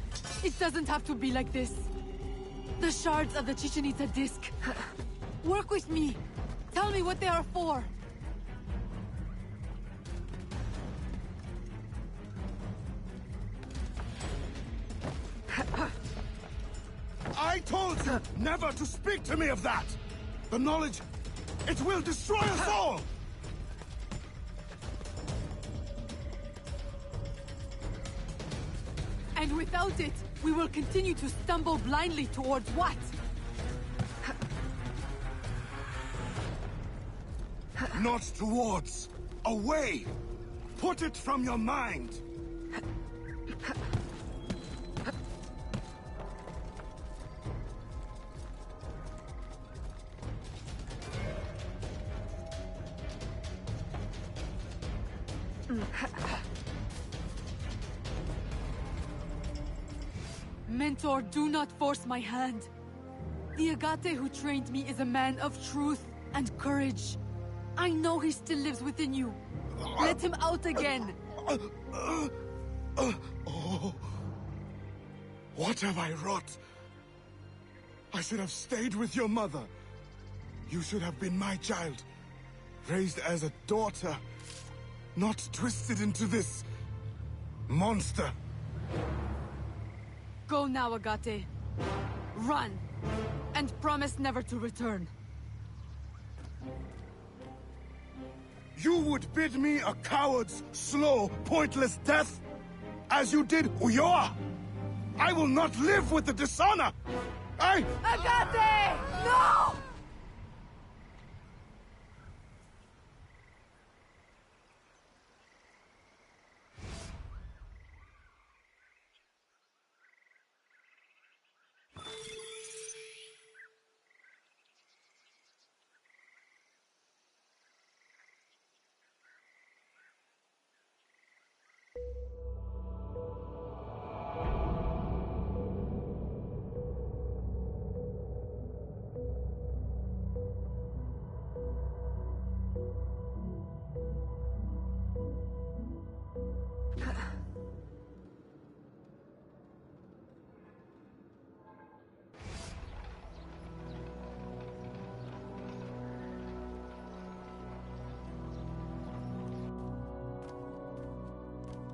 It doesn't have to be like this. The shards of the Chichen Itza disc. Work with me. Tell me what they are for. I told you never to speak to me of that! The knowledge, it will destroy us all! And without it, we will continue to stumble blindly towards what? Not towards. Away! Put it from your mind! Mentor, do not force my hand. The Agate who trained me is a man of truth and courage. I know he still lives within you. Let him out again. Oh. What have I wrought? I should have stayed with your mother. You should have been my child. Raised as a daughter. Not twisted into this monster. Go now, Agate. Run. And promise never to return. You would bid me a coward's slow, pointless death? As you did Ulloa? I will not live with the dishonor! Agate! No!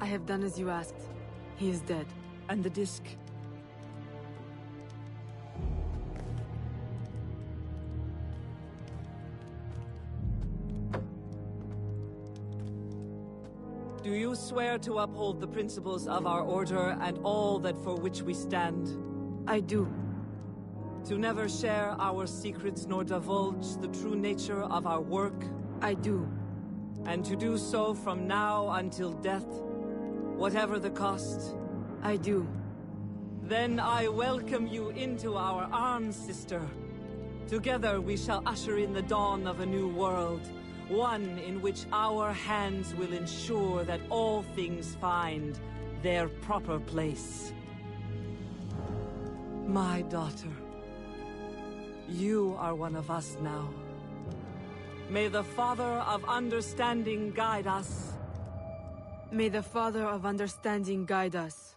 I have done as you asked. He is dead. And the disc? Do you swear to uphold the principles of our order and all that for which we stand? I do. To never share our secrets nor divulge the true nature of our work? I do. And to do so from now until death, whatever the cost? I do. Then I welcome you into our arms, sister. Together we shall usher in the dawn of a new world. One in which our hands will ensure that all things find their proper place. My daughter, you are one of us now. May the Father of Understanding guide us. May the Father of Understanding guide us.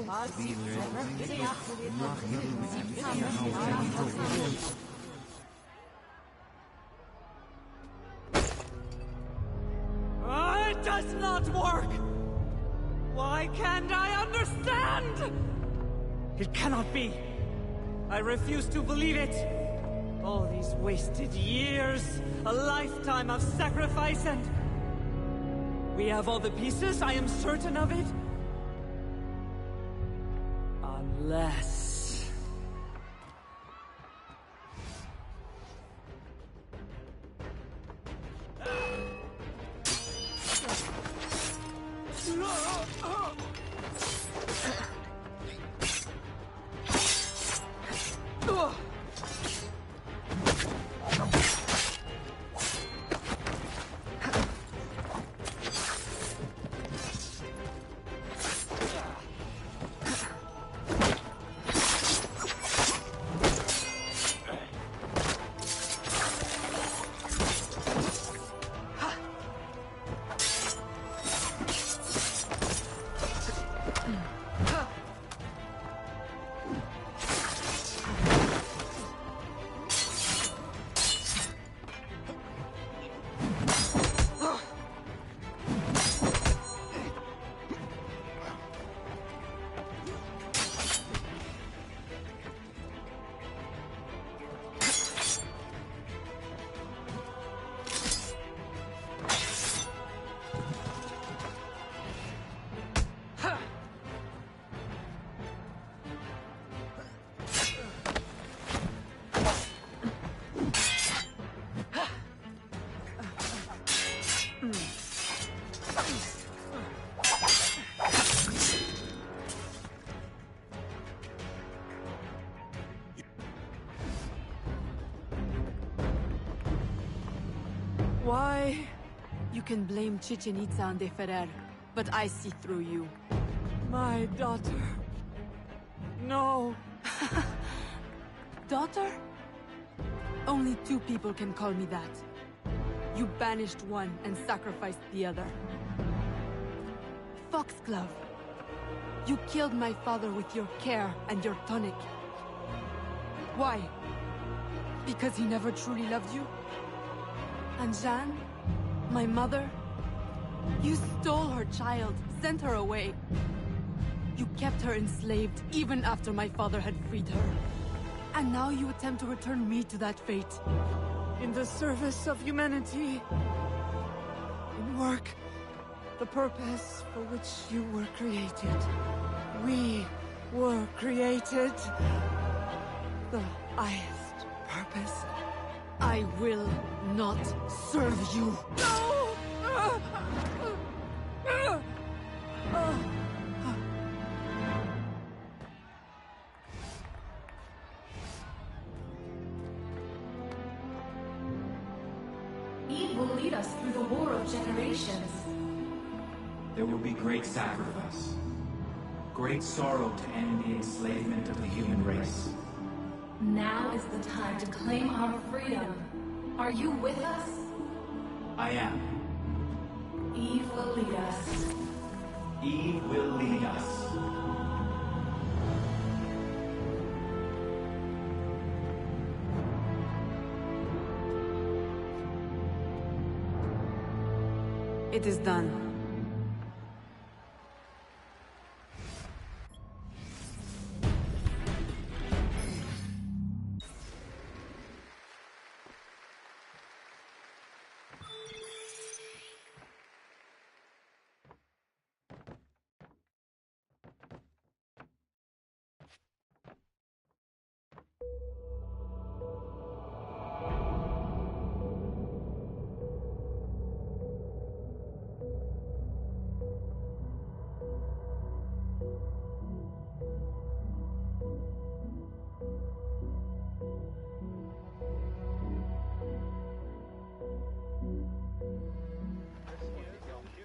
It does not work! Why can't I understand? It cannot be. I refuse to believe it. All these wasted years, a lifetime of sacrifice, and... we have all the pieces, I am certain of it. Unless... Why? You can blame Chichen Itza and De Ferrer, but I see through you. My daughter. No. Daughter? Only two people can call me that. You banished one and sacrificed the other. Foxglove. You killed my father with your care and your tonic. Why? Because he never truly loved you? And Jeanne? My mother? You stole her child, sent her away. You kept her enslaved even after my father had freed her. And now you attempt to return me to that fate. In the service of humanity. In work. The purpose for which you were created. We were created. The highest purpose. I will not serve you. No! Eve will lead us through the war of generations. There will be great sacrifice. Great sorrow to end the enslavement of the human race. Now is the time to claim our freedom. Are you with us? I am. Eve will lead us. Eve will lead us. It is done.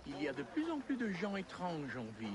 Il y a de plus en plus de gens étranges en ville.